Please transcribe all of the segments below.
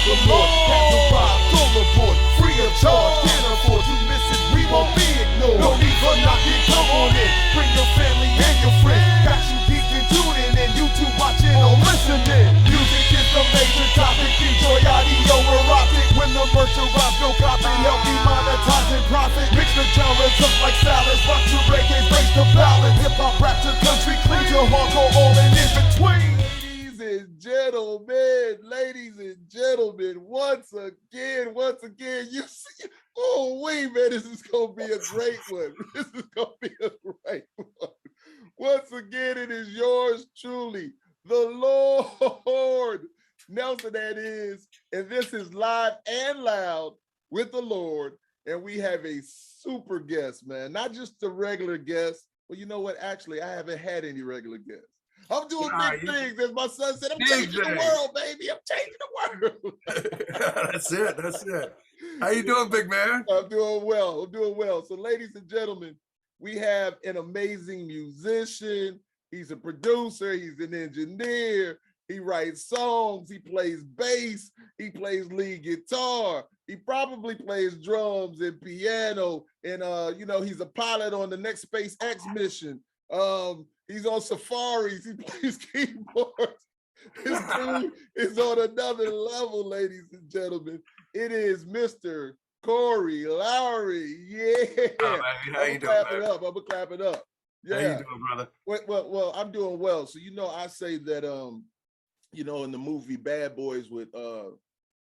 the Lord has arrived, full aboard, free of charge, can't afford to miss it, we won't be ignored. No need for knocking, come on in, bring your family and your friends. Got you geeked and tuning in, you two watching or listening. Music is the major topic, enjoy audio erotic. When the merch arrives, go copy, help me monetize and profit. Mix the genres up like salads, rock to reggae, bass to ballads, hip hop, rap to country, clean to hardcore, all in between. Ladies and gentlemen, once again, you see, oh wait, man, this is gonna be a great one. This is gonna be a great one. Once again, it is yours truly, the Lord Nelson, that is, and this is Live and Loud with the Lord, and we have a super guest, man, not just a regular guest. Well, you know what? Actually, I haven't had any regular guests. I'm doing big things, as my son said. I'm changing the world, baby. I'm changing the world. That's it. That's it. How you doing, big man? I'm doing well. I'm doing well. So, ladies and gentlemen, we have an amazing musician. He's a producer. He's an engineer. He writes songs. He plays bass. He plays lead guitar. He probably plays drums and piano. And you know, he's a pilot on the next SpaceX mission. He's on safaris. He plays keyboards. His dude is on another level, ladies and gentlemen. It is Mr. Corey Lowery. Yeah. Oh, how you doing, man? I'm gonna clap it up. Yeah. How you doing, brother? Well, I'm doing well. So you know, I say that you know, in the movie Bad Boys with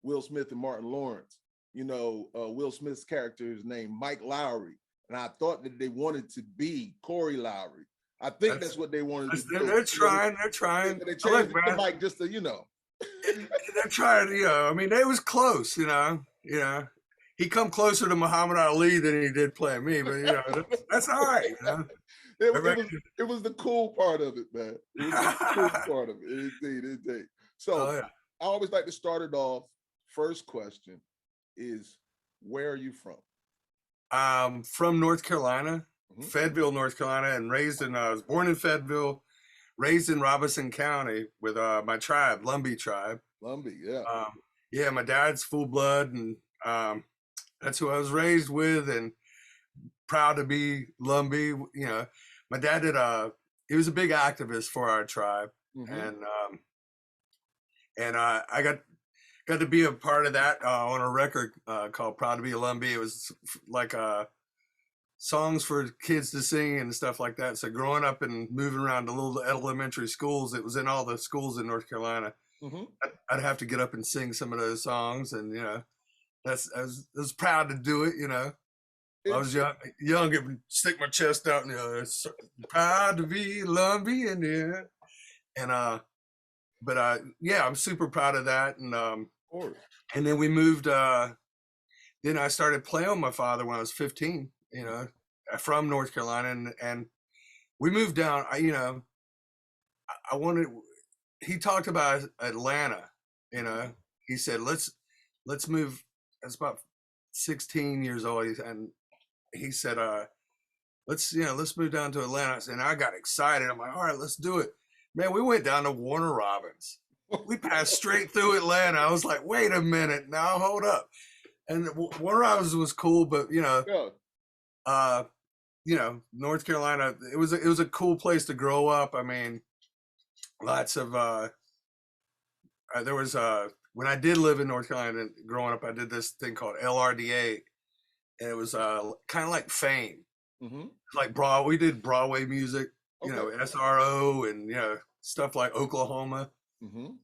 Will Smith and Martin Lawrence, you know, Will Smith's character is named Mike Lowry, and I thought that they wanted to be Corey Lowery. I think that's what they wanted to do. They're trying. They changed the mic just to, you know. They're trying, you know. I mean, it was close, you know. He come closer to Muhammad Ali than he did playing me, but you know, that's all right. You know? It was the cool part of it, man. It was the cool part of it. Indeed. So I always like to start it off. First question is, where are you from? From North Carolina. Fayetteville, North Carolina, and I was born in Fayetteville, raised in Robeson County with my tribe, Lumbee tribe. Lumbee, yeah. Yeah, my dad's full blood, and that's who I was raised with, and proud to be Lumbee. You know, my dad he was a big activist for our tribe, and I got to be a part of that on a record called "Proud to Be a Lumbee." It was like songs for kids to sing and stuff like that. So growing up and moving around to little elementary schools, it was in all the schools in North Carolina. I'd have to get up and sing some of those songs, and you know, I was proud to do it. You know, I was young and stick my chest out, and you know, proud to be Lumbee, and yeah, I'm super proud of that, and then we moved. Then I started playing with my father when I was 15. You know, from North Carolina, and we moved down. He talked about Atlanta. You know, he said let's move. That's about 16 years old, and he said let's move down to Atlanta. And I got excited. I'm like, all right, let's do it, man. We went down to Warner Robins. We passed straight through Atlanta. I was like, wait a minute, now hold up. And Warner Robins was cool, but you know. You know, North Carolina, it was a cool place to grow up. I mean, lots of there was when I did live in North Carolina growing up, I did this thing called LRDA, and it was kind of like Fame. Like we did Broadway music, you know, SRO, and you know, stuff like Oklahoma,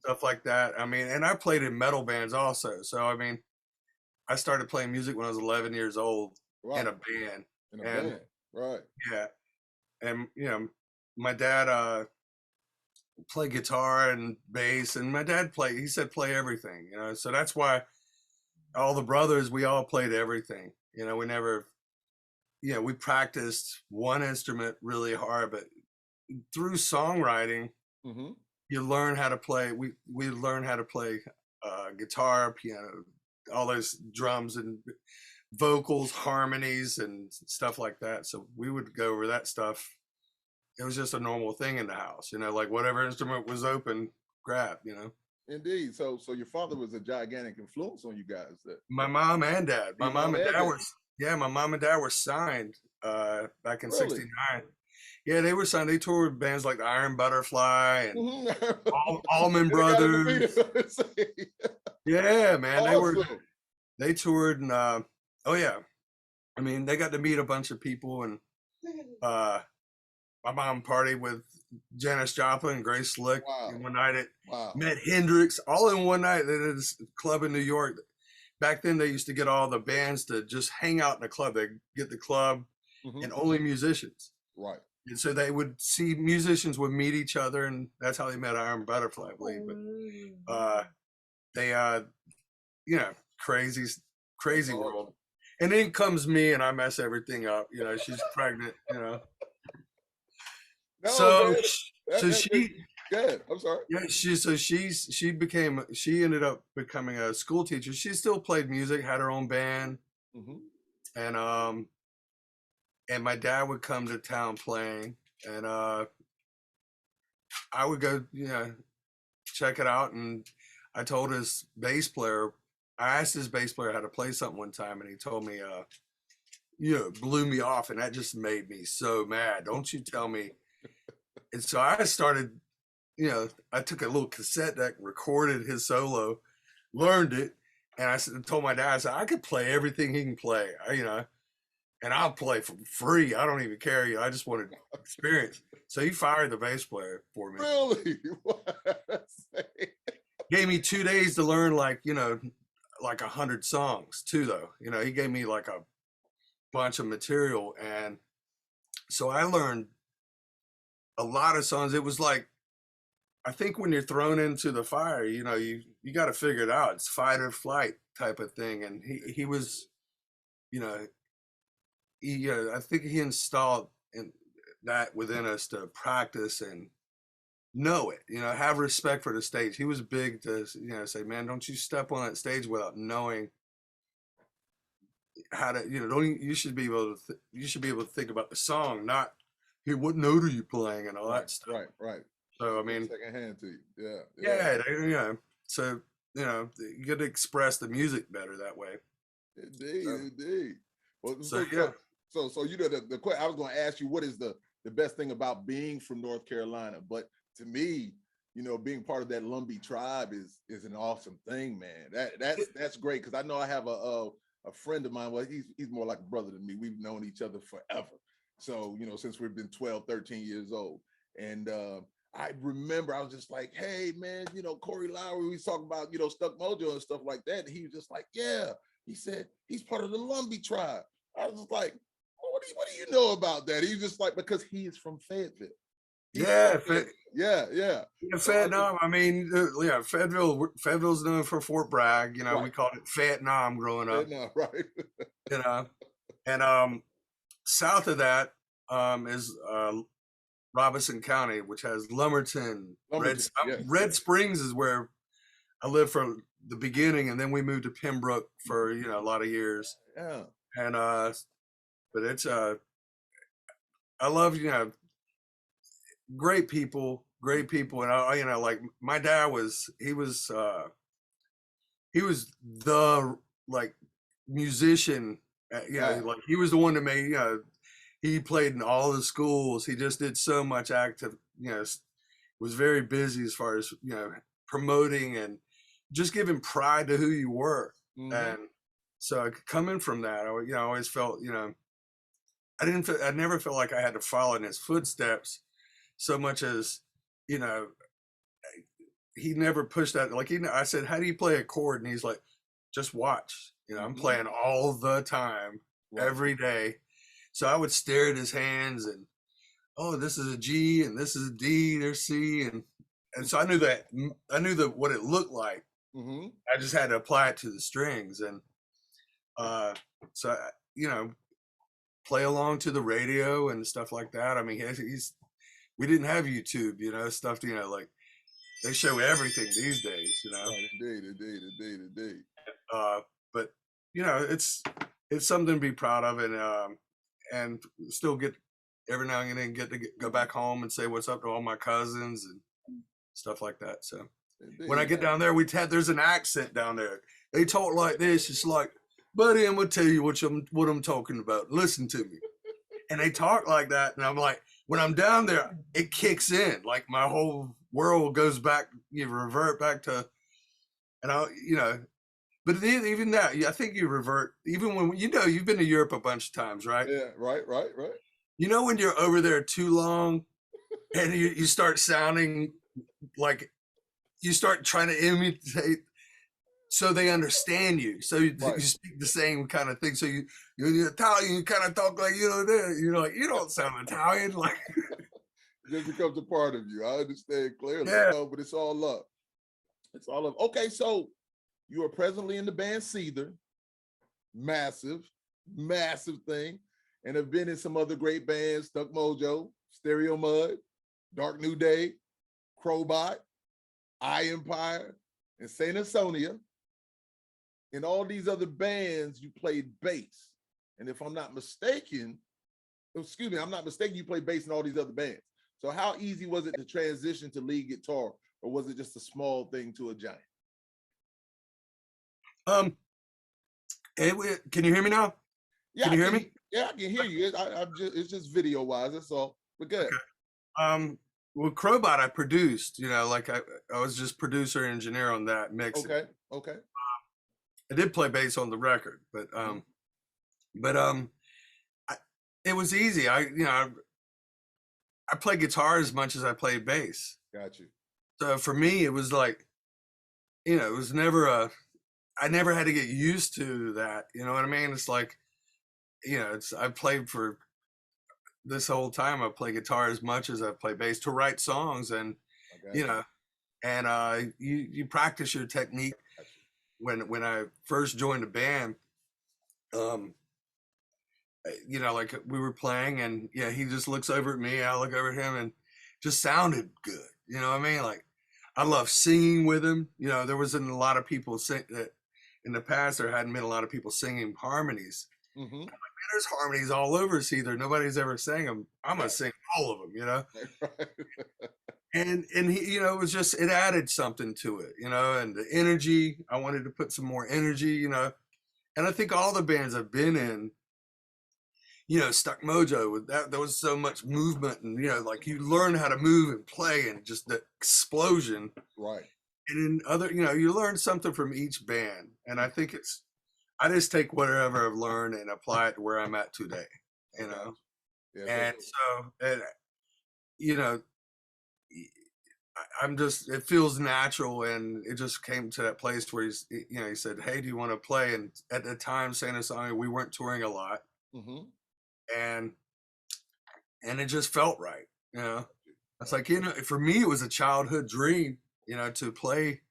stuff like that. I mean, and I played in metal bands also. So I mean, I started playing music when I was 11 years old in a band. Right. Yeah. And you know, my dad played guitar and bass, and my dad he said play everything, you know. So that's why all the brothers, we all played everything. You know, we never, you know, we practiced one instrument really hard, but through songwriting, you learn how to play. We learn how to play guitar, piano, all those drums and vocals, harmonies, and stuff like that. So we would go over that stuff. It was just a normal thing in the house, you know, like whatever instrument was open, grab, you know. Indeed. So your father was a gigantic influence on you guys. That My mom and dad. My your mom mom and and dad dad. were yeah, my mom and dad were signed back in Really? '69. Yeah, they were signed. They toured with bands like the Iron Butterfly and Hmm. Allman Then I got to meet Brothers. him. Yeah, man, Awesome. they toured and oh yeah, I mean they got to meet a bunch of people and uh, my mom partied with Janis Joplin and Grace Slick Wow. and one night it Wow. met Hendrix all in one night at this club in New York. Back then they used to get all the bands to just hang out in the club. They get the club Hmm. and only musicians. Right. And so they would see musicians would meet each other, and that's how they met Iron Butterfly, I believe. But they, you know, crazy, That's crazy world. awesome. And then comes me, and I mess everything up. You know, she's pregnant. You know, No, so man. so That she, good. I'm sorry. yeah, she ended up becoming a school teacher. She still played music, had her own band, Hmm. and my dad would come to town playing, and I would go, you know, check it out. And I told his bass player, I asked his bass player how to play something one time, and he told me, you know, blew me off, and that just made me so mad. Don't you tell me. And so I started, you know, I took a little cassette deck, recorded his solo, learned it, and I told my dad, I said, I could play everything he can play, you know, and I'll play for free. I don't even care. You know, I just wanted experience. So he fired the bass player for me. Really? Gave me 2 days to learn, like, you know, like 100 songs too, though. You know, he gave me like a bunch of material. And so I learned a lot of songs. It was like, I think when you're thrown into the fire, you know, you got to figure it out. It's fight or flight type of thing. And he was, you know, I think he installed in that within us to practice and know it, you know, have respect for the stage. He was big to, you know, say, man, don't you step on that stage without knowing how to, you know, don't you should be able to you should be able to think about the song, not here, what note are you playing and all Right, that stuff. right, right. So I Give mean, second hand to you. Yeah, yeah. yeah, you know, so you know, you get to express the music better that way. Indeed, So, indeed. Well, so yeah, so you know the question I was going to ask you, what is the best thing about being from North Carolina? But to me, you know, being part of that Lumbee tribe is an awesome thing, man. That's great because I know I have a friend of mine. Well, he's more like a brother to me. We've known each other forever. So you know, since we've been 12, 13 years old, and I remember I was just like, hey man, you know, Corey Lowery, we was talking about, you know, Stuck Mojo and stuff like that. And he was just like, yeah. He said he's part of the Lumbee tribe. I was just like, well, what do you know about that? He's just like, because he is from Fayetteville. He's from yeah, Fayetteville. Yeah, yeah. yeah, So I just, Vietnam. I mean, yeah, Fayetteville's known for Fort Bragg. You know, right, we called it Vietnam growing yeah, up. no, right. You know, and south of that is Robinson County, which has Lumberton, Lumberton, yes. Red Springs is where I lived from the beginning, and then we moved to Pembroke for, you know, a lot of years. Yeah. And but it's I love, you know, great people, and I, you know, like my dad was he was the like musician, you know, Yeah. like he was the one that made, you know, he played in all the schools. He just did so much active, you know, was very busy as far as, you know, promoting and just giving pride to who you were. Mm-hmm. And so coming from that, I, you know, I always felt, you know, I never felt like I had to follow in his footsteps so much as, you know, he never pushed that. Like, I said, how do you play a chord? And he's like, just watch. You know, I'm Mm-hmm. playing all the time, Right. every day. So I would stare at his hands and, oh, this is a G and this is a D, there's C. And so I knew what it looked like. Mm-hmm. I just had to apply it to the strings. And so, you know, play along to the radio and stuff like that. I mean, we didn't have YouTube, you know, stuff, you know, like they show everything these days, you know. Right, indeed, indeed, indeed, indeed. But you know, it's something to be proud of, and still get every now and then go back home and say what's up to all my cousins and stuff like that. So When I Indeed. get down there, there's an accent down there. They talk like this. It's like, buddy, I'm gonna tell you what I'm talking about. Listen to me. And they talk like that, and I'm like, when I'm down there, it kicks in. Like my whole world goes back. You revert back to, and But even that, I think you revert. Even when you've been to Europe a bunch of times, right? Yeah, right. You know when you're over there too long, and you start sounding like you start trying to imitate so they understand you. So you Right. speak the same kind of thing. So you're Italian, you kind of talk like, you're like, you don't sound Italian. Like, It just becomes a part of you. I understand clearly. yeah. No, but it's all love. It's all love. Okay, so you are presently in the band Seether. Massive, massive thing. And have been in some other great bands, Stuck Mojo, Stereo Mud, Dark New Day, Crowbot, I Empire, and Saint Ansonia. In all these other bands, you played bass. And if I'm not mistaken, you played bass in all these other bands. So how easy was it to transition to lead guitar, or was it just a small thing to a giant? Can you hear me now? Yeah, can you hear me? Yeah, I can hear you. It's just video wise. That's all. But good. Okay. Well, Crowbot, I produced. Like I was just producer engineer on that mixing. Okay. I did play bass on the record, but it was easy. I play guitar as much as I play bass. Got you. So for me, it was like, it was never I never had to get used to that. You know what I mean? It's like, I played for this whole time. I play guitar as much as I play bass to write songs, and you practice your technique. When I first joined the band, like we were playing, and he just looks over at me, I look over at him, and just sounded good. You know what I mean? Like, I love singing with him. There wasn't a lot of people that in the past. There hadn't been a lot of people singing harmonies. Mm-hmm. Like, man, there's harmonies all over Seether. Nobody's ever sang them. I'm gonna sing all of them. And he, it was just, it added something to it, and the energy. I wanted to put some more energy, and I think all the bands I've been in, Stuck Mojo, with that, there was so much movement, and like you learn how to move and play, and just the explosion. Right. And in other, you learn something from each band, and I think I just take whatever I've learned and apply it to where I'm at today, Yeah, and so, I'm just, it feels natural, and it just came to that place where he said, "Hey, do you want to play?" And at the time, Saint Ansonia, we weren't touring a lot. Mm-hmm. And it just felt right. It's like, for me, it was a childhood dream, to play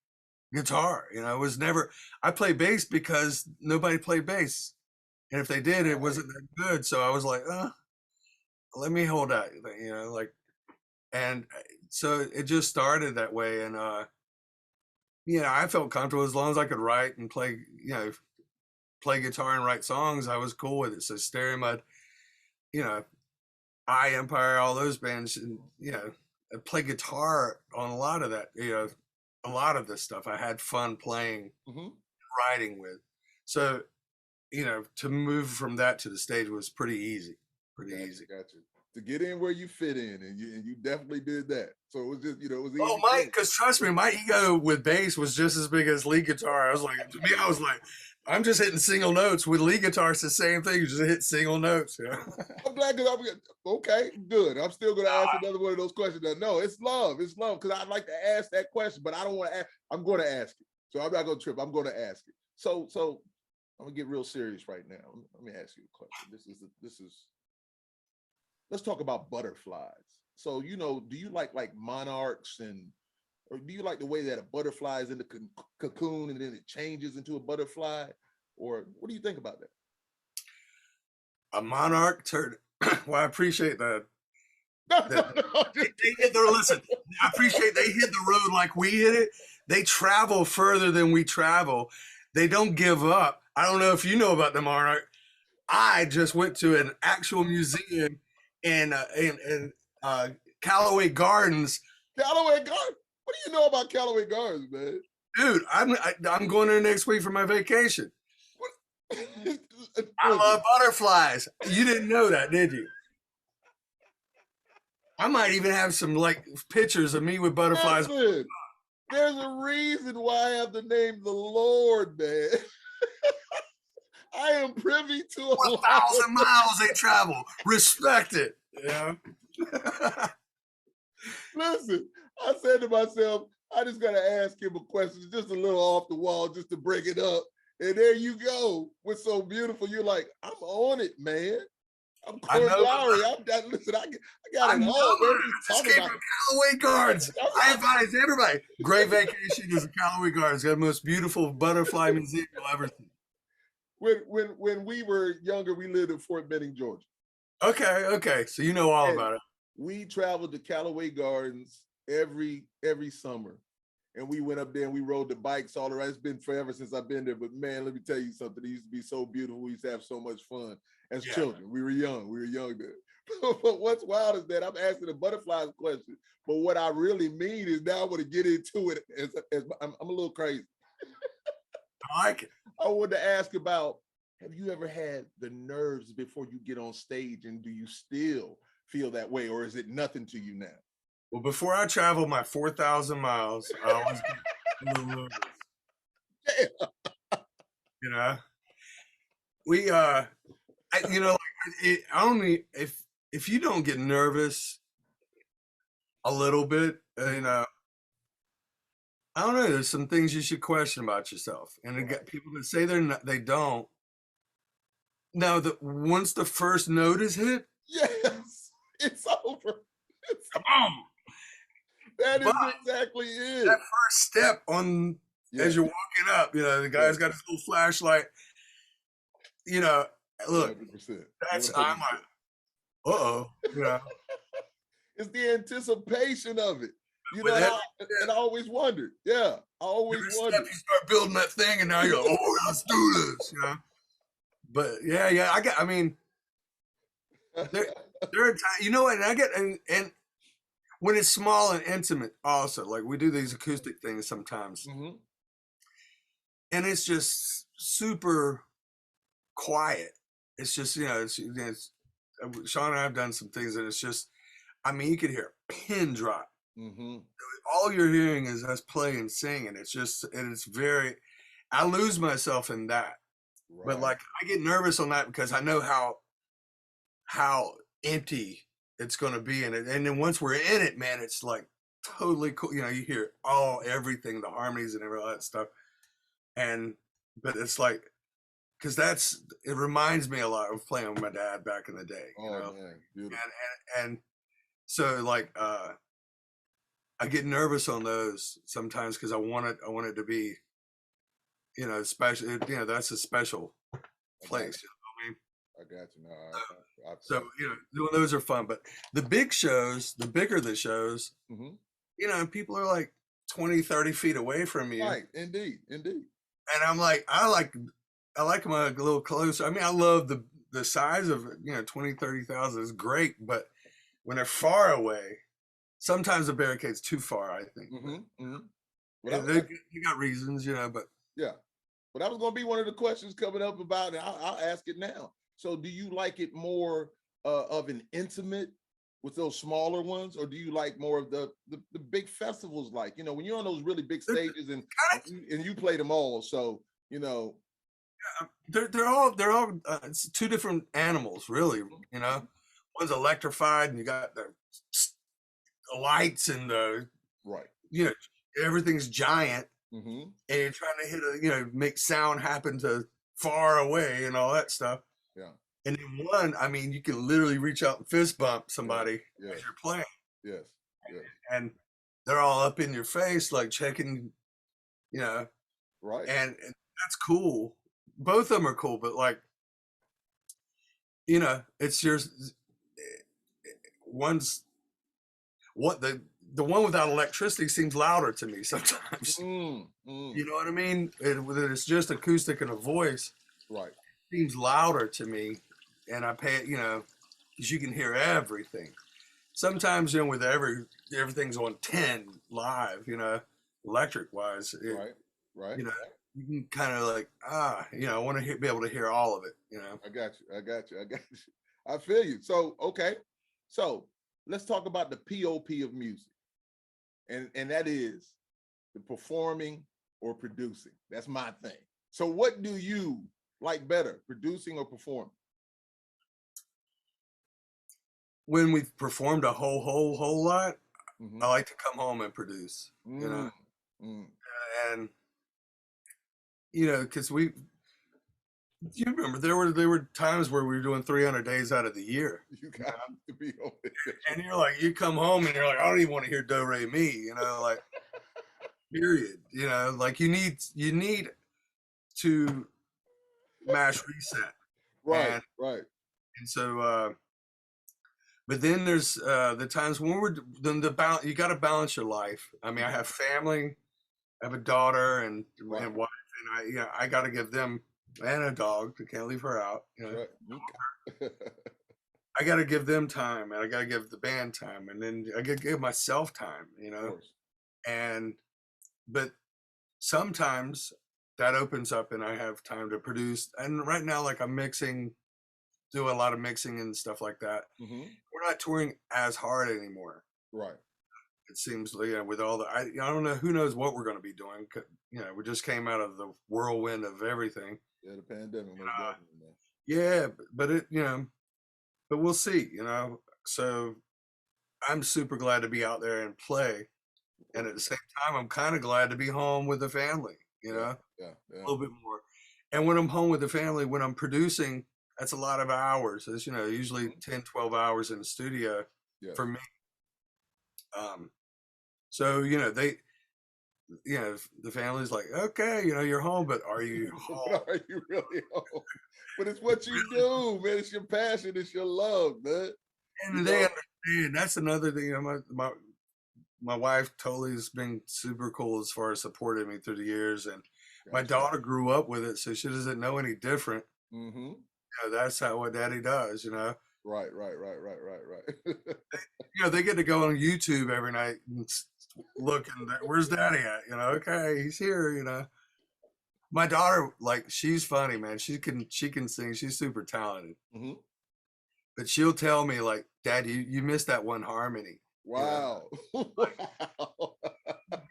guitar. It was never, I play bass because nobody played bass. And if they did, it wasn't that good. So I was like, let me hold that, and so it just started that way. And, I felt comfortable as long as I could write and play, play guitar and write songs. I was cool with it. So Stereo Mud, I Empire, all those bands, and I play guitar on a lot of that. A lot of this stuff I had fun playing, writing with. So, to move from that to the stage was pretty easy. Gotcha. To get in where you fit in, and you definitely did that. So it was just, it was easy. Oh, because trust me, my ego with bass was just as big as lead guitar. To me, I was like, I'm just hitting single notes. With lead guitar, it's the same thing. You just hit single notes. I'm glad, because okay, good. I'm still going to ask another one of those questions. No, it's love. It's love, because I'd like to ask that question, but I don't want to ask. I'm going to ask it. So I'm not going to trip. I'm going to ask it. So I'm going to get real serious right now. Let me ask you a question. This is. Let's talk about butterflies. So, do you like monarchs, or do you like the way that a butterfly is in the cocoon and then it changes into a butterfly? Or what do you think about that? A monarch turd. Well, I appreciate that. Listen, I appreciate they hit the road like we hit it. They travel further than we travel. They don't give up. I don't know if you know about the monarch. I just went to an actual museum in Callaway Gardens. Callaway Gardens? What do you know about Callaway Gardens, man? Dude, I'm going there next week for my vacation. I Listen, love butterflies. You didn't know that, did you? I might even have some like pictures of me with butterflies. listen, there's a reason why I have the name the Lord, man. I am privy to a 1,000 miles they travel. Respect it. Yeah. Listen, I said to myself, I just got to ask him a question, just a little off the wall, just to bring it up. And there you go. What's so beautiful? You're like, I'm on it, man. I'm Corey Lowery. Listen, I got it all. Man. This came from Callaway Gardens. I advise everybody. Great vacation is a Callaway Gardens. Got the most beautiful butterfly museum you'll ever see. When we were younger, we lived in Fort Benning, Georgia. Okay. So you know all about it. We traveled to Callaway Gardens every summer. And we went up there and we rode the bikes all around. It's been forever since I've been there, but man, let me tell you something. It used to be so beautiful. We used to have so much fun as children. We were young there. But what's wild is that I'm asking the butterflies question, but what I really mean is now I want to get into it as I'm a little crazy. I like it. I wanted to ask about, have you ever had the nerves before you get on stage, and do you still feel that way, or is it nothing to you now? Well, before I travel my 4,000 miles, I always get a little nervous. Yeah. You know, only if you don't get nervous a little bit, I don't know. There's some things you should question about yourself, and people that say they don't. Now, once the first note is hit, yes, it's over. Come on. That is exactly it. That first step as you're walking up, the guy's got his little flashlight. Look, 100%. I'm like, uh-oh, It's the anticipation of it. And I always wondered. Yeah, I always wondered. You start building that thing, and now you're like, oh, let's do this. But there are times, and when it's small and intimate, also, like we do these acoustic things sometimes, and it's just super quiet. It's just, Sean and I have done some things, and it's just, you could hear a pin drop. All you're hearing is us playing and singing. I lose myself in that. Right. But like, I get nervous on that because I know how empty it's going to be in it. And then once we're in it, man, it's like totally cool. You hear everything, the harmonies and all that stuff. But it's like, because it reminds me a lot of playing with my dad back in the day. Man, beautiful. And so like, I get nervous on those sometimes because I want it to be, special. That's a special place. I got you. So those are fun, but the bigger the shows, people are like 20, 30 feet away from you. Right, indeed. And I'm like, I like them a little closer. I love the size of 20, 30,000 is great, but when they're far away, sometimes the barricade's too far, I think. You got reasons, but yeah. But that was going to be one of the questions coming up about it. I'll ask it now. So do you like it more of an intimate with those smaller ones, or do you like more of the big festivals? Like, when you're on those really big stages and you play them all. So, they're all it's two different animals, really. One's electrified and you got the lights and everything's giant. And you're trying to make sound happen to far away and all that stuff. Yeah. And then one, you can literally reach out and fist bump somebody as you're playing. Yes. And they're all up in your face, like checking, Right. And that's cool. Both of them are cool, but like, it's yours. The one without electricity seems louder to me sometimes. You know what I mean? It's just acoustic and a voice. Right. Seems louder to me, and I pay it, because you can hear everything. sometimes, you know, with everything's on 10 live, you know, electric wise, Right. Right. you know, you can kind of like, you know, I want to be able to hear all of it, you know. I got you. I got you. I got you. I feel you. So, okay. So let's talk about the POP of music. And that is the performing or producing. That's my thing. So what do you like better, producing or performing? When we've performed a whole lot, Mm-hmm. I like to come home and produce, you know, Mm, mm. and you know, because you remember there were times where we were doing 300 days out of the year, You got to be on it. and you're like, you come home and you're like, I don't even want to hear Do Re Mi, you know, like period, you know, like you need to mash reset, Right, and right. and so but then there's the times when then the balance, you got to balance your life. I mean, I have family, I have a daughter Right. and wife, and I got to give them, and a dog. I can't leave her out. You know, Right. Of I got to give them time, and I got to give the band time, and then I got to give myself time. You know, course. and but sometimes that opens up, and I have time to produce. And right now, like I'm mixing, do a lot of mixing and stuff like that. Mm-hmm. We're not touring as hard anymore. Right. It seems, you know, with all the I don't know, who knows what we're going to be doing. You know, we just came out of the whirlwind of everything. Yeah, the pandemic most Uh, definitely, man. yeah, but it, you know, but we'll see. You know, so I'm super glad to be out there and play, and at the same time, I'm kind of glad to be home with the family. You know, Yeah, a yeah, yeah. little bit more. And when I'm home with the family, when I'm producing, that's a lot of hours. It's, you know, usually Mhm. 10, 12 hours in the studio Yes. for me. Um, so you know, you know, the family's like, okay, you know, you're home, but are you home? But are you really home? But it's what you do, man. It's your passion. It's your love, man. You And they know. understand. That's another thing. You know, my wife totally has been super cool as far as supporting me through the years, and my Gotcha. daughter grew up with it, so she doesn't know any different. Mm-hmm. You know, that's how what Daddy does. You know, Right, right, right, right, right, right. you know, they get to go on YouTube every night and look and where's Daddy at? You know, okay, he's here. You know, my daughter, like, she's funny, man. She can sing. She's super talented, Mm-hmm. but she'll tell me like, Dad, you missed that one harmony. You know, Wow. like Wow.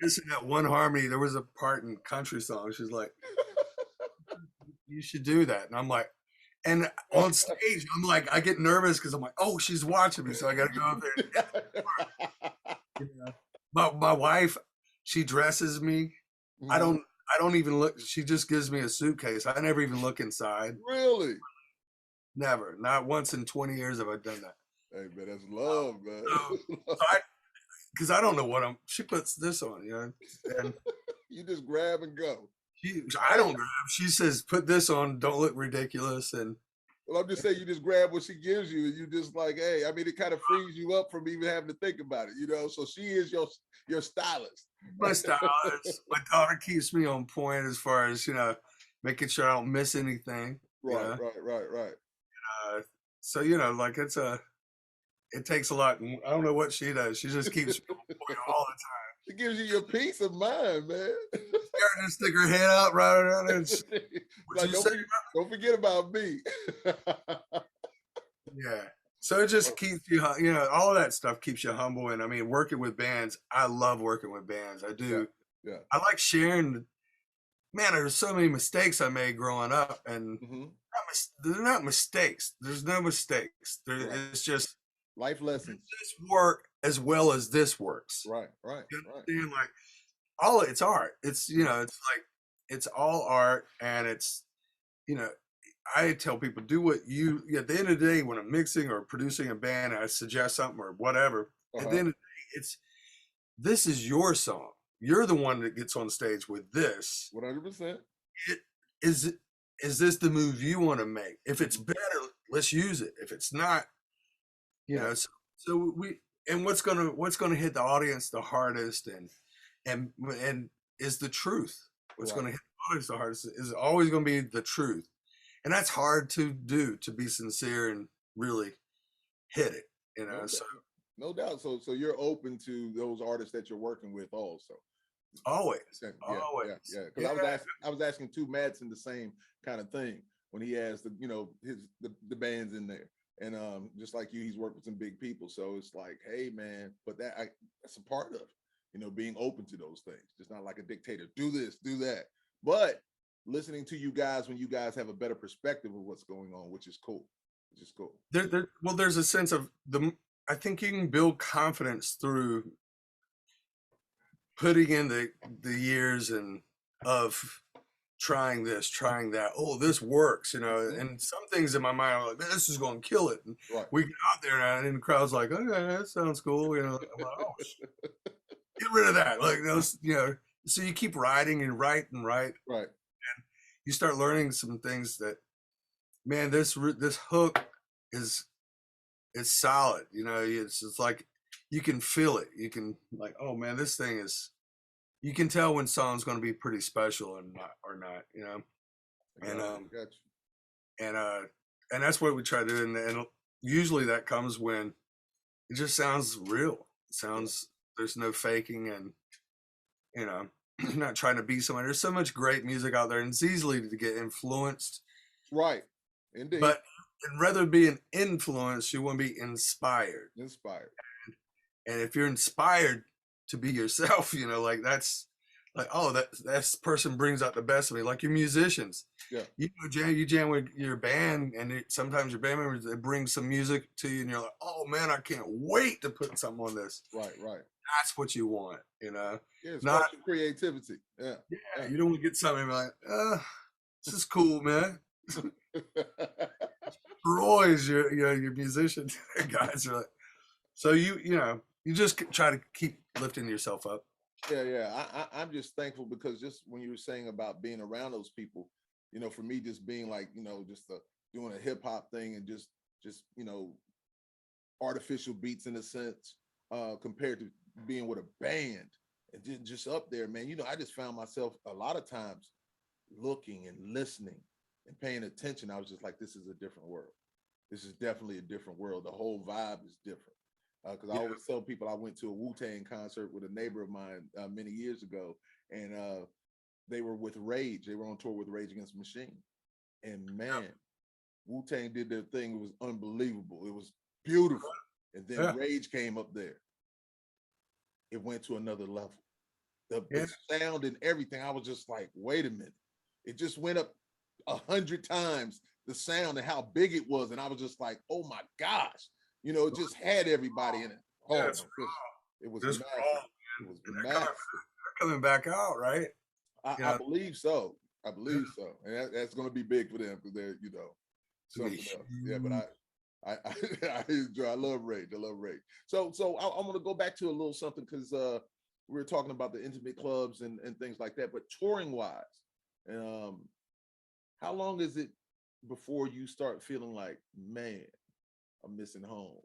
missing that one harmony. There was a part in country song. She's like, you should do that. And I'm like, and on stage, I'm like, I get nervous because I'm like, oh, she's watching me. So I got to go up there. You know? My wife, she dresses me. I Mhm. don't, I don't even look. She just gives me a suitcase. I never even look inside. Really? Never. Not once in 20 years have I done that. Hey, man, that's love, man. So because I don't know what she puts this on, you know, and You just grab and go. I Hey, don't grab. She says, put this on. Don't look ridiculous. And well, I'm just saying you just grab what she gives you, and you just like, hey, I mean, it kind of frees you up from even having to think about it, you know. So she is your stylist. my stylist, my daughter keeps me on point as far as, you know, making sure I don't miss anything, you Right, know. right, right, right. Uh, so you know, like it takes a lot. And I don't know what she does. She just keeps me on point all the time. It gives you your peace of mind, man. She just stick her head out right around there. And what Like you say? don't forget about me. Yeah. So it just keeps you, you know, all of that stuff keeps you humble. And I mean, working with bands, I love working with bands. I Yeah, do. yeah. I like sharing. Man, there's so many mistakes I made growing up, and Hmm. they're not mistakes. There's no mistakes. Right. It's just Life lessons. this work as well as this works. Right, right, You right. understand? Like all it's art. It's, you know, it's like it's all art, and it's, you know, I tell people do what you at the end of the day when I'm mixing or producing a band, I suggest something or whatever. At the Uh-huh. end of the day, this is your song. You're the one that gets on stage with this. 100%. It is is this the move you want to make? If it's better, let's use it. If it's not, you Right. know, so we and what's gonna hit the audience the hardest and is the truth. What's Right. gonna hit the audience the hardest is always gonna be the truth. And that's hard to do, to be sincere and really hit it, you know. No So doubt. No doubt. So you're open to those artists that you're working with also. Always, Yeah, always. yeah. Because Yeah, I was asking too Madsen the same kind of thing when he has the the bands in there, and just like you, he's worked with some big people. So it's like, hey man, but that's a part of being open to those things. Just not like a dictator. Do this, do that, but listening to you guys when you guys have a better perspective of what's going on, which is cool. Which is cool. well, there's a sense of I think you can build confidence through putting in the years and of trying this, trying that. Oh, this works, And some things in my mind are like, man, this is going to kill it. And Right. we get out there and the crowd's like, okay, that sounds cool. I'm like, oh, get rid of that. Like those, So you keep writing and write and write. Right. And you start learning some things that, man, this hook is solid. It's like you can feel it. You can like, oh man, this thing is. You can tell when song's going to be pretty special and not. And that's what we try to do. And usually that comes when it just sounds real. It sounds there's no faking, and you're not trying to be somebody. There's so much great music out there, and it's easily to get influenced. Right. Indeed. But rather being influenced, you want to be inspired. Inspired. And if you're inspired to be yourself, like that's like, oh, that person brings out the best of me. Like your musicians, yeah, you jam with your band, and sometimes your band members they bring some music to you, and you're like, oh man, I can't wait to put something on this. Right. That's what you want, Yeah, it's not creativity. Yeah, you don't want to get something like, this is cool, man. Roy's your musician guys are like, so you just try to keep lifting yourself up. Yeah. I'm just thankful because just when you were saying about being around those people, for me, just being like, just doing a hip hop thing and just artificial beats in a sense, compared to being with a band and just up there, man. I just found myself a lot of times looking and listening and paying attention. I was just like, this is a different world. This is definitely a different world. The whole vibe is different. Because I always tell people I went to a Wu-Tang concert with a neighbor of mine many years ago, and they were with Rage. They were on tour with Rage Against the Machine. And man, Wu-Tang did their thing. It was unbelievable. It was beautiful. And then Rage came up there. It went to another level. The sound and everything, I was just like, wait a minute. It just went up 100 times the sound and how big it was. And I was just like, oh my gosh. It just had everybody in it. Oh, it was massive. It was massive. They're coming back out, right? I believe so. And that's going to be big for them because they're, something else. Yeah, but I enjoy. I love Rage. So I want to go back to a little something because we were talking about the intimate clubs and things like that. But touring wise, how long is it before you start feeling like, man, I'm missing home?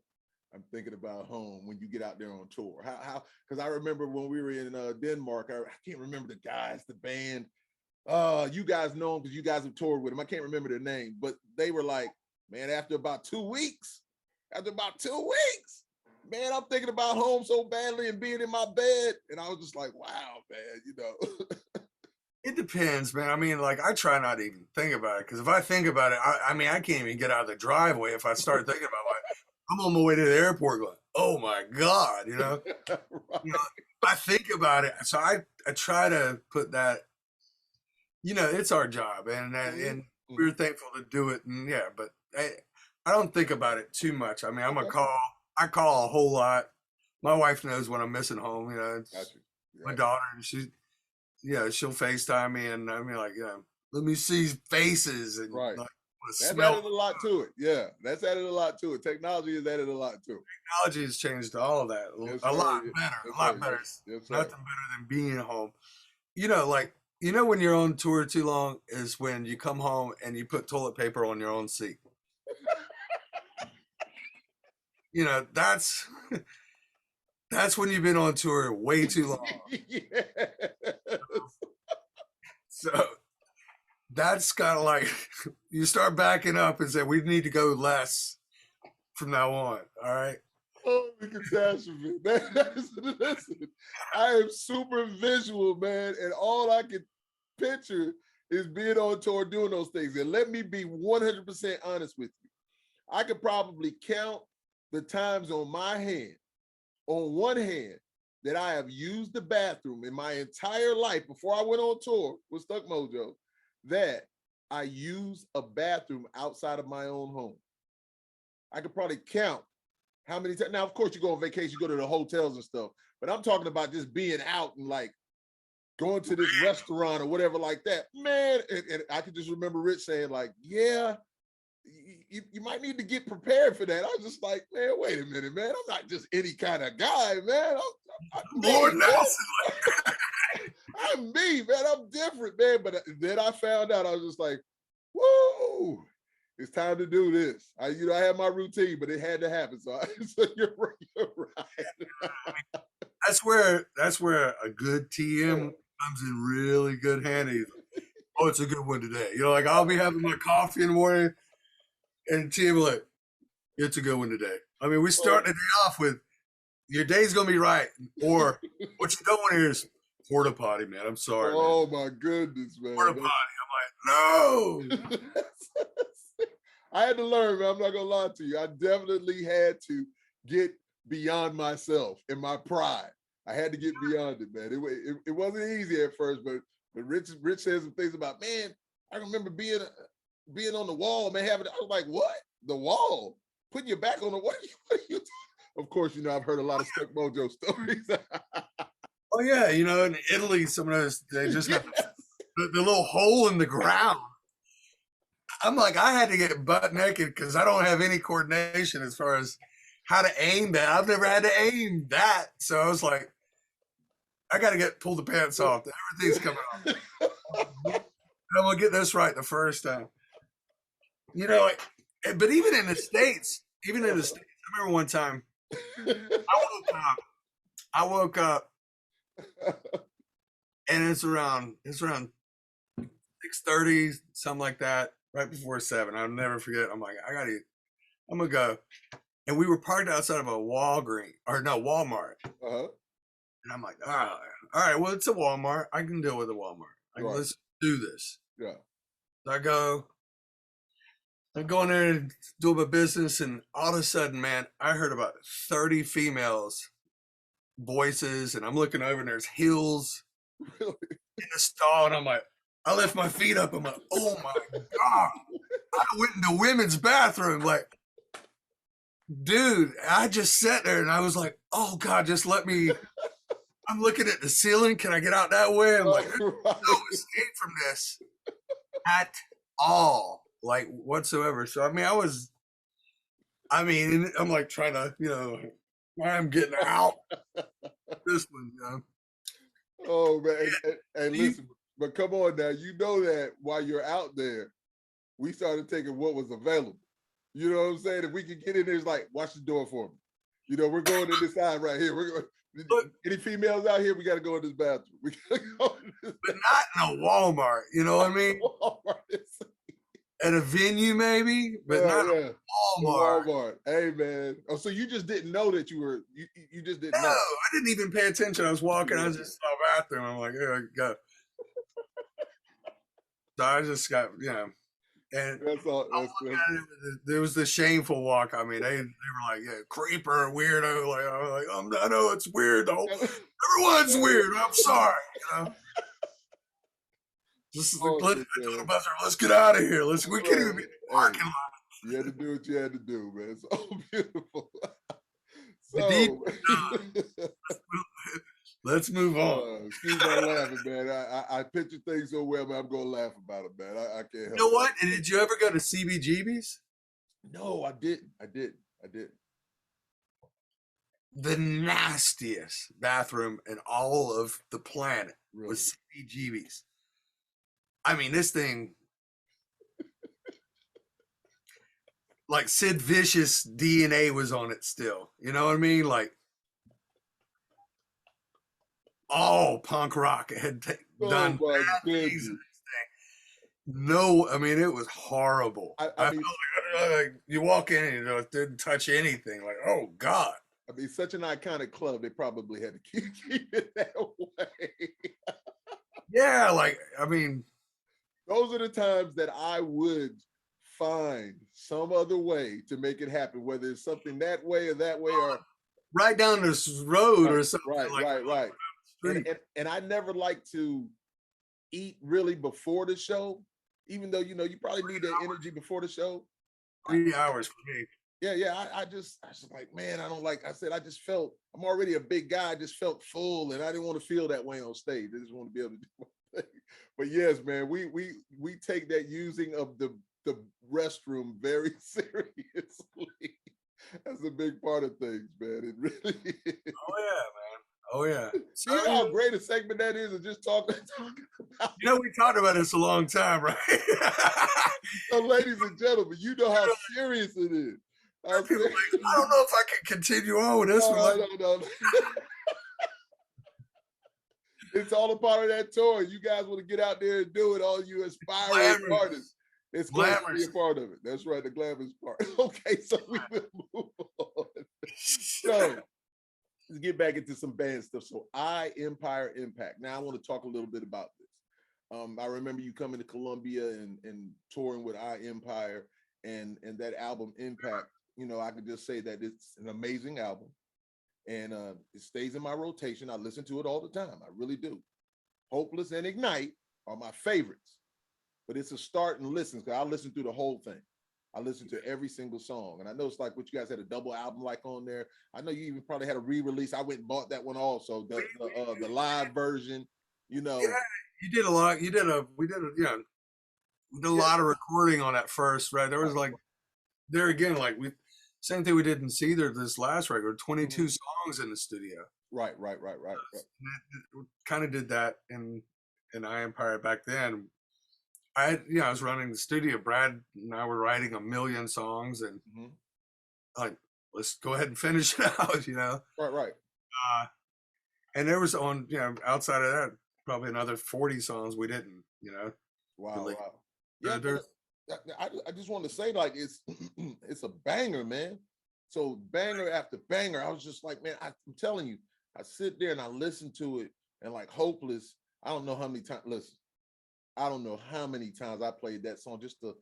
I'm thinking about home when you get out there on tour. How? Because I remember when we were in Denmark, I can't remember the guys, the band. You guys know them because you guys have toured with them. I can't remember their name, but they were like, man, after about 2 weeks, man, I'm thinking about home so badly and being in my bed. And I was just like, wow, man, It depends, man. I mean, like, I try not to even think about it because if I think about it, I mean, I can't even get out of the driveway if I start thinking about it. I'm on my way to the airport going, oh my God, Right. I think about it. So I try to put that, it's our job and we're thankful to do it. And but I don't think about it too much. I mean, I call a whole lot. My wife knows when I'm missing home, my daughter, and she'll FaceTime me and I mean, like, let me see faces and right. Like, that's added a lot to it. Yeah, that's added a lot to it. Technology has added a lot to it. Technology has changed all of that. A lot better. Yes, nothing better than being home. When you're on tour too long is when you come home and you put toilet paper on your own seat. That's when you've been on tour way too long. Yes. So that's kind of like you start backing up and say we need to go less from now on. All right. Oh catastrophe. Listen, I am super visual, man, and all I can picture is being on tour doing those things. And let me be 100% honest with you. I could probably count the times on one hand, that I have used the bathroom in my entire life before I went on tour with Stuck Mojo, that I use a bathroom outside of my own home. I could probably count how many times. Now, of course, you go on vacation, you go to the hotels and stuff, but I'm talking about just being out and like going to this restaurant or whatever like that. Man, and I could just remember Rich saying like, yeah, you might need to get prepared for that. I was just like, man, wait a minute, man. I'm not just any kind of guy, man. I'm Lord Nelson. I'm me, man. I'm different, man. But then I found out, I was just like, whoa, it's time to do this. I had my routine, but it had to happen. So, so you're right. You're right. That's where a good TM comes in really good handy. Oh, it's a good one today. Like I'll be having my coffee in the morning, and TM like, it's a good one today. I mean, we start the day off with your day's gonna be right, or what you don't want to hear is porta potty, man. I'm sorry. Oh man. my goodness, man. Porta potty. I'm like, no. I had to learn, man. I'm not gonna lie to you. I definitely had to get beyond myself and my pride. I had to get beyond it, man. It wasn't easy at first, but Rich said some things about, man, I remember being on the wall, man. I was like, what? The wall? Putting your back on the wall? What are you Of course, I've heard a lot of Stuck Mojo stories. Oh yeah, in Italy, some of those they just got the little hole in the ground. I'm like, I had to get butt naked because I don't have any coordination as far as how to aim that. I've never had to aim that, so I was like, I got to pull the pants off. Everything's coming off. I'm gonna get this right the first time. But even in the States, I remember one time I woke up and it's around 6:30, something like that, right before 7. I'll never forget. I'm like, I'm gonna go. And we were parked outside of a Walmart. Uh-huh. And I'm like, all right, well, it's a Walmart. I can deal with a Walmart. Let's do this. Yeah. So I go in there and do my business, and all of a sudden, man, I heard about 30 females voices, and I'm looking over and there's heels Really? in the stall, and I'm like, I lift my feet up. I'm like, oh my God. I went in the women's bathroom. Like, dude, I just sat there and I was like, oh God, just let me. I'm looking at the ceiling. Can I get out that way? I'm like, no escape from this at all, like whatsoever. So, I mean, I'm like trying to, I'm getting out. This one, Oh, man. And listen, but come on now. You know that while you're out there, we started taking what was available. You know what I'm saying? If we could get in there, it's like, watch the door for me. We're going to this side right here. We're going. Any females out here? We got to go in this bathroom. We gotta go in this but not in a Walmart. You know what I mean? At a venue, maybe, but not a Walmart. Walmart. Hey, man. Oh, so you just didn't know that you were? You just didn't know? No, I didn't even pay attention. I was walking. I just saw a bathroom. I'm like, here I go. So I just got, and that's all. There was the shameful walk. I mean, they were like, yeah, creeper, weirdo. Like, I was like, I know it's weird though. Everyone's weird. I'm sorry. Let's get out of here. We can't even be in the parking lot. You had to do what you had to do, man. It's so beautiful. So let's move on. Excuse my laughing, man. I picture things so well, man. I'm gonna laugh about it, man. I can't help. You know what? And did you ever go to CBGB's? No, I didn't. The nastiest bathroom in all of the planet was CBGB's. I mean, this thing, like Sid Vicious DNA was on it still. You know what I mean? Like, all punk rock had done bad things in this thing. No, I mean, it was horrible. I mean, like, you walk in and it didn't touch anything. Like, oh God. I mean, such an iconic club, they probably had to keep it that way. Yeah, like I mean, Those are the times that I would find some other way to make it happen, whether it's something that way or that way, or right down this road right, or something right, like right, right. the street. And I never like to eat really before the show, even though you probably need that energy before the show. I, 3 hours for me. yeah. I just like, man, I don't like. I said I just felt I'm already a big guy. I just felt full, and I didn't want to feel that way on stage. I just want to be able to do my thing. But yes, man, we take that using of the restroom very seriously. That's a big part of things, man. It really is. Oh yeah, man. Oh yeah. So Do you know how great a segment that is of just talking about we talked about this a long time, right? so, ladies and gentlemen, you know how serious it is. How People serious like, I don't know if I can continue on with this one. Like, no. It's all a part of that tour. You guys want to get out there and do it, all you aspiring artists. It's going to be a part of it. That's right, the glamorous part. Okay, so we will move on. So let's get back into some band stuff. So I Empire Impact. Now I want to talk a little bit about this. I remember you coming to Columbia and touring with I Empire and that album Impact. I could just say that it's an amazing album, and it stays in my rotation. I listen to it all the time. I really do. Hopeless and Ignite are my favorites, but it's a start and listen because I listen through the whole thing. I listen to every single song, and I know it's like what you guys had a double album like on there. I know you even probably had a re-release. I went and bought that one also, the live version. yeah, you did a lot. We did a lot of recording on that first, right? There was like there again, like same thing we did in Seether this last record, 22 songs in the studio. Right. Kind of did that in I Empire back then. I was running the studio. Brad and I were writing 1,000,000 songs, and like, let's go ahead and finish it out, Right. And there was outside of that, probably another 40 songs we didn't, Wow, really. wow. Yeah, I just want to say, like, it's it's a banger, man. So banger after banger. I was just like, man, I'm telling you, I sit there and I listen to it, and like Hopeless, I don't know how many times. Listen, I don't know how many times I played that song. Just the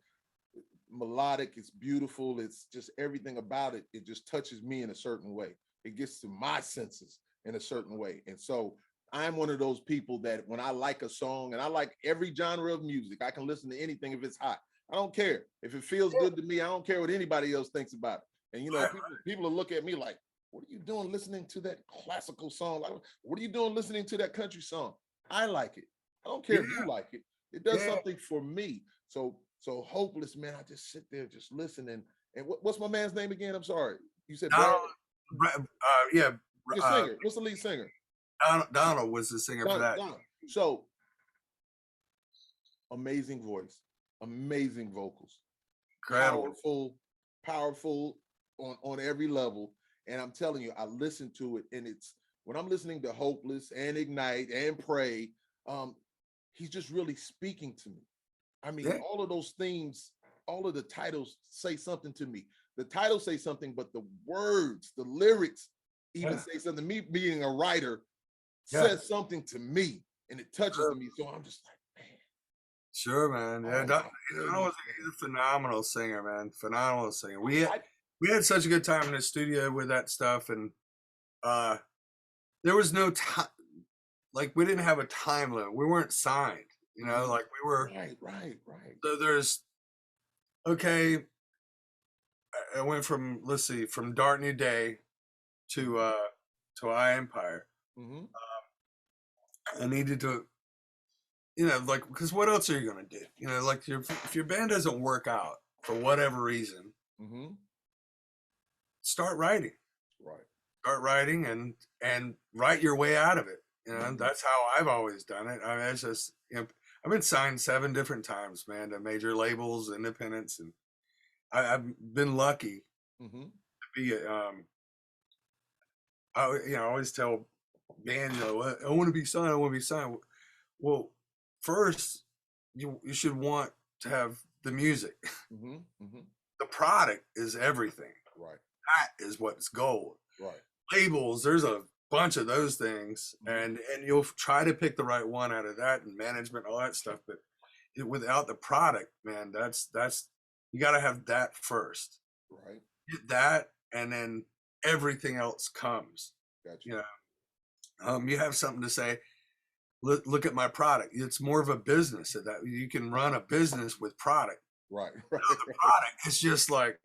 melodic, it's beautiful. It's just everything about it. It just touches me in a certain way. It gets to my senses in a certain way. And so I'm one of those people that when I like a song, and I like every genre of music, I can listen to anything if it's hot. I don't care. If it feels good to me, I don't care what anybody else thinks about it. And people will look at me like, what are you doing listening to that classical song? Like, what are you doing listening to that country song? I like it. I don't care if you like it. It does something for me. So Hopeless, man, I just sit there, just listen. And what's my man's name again? I'm sorry. You said Brad? Yeah. Your singer. What's the lead singer? Donald was the singer for that. Donald. So amazing voice, amazing vocals, incredible, powerful on every level. And I'm telling you, I listen to it, and it's when I'm listening to Hopeless and Ignite and Pray, he's just really speaking to me. I mean, all of those themes, all of the titles say something to me. The titles say something, but the words, the lyrics even say something. Me being a writer says something to me, and it touches me. So I'm just like, man. Sure, man. Yeah, he's a phenomenal singer, man. Phenomenal singer. We had such a good time in the studio with that stuff, and there was no time. Like, we didn't have a time limit. We weren't signed, like we were. Right. So there's, okay, I went from, let's see, from Dark New Day to I Empire. I needed to, like, because what else are you going to do? Like, if your band doesn't work out for whatever reason, start writing. Right. Start writing and write your way out of it. That's how I've always done it. I mean, it's just, I've been signed 7 different times, man, to major labels, independents, and I've been lucky to be. I always tell bands, I want to be signed. I want to be signed. Well, first, you should want to have the music. The product is everything. Right. That is what's gold. Right. labels. There's a bunch of those things, Mhm. and you'll try to pick the right one out of that, and management, all that stuff. But without the product, man, that's you got to have that first. Right. Get that, and then everything else comes. Got you. You you have something to say. Look at my product. It's more of a business that you can run a business with product. Right. Right. The product, it's just like,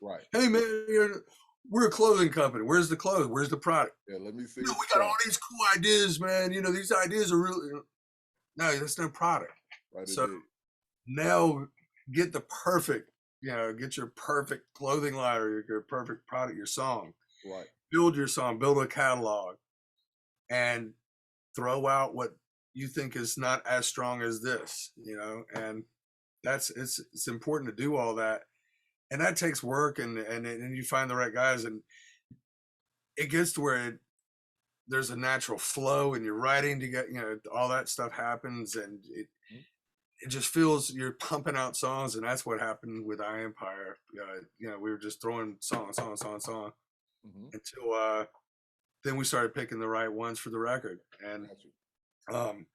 Right. hey man, we're a clothing company. Where's the clothes? Where's the product? Yeah. Let me see You know, what we you got got. all these cool ideas, man. You know, these ideas are really no, that's no product. Right. So Indeed. now get the perfect, get your perfect clothing line or your perfect product, your song. Right. Build your song, build a catalog, and throw out what you think is not as strong as this, and it's important to do all that. And that takes work, and you find the right guys, and it gets to where there's a natural flow in your writing to get, all that stuff happens, and Mhm. it just feels you're pumping out songs. And that's what happened with I Empire. We were just throwing song Mhm. until then we started picking the right ones for the record. And Got you. um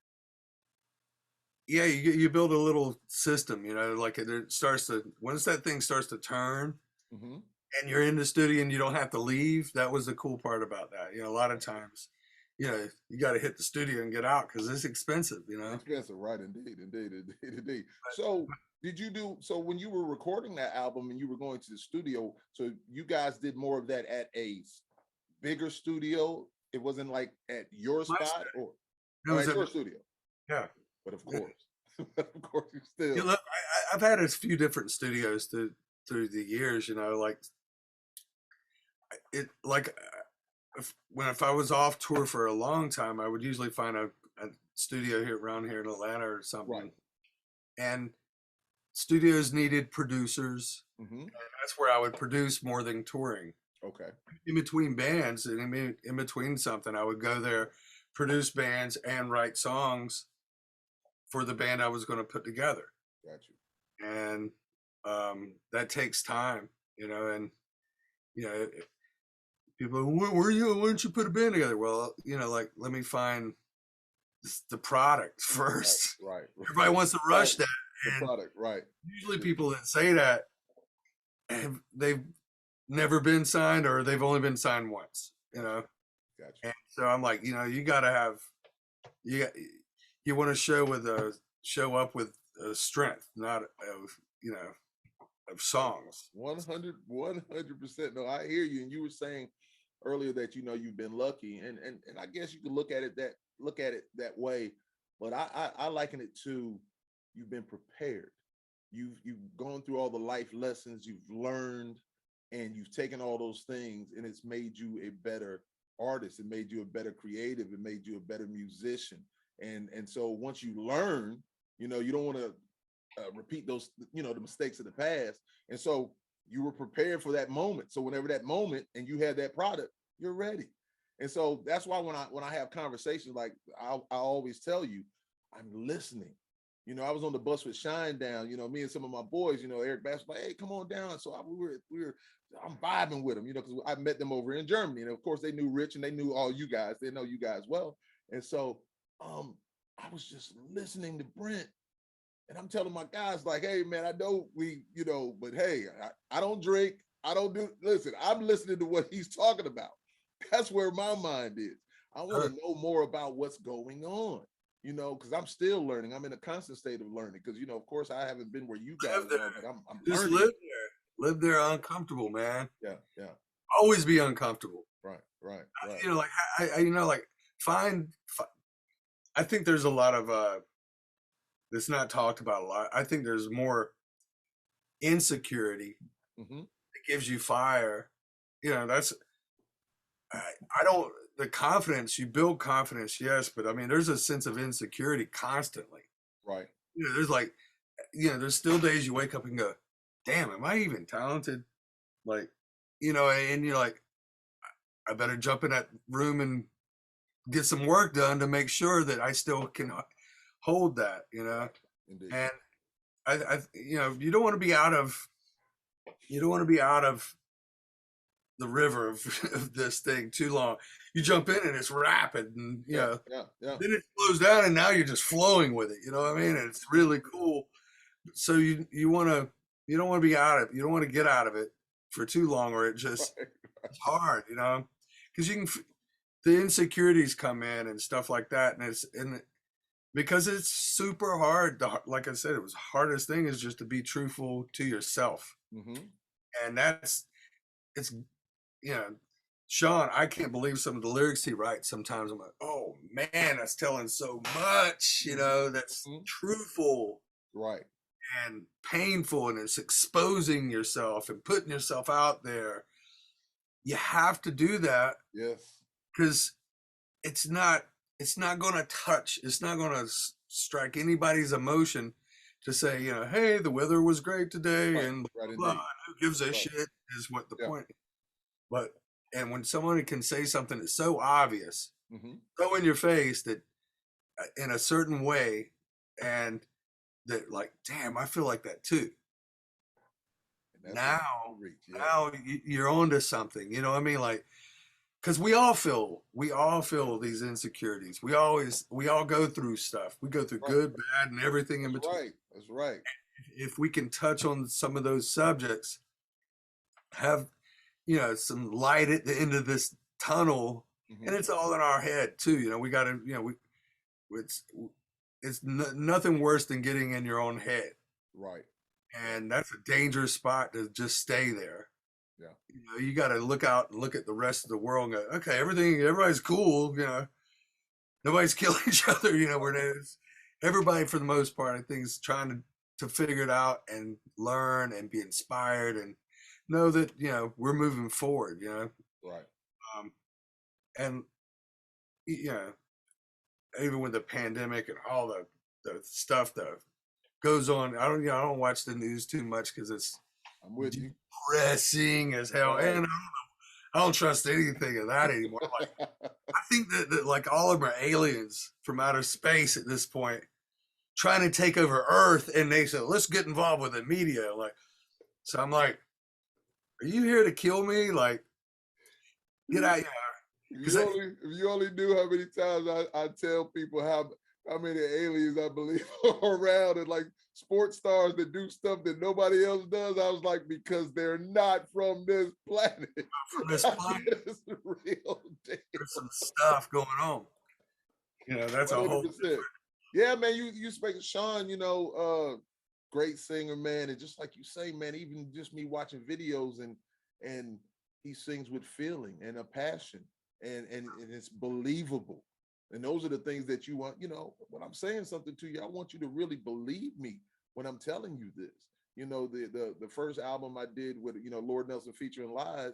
yeah, you build a little system, like it starts to, once that thing starts to turn Mhm. and you're in the studio and you don't have to leave. That was the cool part about that. A lot of Right. times, you got to hit the studio and get out because it's expensive. Expensive, right? Indeed, indeed, indeed, indeed. So, did you do so when you were recording that album and you were going to the studio? So you guys did more of that at a bigger studio. It wasn't like at your My spot studio, it or was at at your studio. yeah. But of course, of course, you still Look, I've had a few different studios through the years. Like if I was off tour for a long time, I would usually find a studio here around here in Atlanta or right. something, and studios needed producers. Hmm. That's where I would produce more than touring. Okay, In between bands and in between something, I would go there, produce bands, and write songs for the band I was going to put together. got you. And that takes time, and you know, people are, where you? Why don't you put a band together? Well, like let me find the product Right, first. right, Everybody right. wants to Right. rush that, The and product, right? usually people that say that they've never been signed or they've only been signed once. Got you. Got you. And so I'm like, you got to have you you want to show up with strength, not of of songs. 100%. No, I hear you. And you were saying earlier that you've been lucky, and I guess you could look at it that way. But I liken it to you've been prepared. You've gone through all the life lessons you've learned, and you've taken all those things, and it's made you a better artist. It made you a better creative. It made you a better musician. And so once you learn, you don't want to repeat those, the mistakes of the past. And so you were prepared for that moment. So whenever that moment and you have that product, you're ready. And so that's why when I have conversations, like I always tell you, I'm listening. I was on the bus with Shine Down. Me and some of my boys. Eric Bass was like, "Hey, come on down." So we were. I'm vibing with them. Because I met them over in Germany, and of course they knew Rich and they knew all you guys. They know you guys well, and so um, I was just listening to Brent, and I'm telling my guys, like, hey, man, I know but hey, I don't drink. I don't do, listen, I'm listening to what he's talking about. That's where my mind is. I want Uh, to know more about what's going on, because I'm still learning. I'm in a constant state of learning because, of course, I haven't been where you guys live there, are, but I'm just learning. live there uncomfortable, man. Yeah, yeah. Always be uncomfortable. Right, right, right. Like like find. I think there's a lot of that's not talked about a lot. I think there's more insecurity Hmm. that gives you fire. That's I don't the confidence you build confidence, yes, but I mean there's a sense of insecurity constantly. Right. There's like there's still days you wake up and go, damn, am I even talented? Like, and you're like, I better jump in that room and get some work done to make sure that I still can hold that. Indeed. And you don't want to be out of the river of, of this thing too long. You jump in and it's rapid, and Yeah, yeah, yeah. then it slows down, and now you're just flowing with it. You know what I mean? And it's really cool. So you don't want to be out of you don't want to get out of it for too long, or it just Right. it's hard, because the insecurities come in and stuff like that, and because it's super hard. Like I said, it was hardest thing is just to be truthful to yourself, Mm-hmm. and it's you know, Sean, I can't believe some of the lyrics he writes. Sometimes I'm like, oh man, that's telling so much, that's Mm-hmm. truthful Right. and painful, and it's exposing yourself and putting yourself out there. You have to do that Yes. because it's not going to it's not going to strike anybody's emotion to say, hey, the weather was great today Right. and Right. blah, Indeed. blah, who gives a Right. shit is what the Yeah. point. But and when someone can say something that's so obvious, Mm-hmm. so in your face that in a certain way, and that like, damn, I feel like that too. And that's Now, a reach. Yeah. now you're onto something. You know what I mean? Like, because we all feel these insecurities. We all go through stuff. We go through Right. good, bad, and everything in That's between. right. That's right. If we can touch on some of those subjects, have some light at the end of this tunnel, Mm-hmm. and it's all in our head too. We got to, it's nothing worse than getting in your own head, Right. and that's a dangerous spot to just stay there. Yeah. You got to look out and look at the rest of the world and go, okay, everybody's cool. Nobody's killing each other. Everybody for the most part, I think, is trying to figure it out and learn and be inspired and know that we're moving forward. Right. Um, and even with the pandemic and all the stuff that goes on, I don't watch the news too much because it's I'm with you. depressing as hell, Right. and I don't trust anything of that anymore. Like, I think that like all of them are aliens from outer space at this point, trying to take over Earth, and they said, let's get involved with the media. Like, so I'm like, are you here to kill me? Like, get out here. If you only knew how many times I tell people how many aliens I believe are around, and like sports stars that do stuff that nobody else does, I was like, because they're not from this planet. From this planet, It's real deal. there's some stuff going on. That's a whole 100%. Yeah, man, you speak Sean, great singer, man. And just like you say, man, even just me watching videos and he sings with feeling and a passion and it's believable. And those are the things that you want, when I'm saying something to you, I want you to really believe me when I'm telling you this. The first album I did with, Lord Nelson featuring Lies,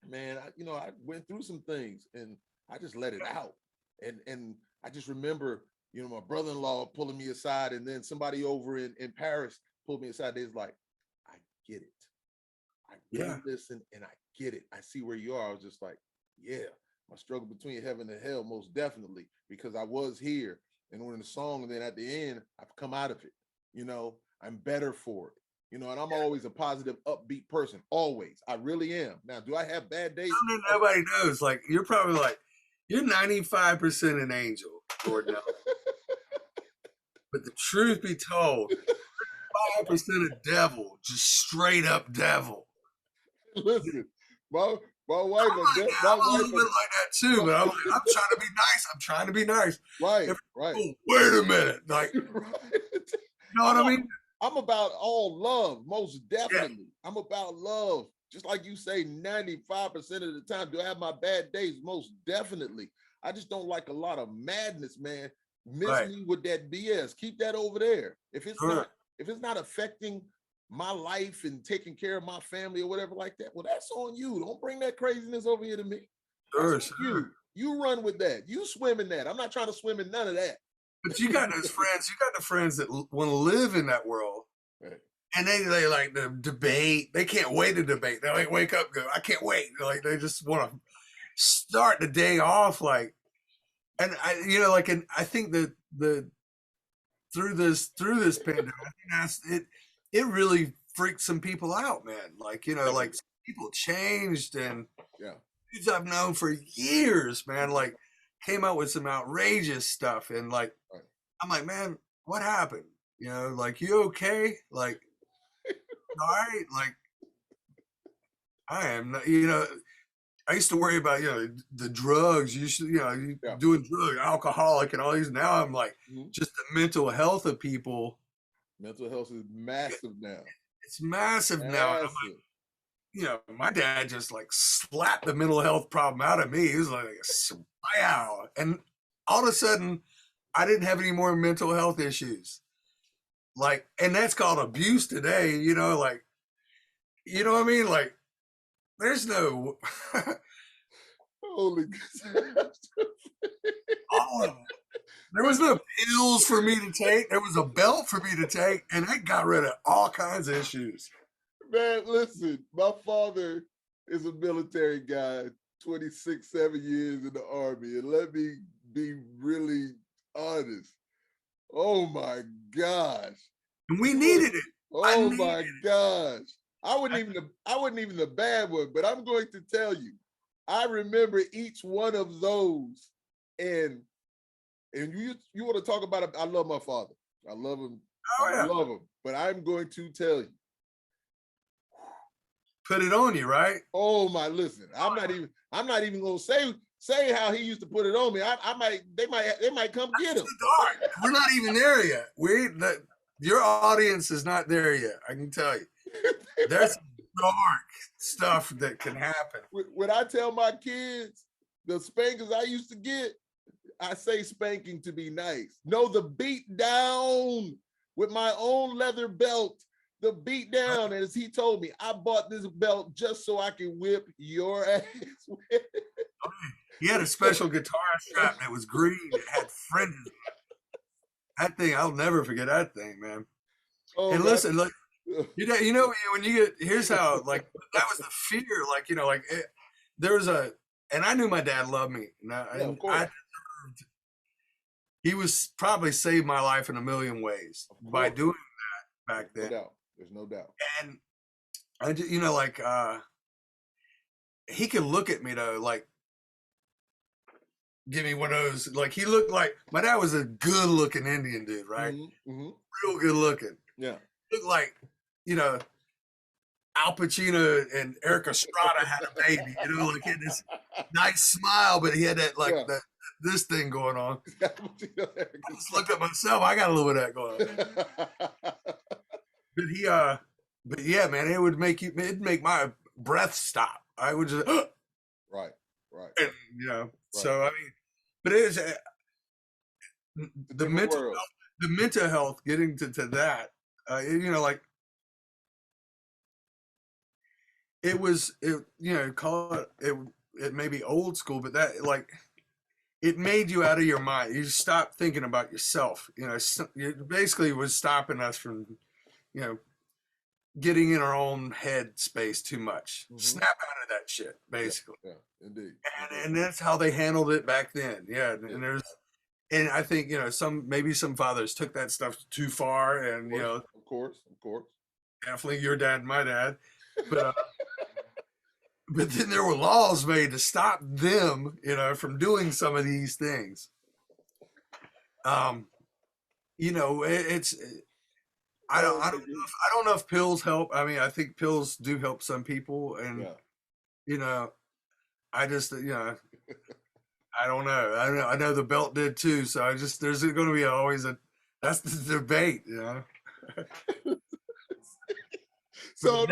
man, I went through some things and I just let it out. And I just remember, my brother-in-law pulling me aside, and then somebody over in Paris pulled me aside. They was like, I get it. I really listen and I get it. I see where you are. I was just like, yeah, my struggle between heaven and hell, most definitely, because I was here. And when the song, and then at the end, I've come out of it. I'm better for it. And I'm always a positive, upbeat person. Always. I really am. Now, do I have bad days? Nobody knows. Like, you're probably like, you're 95% an angel, Lord knows. But the truth be told, 5% a devil, just straight up devil. Listen, my wife, I'm a little bit like that too, but I'm trying to be nice. I'm trying to be nice. Right, right. Oh, wait a minute, like, right. you know what I mean? I'm about all love, most definitely. Yeah. I'm about love, just like you say. 95% of the time, do I have my bad days? Most definitely. I just don't like a lot of madness, man. Miss me with that BS. Keep that over there. If it's not affecting my life and taking care of my family or whatever like that, well, that's on you. Don't bring that craziness over here to me. You run with that. You swim in that. I'm not trying to swim in none of that. But you got those friends. You got the friends that want to live in that world, right. And they like to debate. They can't wait to debate. They like wake up, go, I can't wait. Like, they just want to start the day off like. And I think that through this pandemic, I think it really freaked some people out, man. Like, like people changed, and Yeah. dudes I've known for years, man, like came out with some outrageous stuff, and like Right. I'm like, man, what happened? You know, like you okay? Like, all right? Like I am not, you know, I used to worry about, you know, the drugs, you should, you know, Yeah. doing drug, alcoholic and all these. Now I'm like, Mhm. just the mental health of people. Mental health is massive now. It's massive now. And I'm like, Massive. you know, my dad just like slapped the mental health problem out of me. He was like, wow. And all of a sudden, I didn't have any more mental health issues. Like, and that's called abuse today, you know, like, you know what I mean? Like, there's no, Holy all of them. There was no pills for me to take. There was a belt for me to take, and that got rid of all kinds of issues. man, listen, my father is a military guy, 26, 7 years in the Army. And let me be really honest. Oh my gosh. And we You wanna- needed it. I Oh needed my gosh. I wasn't even the bad one, but I'm going to tell you, I remember each one of those. And you want to talk about it, I love my father. I love him. Oh, I yeah. love him. But I'm going to tell you, Put it on you, right? oh my, listen, I'm not even gonna say how he used to put it on me. They might come get him. The dark. We're not even there yet. Your audience is not there yet. I can tell you. There's some dark stuff that can happen. When I tell my kids the spankings I used to get, I say spanking to be nice. No, the beat down with my own leather belt, the beat down. And as he told me, I bought this belt just so I can whip your ass with it. He had a special guitar strap that was green. It had fringes. That thing, I'll never forget that thing, man. Oh, And man. listen, look, you know, when you get, here's how, like, that was the fear, like, you know, like, there was and I knew my dad loved me. Yeah, of course. He was probably saved my life in a million ways by doing that back then. No doubt. There's no doubt. And I, you know, like, he could look at me though, like, give me one of those, like, he looked like, my dad was a good looking Indian dude, right? Mm-hmm. Real good looking. Yeah. Looked like, you know, Al Pacino and Eric Estrada had a baby, you know, like he had this nice smile, but he had that, like, this thing going on. I just looked at myself, I got a little bit of that going on. But yeah, man, it'd make my breath stop. I would just, right. And, you know, so I mean, but it is the mental health, getting to that, you know, like you know, call it may be old school, but that, like, it made you out of your mind. You stopped thinking about yourself. You know, it basically was stopping us from, you know, getting in our own head space too much. Mm-hmm. Snap out of that shit, basically. Yeah, indeed. And that's how they handled it back then. Yeah, and I think, you know, maybe some fathers took that stuff too far, and you know, of course, definitely your dad and my dad, but but then there were laws made to stop them, you know, from doing some of these things. You know, I don't know if pills help. I mean, I think pills do help some people, and you know, I just, you know, I don't know. I know the belt did too. So there's going to be always that's the debate, you know. So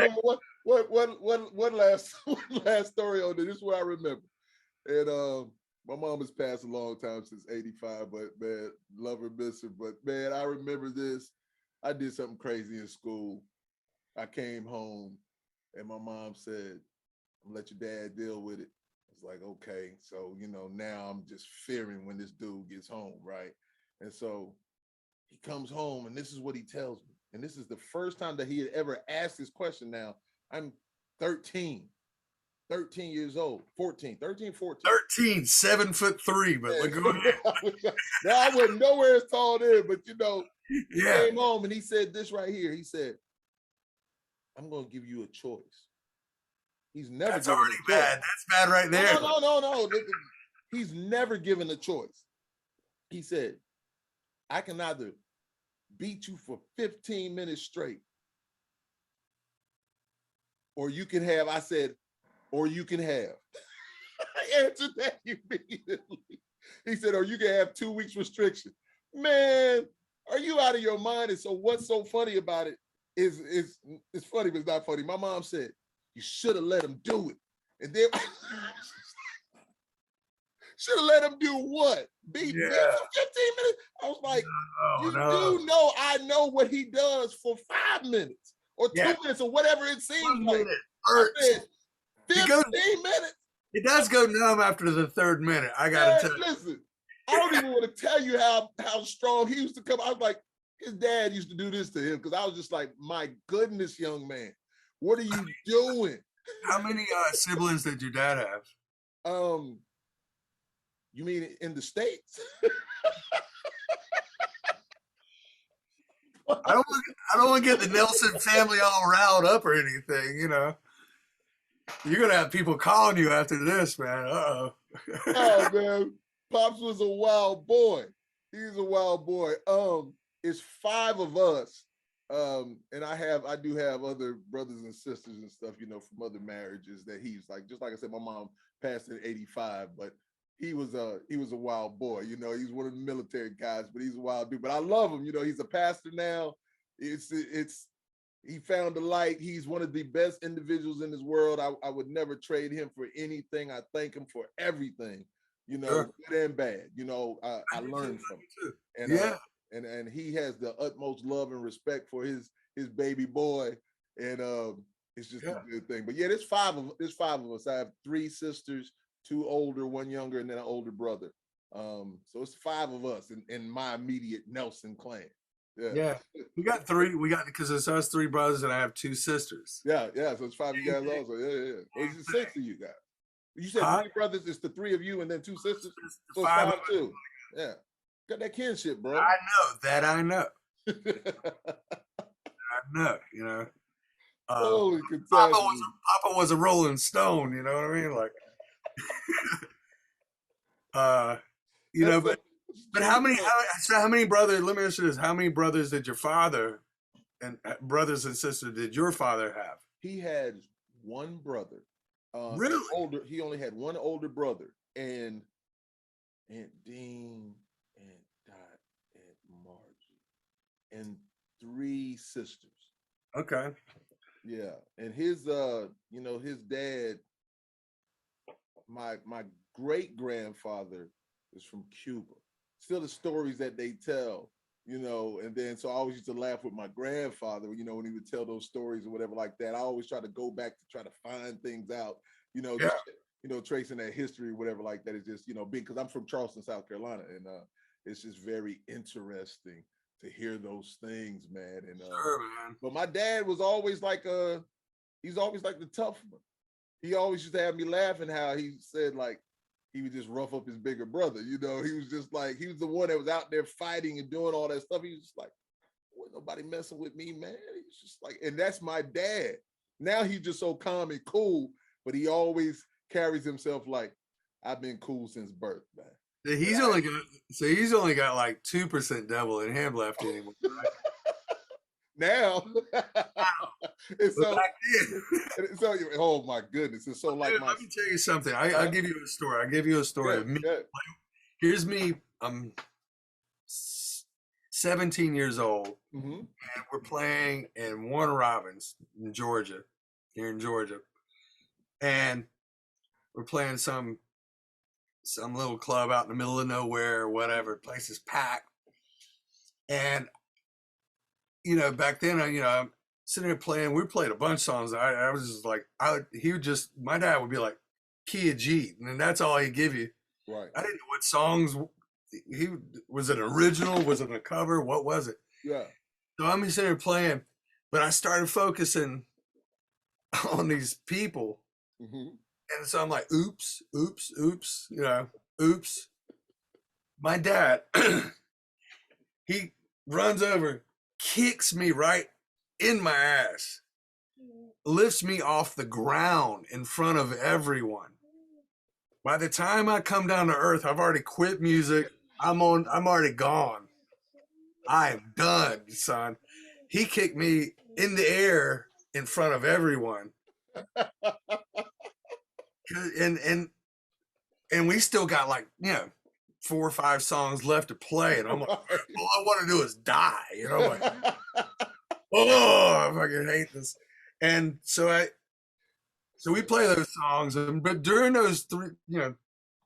one last story on this. This is what I remember. And my mom has passed a long time, since 85, but man, love her, miss her. But man, I remember this. I did something crazy in school. I came home and my mom said, "I'm gonna let your dad deal with it." I was like, okay. So, you know, now I'm just fearing when this dude gets home, right? And so he comes home and this is what he tells me. And this is the first time that he had ever asked this question. Now, I'm 13 years old, 14. 13, 7'3", but look at now I wasn't nowhere as tall then, but you know, he yeah. came home and he said this right here. He said, "I'm going to give you a choice. He's never That's given already a choice. bad. That's bad right there. No. He's never given a choice. He said, I can either beat you for 15 minutes straight, or you can have, I said, or you can have. I answered that immediately. He said, or you can have 2 weeks restriction. Man, are you out of your mind? And so what's so funny about it is it's funny, but it's not funny. My mom said, you should have let him do it. And then should have let him do what? Beat me for 15 minutes? I was like, you do know I know what he does for 5 minutes or 2 minutes or whatever it seems like. Hurts. I said, 15 minutes. It does go numb after the 3rd minute. I gotta tell you. Listen, I don't even want to tell you how strong he used to come. I was like, his dad used to do this to him because I was just like, my goodness, young man, what are you doing? How many siblings did your dad have? You mean in the States? I don't want to get the Nelson family all riled up or anything, you know. You're gonna have people calling you after this, man. Oh man, Pops was a wild boy. He's a wild boy. It's 5 of us, and I do have other brothers and sisters and stuff, you know, from other marriages that he's like. Just like I said, my mom passed in '85, but he was a wild boy. You know, he's one of the military guys, but he's a wild dude. But I love him. You know, he's a pastor now. He found the light. He's one of the best individuals in this world. I would never trade him for anything. I thank him for everything, you know, good and bad. You know, I learned from him. And he has the utmost love and respect for his baby boy. And it's just a good thing. But yeah, there's 5 of us. I have 3 sisters, 2 older, 1 younger, and then an older brother. So it's 5 of us in my immediate Nelson clan. Yeah. We got 3. Because it's us 3 brothers and I have 2 sisters. Yeah. So it's 5 of you guys also. Yeah. It's 6 of you guys. You said 3 brothers. It's the 3 of you and then 2 sisters. So 5 too. Yeah. Got that kinship, bro. I know. I know. You know. Holy Papa was a Rolling Stone. You know what I mean? Like. You know, but how many brothers, let me ask you this, how many brothers did your father and brothers and sisters did your father have? He had 1 brother. Really? He only had 1 older brother, and Aunt Dean, Aunt Dot, Aunt Margie, and 3 sisters. Okay. Yeah. And his you know, his dad, my great grandfather is from Cuba. Still the stories that they tell, you know, and then so I always used to laugh with my grandfather, you know, when he would tell those stories or whatever like that. I always try to go back to try to find things out, you know, just, you know, tracing that history, whatever like that. Is just, you know, because I'm from Charleston, South Carolina, and it's just very interesting to hear those things, man. And sure, man. But my dad was always like he's always like the tough one. He always used to have me laughing how he said like he would just rough up his bigger brother. You know, he was just like, he was the one that was out there fighting and doing all that stuff. He was just like, wasn't nobody messing with me, man. He's just like, and that's my dad. Now he's just so calm and cool, but he always carries himself like, I've been cool since birth, man. He's only got like 2% devil in him left anymore. Right? Now, and so, oh my goodness, it's so like. Let me tell you something. I'll give you a story. Here's me. I'm 17 years old, and we're playing in Warner Robins in Georgia, and we're playing some little club out in the middle of nowhere or whatever. The place is packed, and you know, back then, you know, I'm sitting there playing. We played a bunch of songs. I was just like, my dad would be like, key of G, and that's all he'd give you. Right. I didn't know what songs was it original? Was it a cover? What was it? Yeah. So I'm sitting there playing, but I started focusing on these people. And so I'm like, oops, you know, oops. My dad, he runs over, kicks me right in my ass. lifts me off the ground in front of everyone. By the time I come down to earth, I've already quit music. I'm already gone. I am done, son. He kicked me in the air in front of everyone. And we still got like, 4 or 5 songs left to play. And I'm like, all I want to do is die. Like, oh, I fucking hate this. And so we play those songs, but during those 4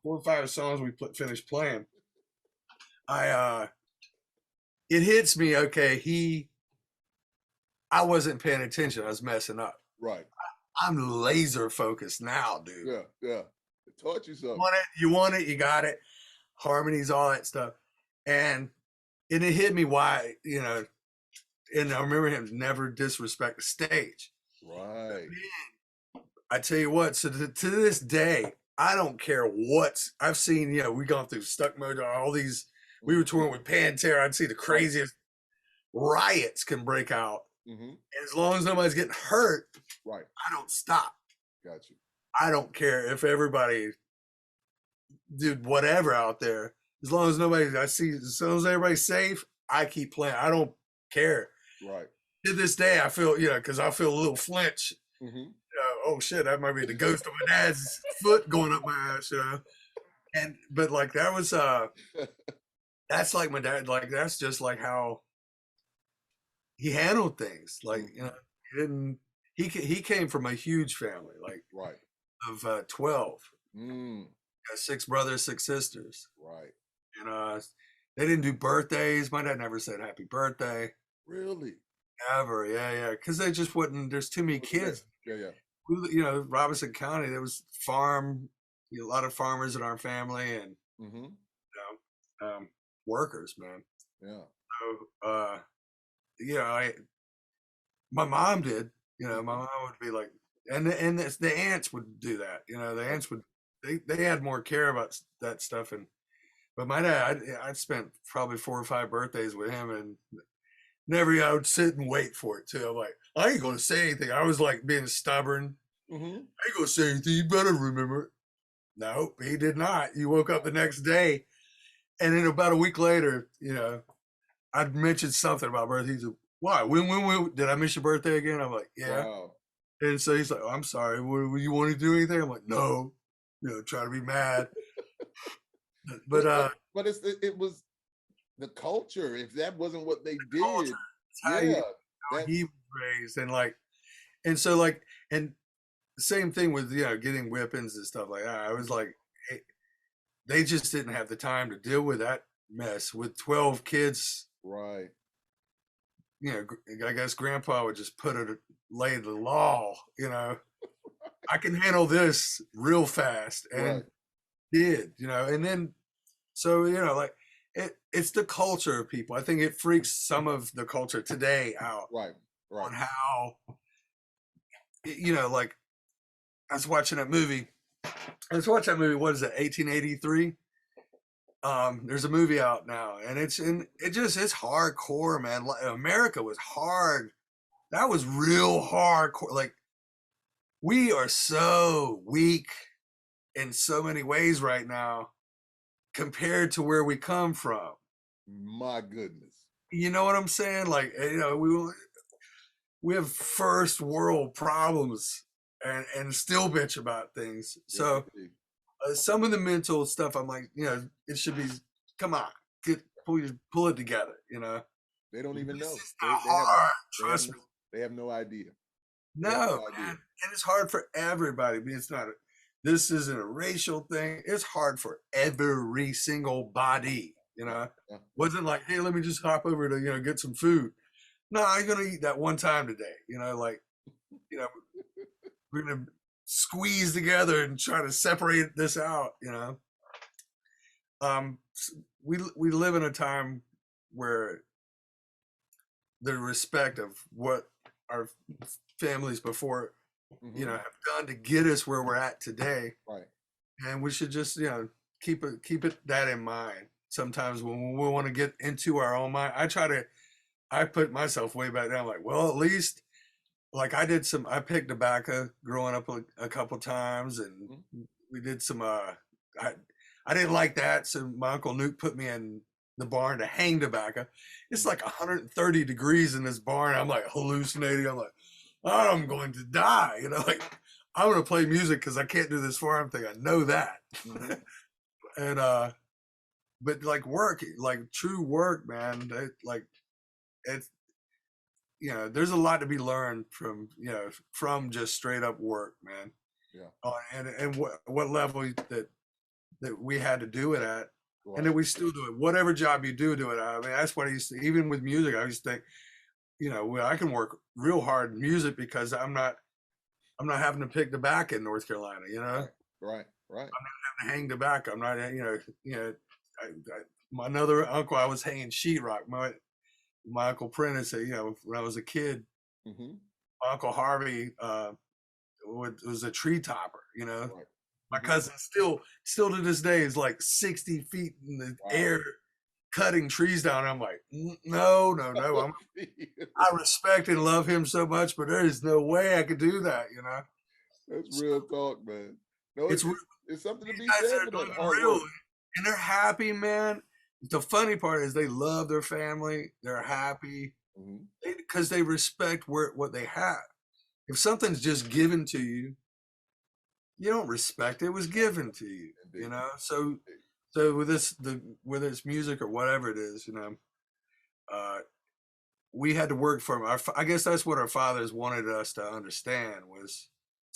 or 5 songs we finished playing, it hits me. Okay, I wasn't paying attention. I was messing up. Right. I'm laser focused now, dude. Yeah. It taught you something. You want it, you got it. Harmonies, all that stuff, and it hit me why, and I remember him never disrespect the stage. Right. I tell you what, so to this day, I don't care what I've seen. We've gone through Stuck Mojo, all these. We were touring with Pantera. I'd see the craziest riots can break out. And as long as nobody's getting hurt, right, I don't stop. Got you. I don't care if everybody did whatever out there. As long as as long as everybody's safe, I keep playing. I don't care. Right. To this day, I feel, because I feel a little flinch. Oh shit, that might be the ghost of my dad's foot going up my ass, but like that was that's like my dad, like that's just like how he handled things. Like, he came from a huge family, like right, of 12. Got 6 brothers, 6 sisters. Right. And they didn't do birthdays. My dad never said happy birthday. Really? Ever. Yeah. Because they just wouldn't, there's too many kids. Yeah. Robinson County, there was a lot of farmers in our family, and workers, man. Yeah. So my mom did. My mom would be like, and the aunts would do that. The aunts would, they had more care about that stuff. But my dad, I'd spent probably 4 or 5 birthdays with him, and I would sit and wait for it too. I'm like, I ain't gonna say anything. I was like being stubborn. I ain't gonna say anything. You better remember it. No, he did not. You woke up the next day, and then about a week later, I'd mentioned something about birthday. He's like, why? When did I miss your birthday again? I'm like, yeah. Wow. And so he's like, oh, I'm sorry. You want to do anything? I'm like, no. Try to be mad. But it was the culture. If that wasn't what they did, how he was raised, and same thing with getting whippings and stuff like that. I was like, they just didn't have the time to deal with that mess with 12 kids. Right. I guess Grandpa would just lay the law. I can handle this real fast, and did, and then so like it's the culture of people. I think it freaks some of the culture today out. Right. On how like I was watching that movie. What is it, 1883? There's a movie out now, and it's hardcore, man. America was hard. That was real hardcore. Like, we are so weak in so many ways right now compared to where we come from. My goodness. You know what I'm saying? Like, we have first world problems and still bitch about things. So some of the mental stuff, I'm like, it should be, come on, pull it together. They don't even know. Trust me. They have no idea. No, man. And it's hard for everybody. This isn't a racial thing. It's hard for every single body, Wasn't like, hey, let me just hop over to, get some food. No, I'm going to eat that one time today. We're going to squeeze together and try to separate this out, We live in a time where the respect of what our families before have done to get us where we're at today, right? And we should just keep that in mind. Sometimes when we want to get into our own mind, I put myself way back down, like, well, at least like I picked tobacco growing up a couple times, and we did some. I didn't like that, so my uncle Nuke put me in the barn to hang tobacco. It's like 130 degrees in this barn. I'm like hallucinating. I'm like, oh, I'm going to die. You know, like I'm gonna play music because I can't do this farm thing. I know that. And but like work, like true work, man. Like it's, you know, there's a lot to be learned from, you know, from just straight up work, man. Yeah. And what level that we had to do it at, Right. and then we still do it. Whatever job you do it at. I mean, that's what I used to. Even with music, I used to think, you know, well, I can work real hard in music because I'm not having to pick the back in North Carolina. You know, Right. Right. I'm not having to hang the back. I'm not, you know. My another uncle, I was hanging sheetrock. My uncle Prentice, you know, when I was a kid, my Uncle Harvey was a tree topper, you know. Right. My cousin still to this day is like 60 feet in the air cutting trees down. I'm like, no. I respect and love him so much, but there is no way I could do that, you know. That's real talk, man. No, it's something to be said for that hard real, work. and they're happy, man. The funny part is they love their family. They're happy because they respect what they have. If something's just given to you, you don't respect it. It was given to you, you know. So with whether it's music or whatever it is, you know, we had to work for our. I guess that's what our fathers wanted us to understand. It's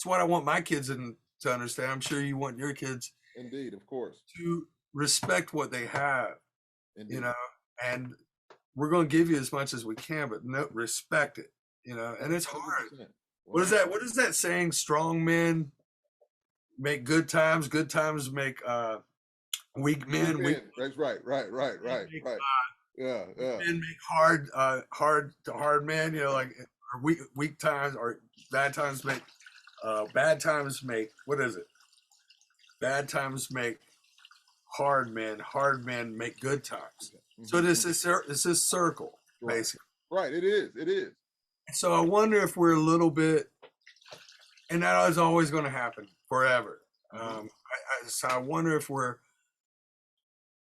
what I want my kids to understand. I'm sure you want your kids, indeed, of course, to respect what they have. Indeed. You know, and we're going to give you as much as we can, but no, respect it, you know, and it's hard. What is that saying? Strong men make good times make weak men. That's right. Yeah. Men make hard men, you know, like weak times or bad times make what is it? Bad times make hard men make good times. So it's this circle, basically. Right, it is. So I wonder if we're a little bit, and that is always going to happen forever. So I wonder if we're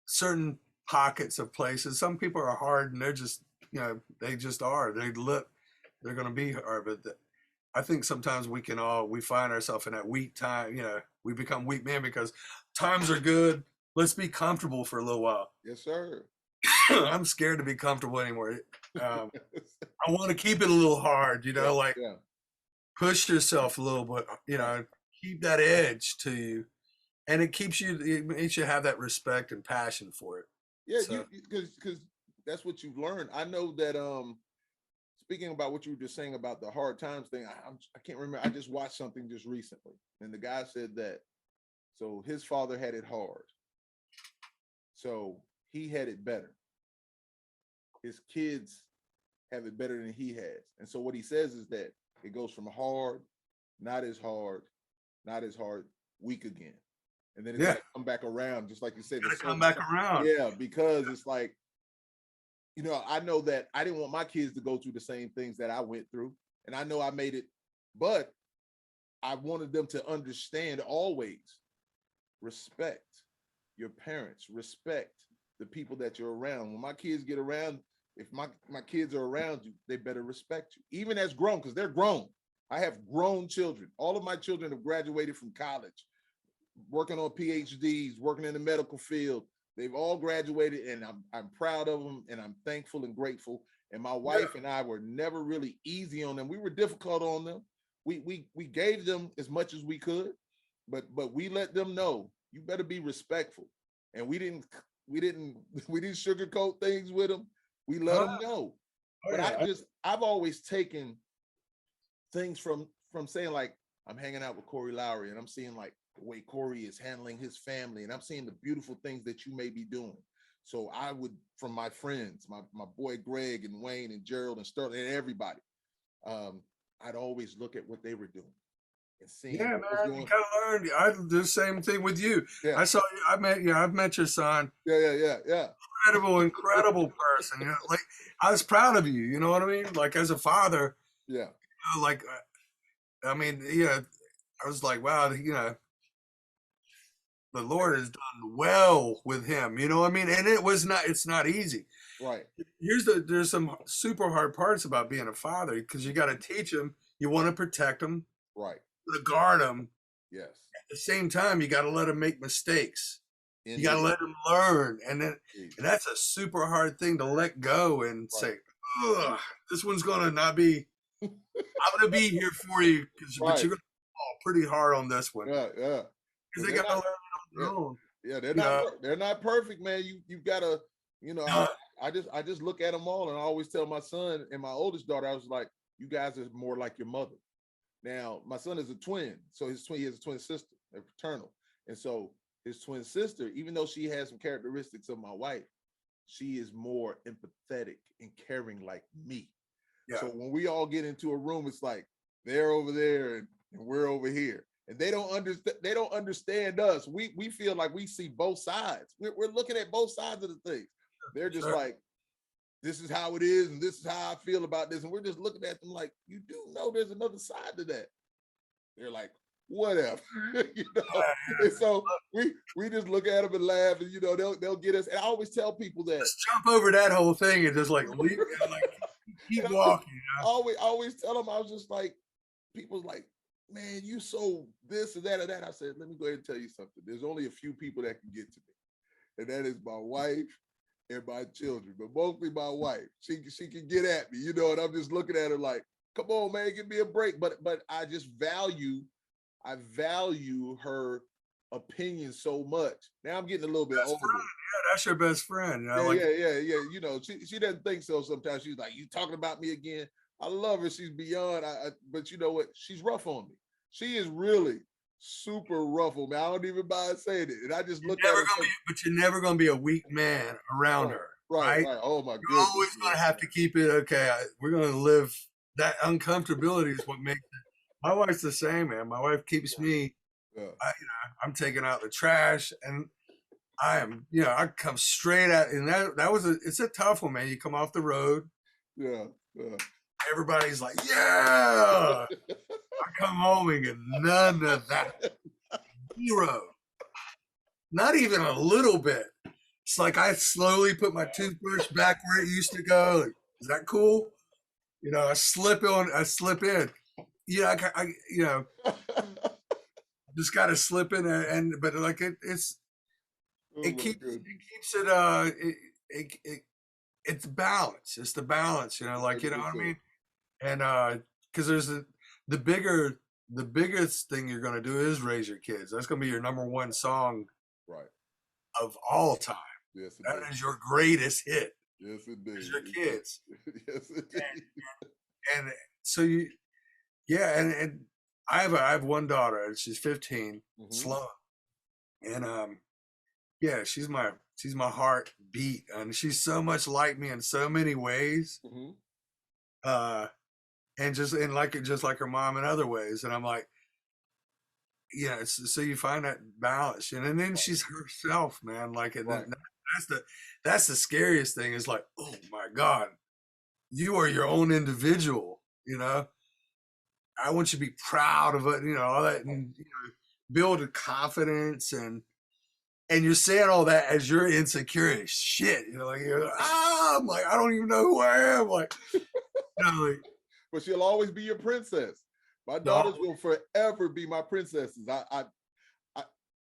certain pockets of places. Some people are hard, and they're just, you know, they just are. They're going to be hard, but I think sometimes we find ourselves in that weak time. You know, we become weak men because times are good. Let's be comfortable for a little while. Yes, sir. I'm scared to be comfortable anymore. I want to keep it a little hard, you know, push yourself a little bit, you know, keep that edge to you. And it makes you have that respect and passion for it. Yeah, because that's what you've learned. I know that, speaking about what you were just saying about the hard times thing, I can't remember. I just watched something just recently, and the guy said that, so his father had it hard. So he had it better. His kids have it better than he has. And so what he says is that it goes from hard, not as hard, weak again. And then it's gonna come back around, just like you said. Come back around. Yeah, because it's like, you know, I know that I didn't want my kids to go through the same things that I went through. And I know I made it, but I wanted them to understand always respect your parents, respect the people that you're around. When my kids get around, if my kids are around you, they better respect you, even as grown, because they're grown. I have grown children. All of my children have graduated from college, working on PhDs, working in the medical field. They've all graduated, and I'm proud of them, and I'm thankful and grateful. And my wife and I were never really easy on them. We were difficult on them. We gave them as much as we could, but we let them know, you better be respectful. And we didn't sugarcoat things with them. We let them know. But I've always taken things from saying, like, I'm hanging out with Corey Lowery, and I'm seeing like the way Corey is handling his family, and I'm seeing the beautiful things that you may be doing. So I would, from my friends, my boy Greg and Wayne and Gerald and Sterling and everybody, I'd always look at what they were doing and seeing. Yeah, man, you kind of learned. I do the same thing with you. Yeah. I saw you. I've met your son. Yeah. Incredible person. You know, like I was proud of you. You know what I mean? Like as a father. Yeah. like, I mean, I was like, wow, the Lord has done well with him. You know what I mean? And it's not easy. Right, There's some super hard parts about being a father because you got to teach them. You want to protect them, right. to guard them. Yes. At the same time, you got to let them make mistakes. You got to Indeed. let them learn, Indeed. and that's a super hard thing to let go and Right. say, "Ugh, this one's gonna not be. I'm gonna be here for you, but Right. you're gonna fall pretty hard on this one Yeah, yeah. because Because they they're got to not. learn on Yeah, their own." yeah. You know, They're not perfect, man. You've got to. You know, uh, I just look at them all, and I always tell my son and my oldest daughter, I was like, you guys are more like your mother. Now, my son is a twin, so he has a twin sister, they're fraternal, and so his twin sister, even though she has some characteristics of my wife, she is more empathetic and caring like me. yeah, So when we all get into a room, it's like they're over there and we're over here. And they don't understand, us. We feel like we see both sides. We're looking at both sides of the things. They're just sure. like, this is how it is, and this is how I feel about this. And we're just looking at them like, you do know there's another side to that. They're like, whatever, you know. And so we just look at them and laugh, and they'll get us. And I always tell people that. Just jump over that whole thing and just like leave, like keep And walking. I always tell them, I was just like, people's like, man, you so this or that or that. I said, let me go ahead and tell you something. There's only a few people that can get to me, and that is my wife and my children, but mostly my wife. She can get at me, and I'm just looking at her like, come on, man, give me a break. But I value her opinion so much. Now I'm getting a little bit Best older. friend, yeah, that's your best friend. Yeah, Like, yeah. She doesn't think so sometimes. She's like, you talking about me again? I love her. She's beyond. But you know what? She's rough on me. She is really super rough on me. I don't even mind saying it. And I just look at her. but you're never gonna be a weak man around Right, her, right, right? right. Oh my You're goodness. always gonna have to keep it okay. We're gonna live. That uncomfortability is what makes it. My wife's the same, man. My wife keeps me. Yeah, I'm taking out the trash, and I come straight at, and it's a tough one, man. You come off the road, yeah, yeah. everybody's like, yeah. I come home and get none of that. Zero. Not even a little bit. It's like I slowly put my toothbrush back where it used to go. Like, is that cool? I slip in. Just got to slip in, but like Oh it my goodness. keeps it it's balance. It's the balance, like, you know what I 100%. mean? And because there's the bigger the biggest thing you're gonna do is raise your kids. That's gonna be your number one song Right. of all time. Yes, That indeed. is your greatest hit. Yes, Is indeed. your kids. Yes, indeed. And so yeah, and I have one daughter, and she's 15, Mm-hmm. Sloan. And yeah, she's my heartbeat, and she's so much like me in so many ways. Mm-hmm. Uh just like her mom in other ways. And I'm like, so you find that balance, and then Right. she's herself, man. Like, and Right. that's the scariest thing. Is like, oh my God, you are your own individual. I want you to be proud of it. All that, and build a confidence, and you're saying all that as you're insecure as shit. I'm like, I don't even know who I am. Like, like, But she'll always be your princess. My no, daughters will forever be my princesses. I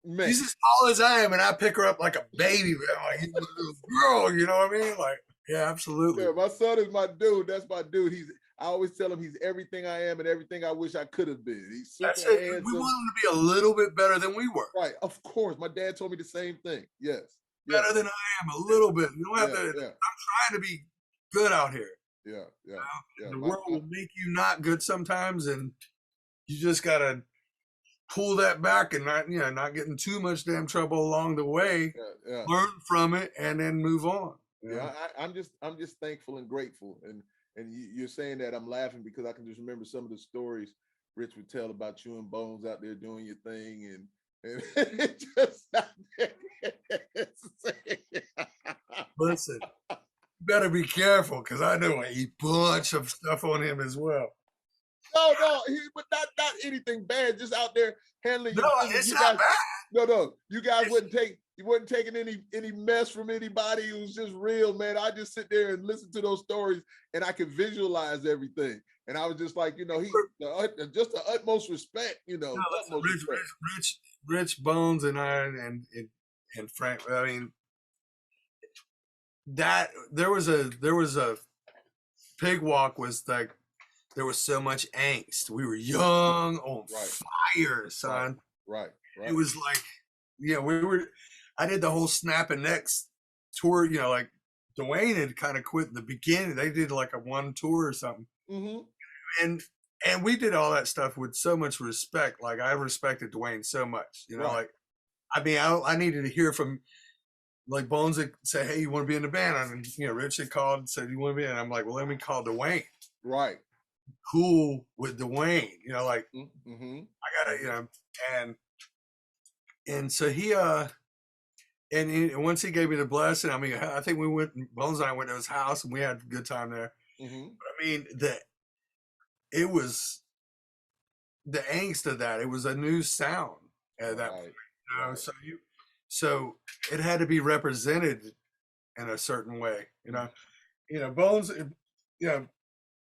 man. she's as tall as I am, and I pick her up like a baby. Man. Like, he's a little girl, you know what I mean? Like, yeah, absolutely. Yeah, my son is my dude. That's my dude. I always tell him he's everything I am and everything I wish I could have been. He's super That's it. We handsome. want him to be a little bit better than we were. Right. Of course. My dad told me the same thing. Yes. Yes. Better than I am, a little bit. You don't have Yeah. to. Yeah. I'm trying to be good out here. Yeah. Yeah. Yeah. The world will make you not good sometimes, and you just gotta pull that back and not get in too much damn trouble along the way. Yeah. Yeah. Learn from it and then move on. Yeah. I'm just thankful and grateful. And you're saying that, I'm laughing because I can just remember some of the stories Rich would tell about you and Bones out there doing your thing, and it just Listen, you better be careful because I know a bunch of stuff on him as well. No, but not anything bad. Just out there handling No, your business. it's You not guys, bad. no. You guys you wasn't taking any mess from anybody. It was just real, man. I just sit there and listen to those stories, and I could visualize everything. And I was just like, just the utmost respect, No, listen, utmost respect. Rich Bones and I and Frank. I mean, that there was a pig walk was like there was so much angst. We were young, on fire, son. Right. It was like, we were. I did the whole snapping necks tour. Like Dwayne had kind of quit in the beginning. They did like a one tour or something, and we did all that stuff with so much respect. Like I respected Dwayne so much. Like I mean, I needed to hear from. Like Bones would say, "Hey, you want to be in the band?" I mean, Rich had called and said, "You want to be in?" I'm like, "Well, let me call Dwayne." Right. Cool with Dwayne, like I gotta, and so he once he gave me the blessing, I mean, I think Bones and I went to his house and we had a good time there. But I mean, it was the angst of that. It was a new sound at that point, so it had to be represented in a certain way, Bones,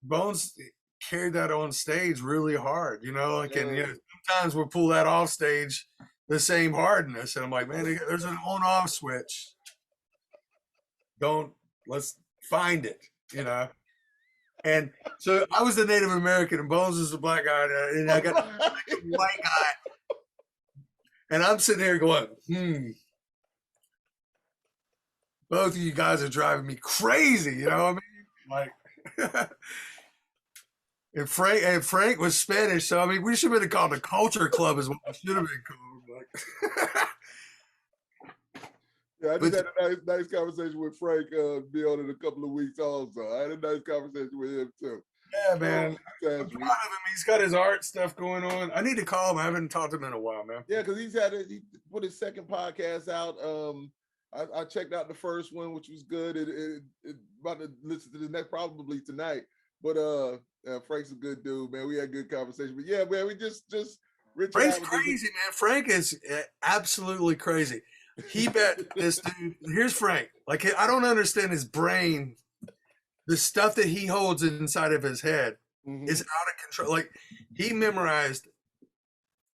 Bones carried that on stage really hard, and sometimes we'll pull that off stage the same hardness, and I'm like, man, there's an on-off switch. Let's find it, And so I was the Native American, and Bones is the black guy, and I got the white guy, and I'm sitting here going, both of you guys are driving me crazy, you know what I mean? Like, and Frank was Spanish, so I mean, we should have been called the Culture Club, is what we should have been called. Like, yeah, I just had a nice conversation with Frank. Be on in a couple of weeks also. I had a nice conversation with him too. Yeah, man. I'm proud of him. He's got his art stuff going on. I need to call him. I haven't talked to him in a while, man. Yeah, because he put his second podcast out. I checked out the first one, which was good. It about to listen to the next probably tonight. But Frank's a good dude, man. We had a good conversation. But yeah, man, we just Rich. Frank's crazy, man. Frank is absolutely crazy. He bet this dude. Here's Frank. Like, I don't understand his brain. The stuff that he holds inside of his head is out of control. Like, he memorized,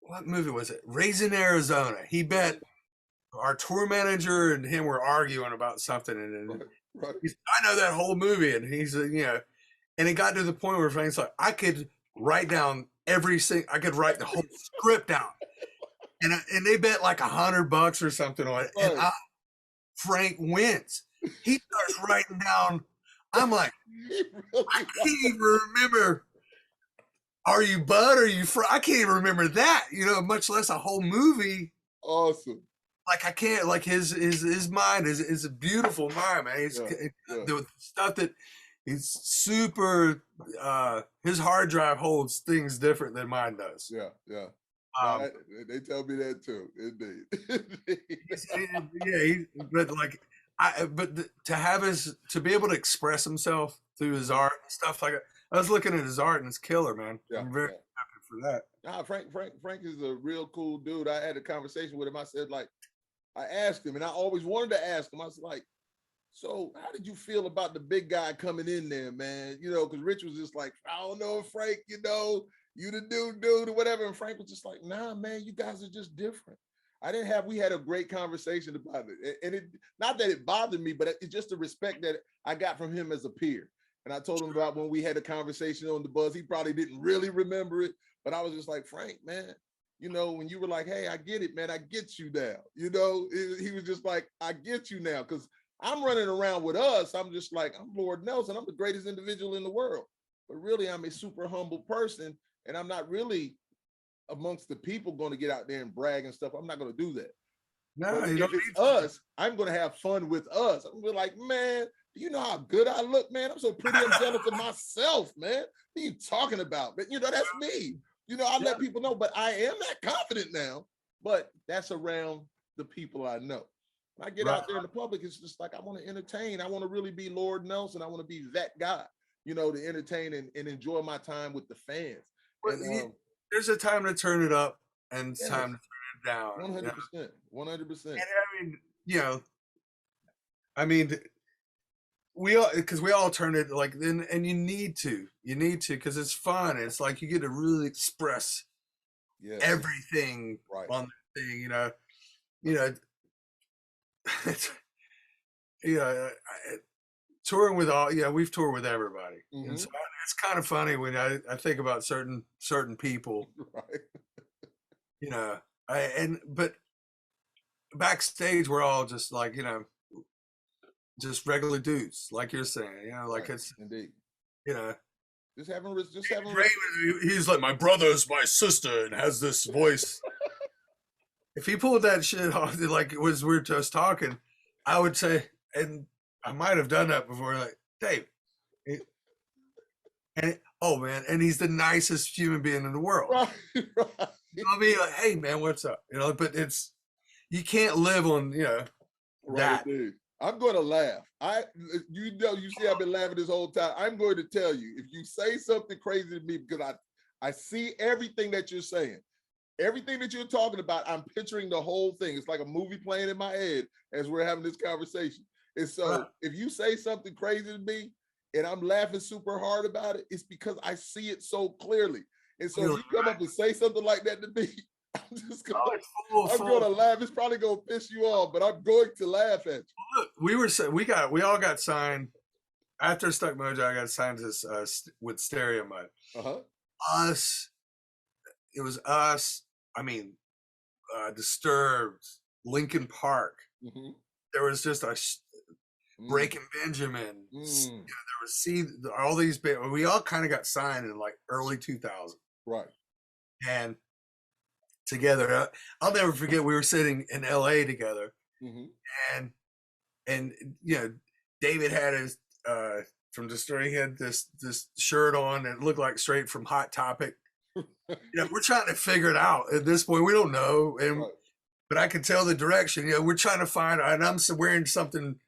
what movie was it? Raising Arizona. He bet our tour manager and him were arguing about something, and I know that whole movie, and he's and it got to the point where Frank's like, I could write down I could write the whole script down, and they bet like $100 or something on it, and Frank wins. He starts writing down. I'm like, I can't even remember. Are you Bud? Are you I can't even remember that. Much less a whole movie. Awesome. Like I can't. Like his mind is a beautiful mind, man. The stuff that he's super. His hard drive holds things different than mine does. Yeah. They tell me that too. Indeed. But to be able to express himself through his art and stuff like that. I was looking at his art and it's killer, man. Yeah, I'm very happy for that. Nah, Frank is a real cool dude. I had a conversation with him. I said, like, I asked him, and I always wanted to ask him. I was like, so how did you feel about the big guy coming in there, man? Because Rich was just like, I don't know, Frank, you the dude or whatever. And Frank was just like, nah, man, you guys are just different. We had a great conversation about it. And it, not that it bothered me, but it's just the respect that I got from him as a peer. And I told him about when we had a conversation on the bus. He probably didn't really remember it, but I was just like, Frank, man, when you were like, hey, I get it, man, I get you now. He was just like, I get you now. Because I'm running around with us. I'm just like, I'm Lord Nelson. I'm the greatest individual in the world. But really, I'm a super humble person. And I'm not really amongst the people going to get out there and brag and stuff. I'm not going to do that. No, if it's us, I'm going to have fun with us. I'm going to be like, man, do you know how good I look, man? I'm so pretty. I'm jealous of myself, man. What are you talking about? But that's me. I let people know, but I am that confident now. But that's around the people I know. When I get out there in the public, it's just like, I want to entertain. I want to really be Lord Nelson. I want to be that guy. to entertain and enjoy my time with the fans. Well, And there's a time to turn it up and it's yes, time to turn it down. 100%, 100%. And I mean, I mean, we all because we all turn it like then, and you need to because it's fun. It's like you get to really express Yes, everything right. on the thing. You know, it's, touring with all. Yeah, we've toured with everybody, and so it's kind of funny when I think about certain people. Right. But backstage we're all just like just regular dudes, like you're saying. Like Right. it's Indeed. you know. Just having He's like, my brother's my sister and has this voice. If he pulled that shit off, like it was we were just talking, I would say, and I might have done that before, like, Dave. Oh man, and he's the nicest human being in the world. right, right. I'll be like, hey man, what's up? But you can't live on Right, that. dude. I'm going to laugh. You see, I've been laughing this whole time. I'm going to tell you, if you say something crazy to me, because I see everything that you're saying, everything that you're talking about, I'm picturing the whole thing. It's like a movie playing in my head as we're having this conversation. And so if you say something crazy to me and I'm laughing super hard about it, it's because I see it so clearly. And so if you come up and say something like that to me, I'm just going to laugh. It's probably going to piss you off, but I'm going to laugh at you. Look, we all got signed after Stuck Mojo. I got signed with Stereo Mud. It was us. I mean, Disturbed, Linkin Park. There was just a Breaking Benjamin. There was all these bands. We all kind of got signed in like early 2000. Right. And together, I'll never forget. We were sitting in LA together, and David had his from Disturbed. He had this shirt on that looked like straight from Hot Topic. We're trying to figure it out at this point. We don't know, but I can tell the direction. We're trying to find, and I'm wearing something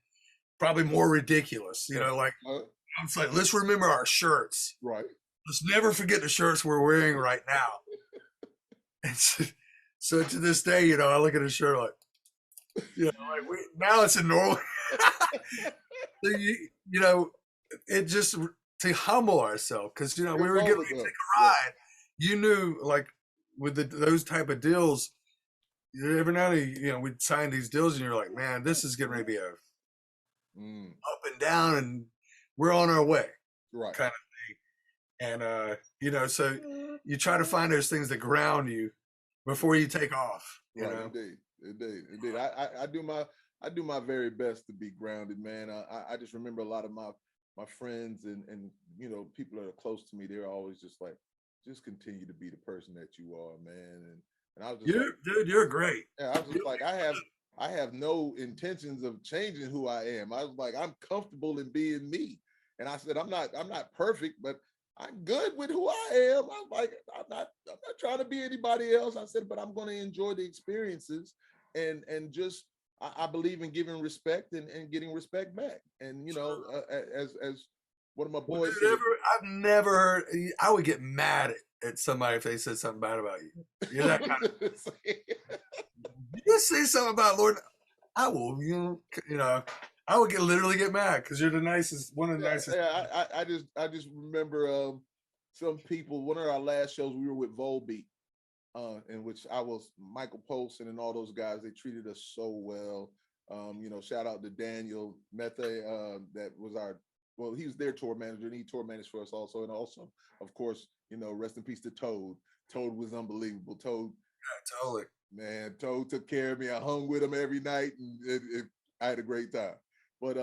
probably more ridiculous. Like I'm like, let's remember our shirts. Right. Let's never forget the shirts we're wearing right now. And so to this day, I look at his shirt like, now it's in Norway. It just to humble ourselves because we were getting ready to take a ride. You knew, like with those type of deals, every now and then, we'd sign these deals, and you're like, man, this is getting ready to be a up and down, and we're on our way, right? Kind of thing. And so you try to find those things that ground you before you take off. Indeed. I do my very best to be grounded, man. I just remember a lot of my friends and people that are close to me. They're always just like, just continue to be the person that you are, man. And I was just dude, you're great. Yeah, I was just like, I have no intentions of changing who I am. I was like, I'm comfortable in being me. And I said, I'm not perfect, but I'm good with who I am. I'm like, I'm not trying to be anybody else. I said, but I'm going to enjoy the experiences and just I believe in giving respect and getting respect back. And as one of my boys said, I've never heard. I would get mad at somebody if they said something bad about you. You're that kind of. You say something about Lord, I will. I would literally get mad because you're the nicest, one of the nicest. Yeah, I just remember some people. One of our last shows, we were with Volbeat, in which I was Michael Polson and all those guys. They treated us so well. Shout out to Daniel Methe, that was he was their tour manager, and he tour managed for us also. And also, of course, rest in peace to Toad. Toad was unbelievable. Toad, yeah, totally. Man, Toad took care of me. I hung with him every night, and I had a great time. But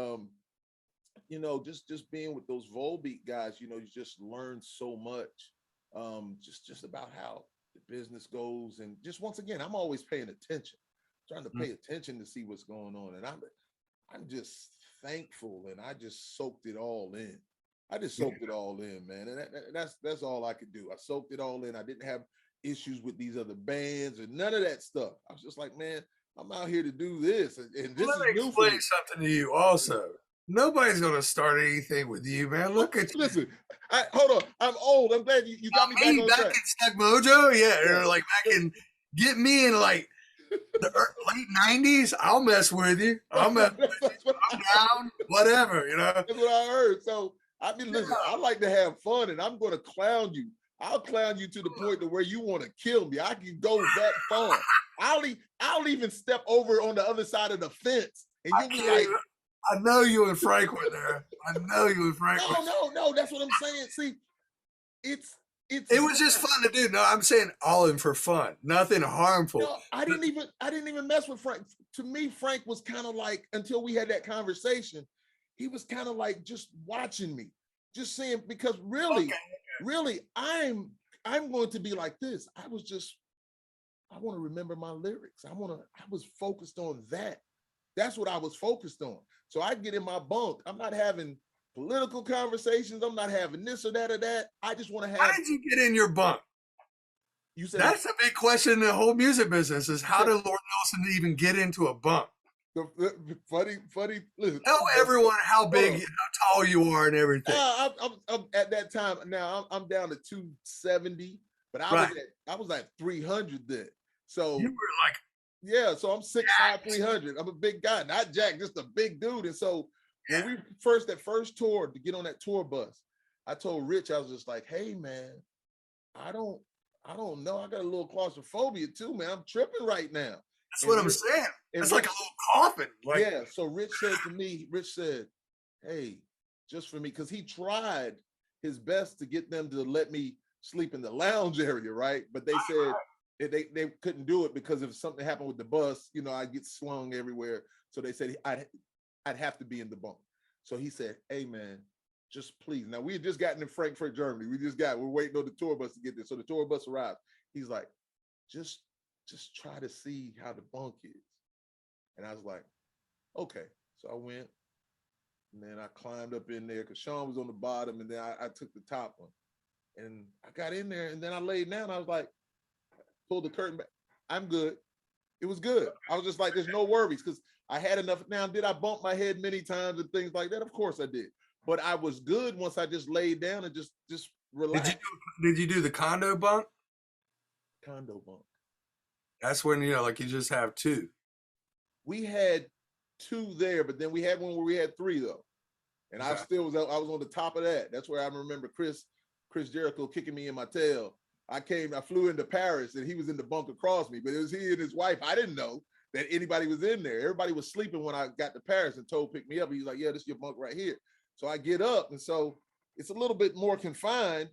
just being with those Volbeat guys, you just learn so much, just about how the business goes, and just once again, I'm always paying attention, trying to pay attention to see what's going on, and I'm just thankful, and I just soaked it all in. I just soaked it all in, man, and that's all I could do. I soaked it all in. I didn't have issues with these other bands or none of that stuff. I was just like, man, I'm out here to do this, and this is new for me. Something to you also. Nobody's gonna start anything with you, man. Look at you. Listen, hold on. I'm old. I'm glad you got me back Me on back track. in Stuck Mojo, yeah, Yeah. or like back in get me in like the late '90s. I'll mess with you. I'll mess. That's what I'm down. Whatever, you know. that's what I heard. So I mean, listen, I like to have fun, and I'm going to clown you. I'll clown you to the point to where you want to kill me. I can go that far. I'll even step over on the other side of the fence, and you'll be like, I know you and Frank were there. I know you and Frank were. no. That's what I'm saying. See, it's It was just fun to do. No, I'm saying all in for fun, nothing harmful. no. I didn't even mess with Frank. To me, Frank was kind of like, until we had that conversation, he was kind of like just watching me, just saying, because really, I'm going to be like this. I want to remember my lyrics. I was focused on that. That's what I was focused on. So I get in my bunk. I'm not having political conversations. I'm not having this or that or that. I just want to have. How did you get in your bunk? You said that's a big question in the whole music business: is how did Lord Nelson even get into a bunk? The funny. Listen, tell everyone how big, how tall you are, and everything. I'm at that time now. I'm down to 270, but I was at 300 then. So you were like, yeah. So I'm 6'5", 300. I'm a big guy, not Jack, just a big dude. And so when we that first tour to get on that tour bus, I told Rich, I was just like, hey man, I don't know. I got a little claustrophobia too, man. I'm tripping right now. That's what I'm saying. It's like a little coffin. Like, yeah. So Rich said, hey, just for me, because he tried his best to get them to let me sleep in the lounge area, right? But they said they couldn't do it because if something happened with the bus, I'd get slung everywhere. So they said I'd have to be in the bunk. So he said, hey man, just please. Now we had just gotten in Frankfurt, Germany. We're waiting on the tour bus to get there. So the tour bus arrived. He's like, just try to see how the bunk is. And I was like, okay. So I went, and then I climbed up in there because Sean was on the bottom, and then I took the top one. And I got in there, and then I laid down. I was like, pulled the curtain back. I'm good. It was good. I was just like, there's no worries because I had enough. Now, did I bump my head many times and things like that? Of course I did. But I was good once I just laid down and just relaxed. Did you do the condo bunk? Condo bunk. That's when, like you just have two. We had two there, but then we had one where we had three though. And I was on the top of that. That's where I remember Chris Jericho kicking me in my tail. I flew into Paris and he was in the bunk across me, but it was he and his wife. I didn't know that anybody was in there. Everybody was sleeping when I got to Paris, and Toad picked me up. He was like, yeah, this is your bunk right here. So I get up, and so it's a little bit more confined.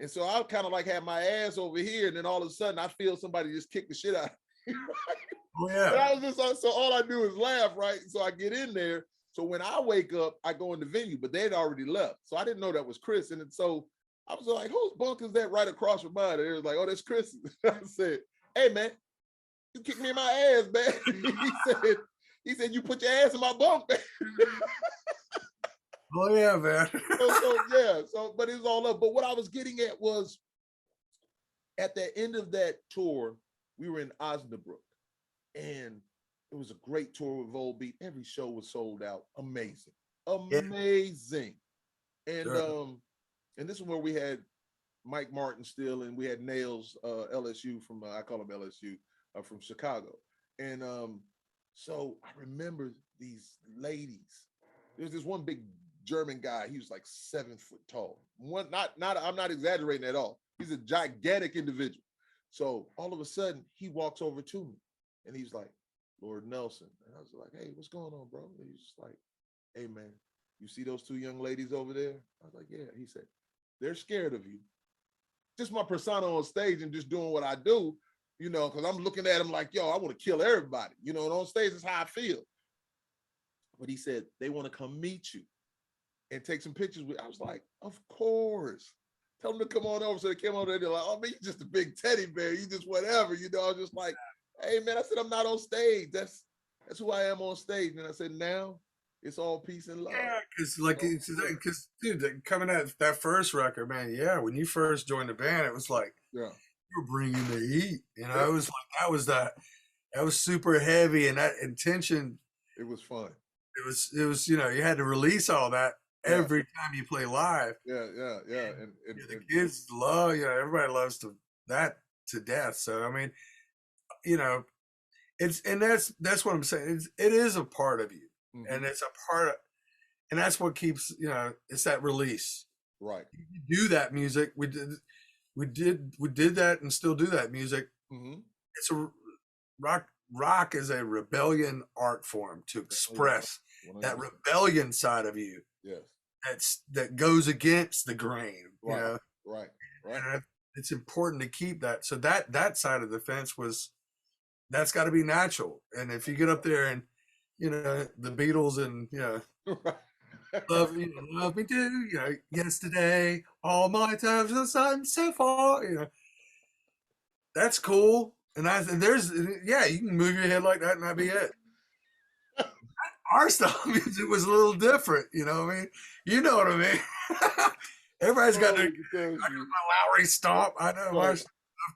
And so I kind of like have my ass over here, and then all of a sudden I feel somebody just kick the shit out of me. Oh yeah. And I was just, so all I do is laugh, right? So I get in there. So when I wake up, I go in the venue, but they'd already left. So I didn't know that was Chris. And so I was like, whose bunk is that right across from mine? And they was like, oh, that's Chris. I said, hey man, you kicked me in my ass, man. he said, you put your ass in my bunk, man. Oh yeah, man. But it was all up. But what I was getting at was at the end of that tour, we were in Osnabrück, and it was a great tour with Volbeat. Every show was sold out. Amazing. And Sure. And this is where we had Mike Martin still, and we had Nails, LSU from I call him LSU from Chicago. And so I remember these ladies. There's this one big German guy. He was like 7 foot tall. I'm not exaggerating at all. He's a gigantic individual. So all of a sudden he walks over to me and he's like, Lord Nelson. And I was like, hey, what's going on, bro? And he's just like, hey man, you see those two young ladies over there? I was like, yeah. He said, they're scared of you. Just my persona on stage and just doing what I do, because I'm looking at them like, yo, I want to kill everybody, and on stage is how I feel. But he said, they want to come meet you and take some pictures with. I was like, of course. Tell them to come on over. So they came over there. They're like, oh man, you just a big teddy bear. You just whatever, I was just like, hey man, I said, I'm not on stage. That's who I am on stage. And I said, now it's all peace and love. Yeah, because dude, coming at that first record, man. Yeah, when you first joined the band, it was like, yeah, you were bringing the heat. It was like that was super heavy, and that intention. It was fun. it was you know, you had to release all that Yeah, every time you play live. yeah. And And, the kids love, you know, everybody loves that to death. So I mean, you know, it's and that's what I'm saying. It is a part of you, mm-hmm, and it's a part of, and that's what keeps, you know, it's that release. right. You do that music. We did that and still do that music. Mm-hmm. It's a rock is a rebellion art form to express 100%. that rebellion side of you Yes. that goes against the grain, you Right. know. Right. Right. And it's important to keep that. So that side of the fence that's got to be natural. And if you get up there and, you know, the Beatles and, you know, love me do, you know, yesterday, all my times the sun so far, you know, that's cool. And there's, yeah, you can move your head like that and that'd be it. Our style music was a little different, you know what I mean? You know what I mean? Everybody's got their, I Oh, got because you my Lowery stomp. I know my right. stuff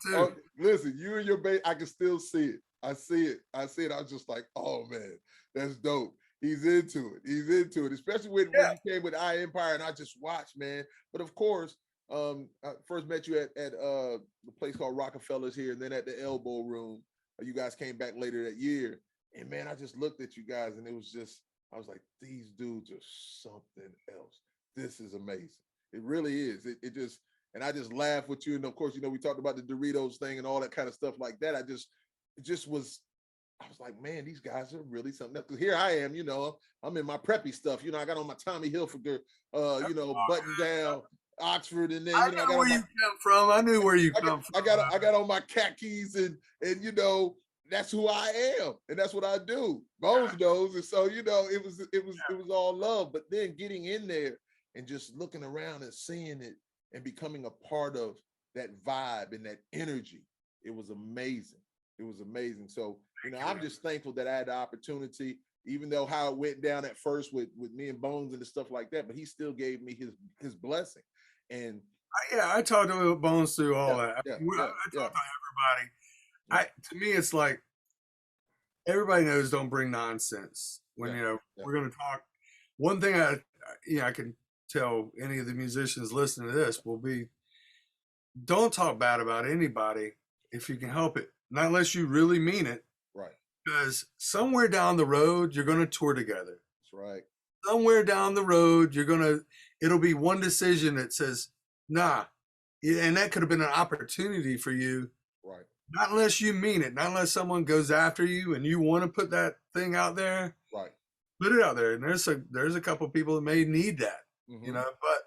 too. Oh, listen, you and your bass, I can still see it. I see it. I see it. I was just like, oh man, that's dope. He's into it. He's into it, especially when Yeah. you came with I Empire and I just watched, man. But of course, I first met you at the place called Rockefellers here, and then at the Elbow Room. You guys came back later that year, and man, I just looked at you guys, and it was just, I was like, these dudes are something else. This is amazing. It really is. It just, and I just laughed with you. And of course, you know, we talked about the Doritos thing and all that kind of stuff like that. It just was, I was like, man, these guys are really something else. 'Cause here I am, you know, I'm in my preppy stuff. You know, I got on my Tommy Hilfiger, you know, button down Oxford, and then I you know, I knew got on where my, you come from. I knew where you come from. I got on my khakis, and you know, that's who I am, and that's what I do. Bones knows, and so you know, it was all love. But then getting in there and just looking around and seeing it and becoming a part of that vibe and that energy, it was amazing. It was amazing. So you know, I'm just thankful that I had the opportunity, even though how it went down at first with me and Bones and the stuff like that. But he still gave me his blessing, and Yeah, I talked to Bones through all yeah, that. yeah, I yeah, yeah, talked to everybody. yeah, To me, it's like everybody knows don't bring nonsense when yeah, you know yeah. we're going to talk. One thing I can tell any of the musicians listening to this will be don't talk bad about anybody if you can help it, not unless you really mean it. Right. Because somewhere down the road you're going to tour together. That's right. Somewhere down the road it'll be one decision that says nah, and that could have been an opportunity for you. Right. Not unless you mean it, not unless someone goes after you and you want to put that thing out there, Right. put it out there. And there's a couple of people that may need that, you Mm-hmm. know, but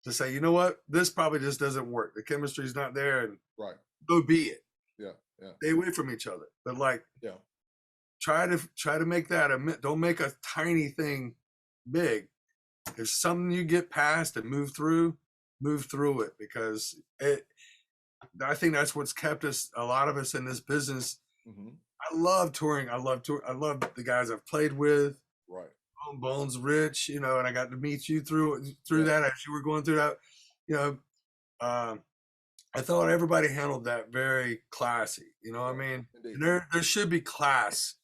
to say, you know what, this probably just doesn't work. The chemistry's not there, and Right. so be it. Yeah. Yeah. Stay away from each other. But like Yeah. try to make that don't make a tiny thing big. If something you get past and move through it, because I think that's what's kept a lot of us in this business. Mm-hmm. I love touring. I love I love the guys I've played with. Right. Bones Rich, you know, and I got to meet you through Yeah. that as you were going through that. You know, I thought everybody handled that very classy. You know what I mean? Indeed. And there should be class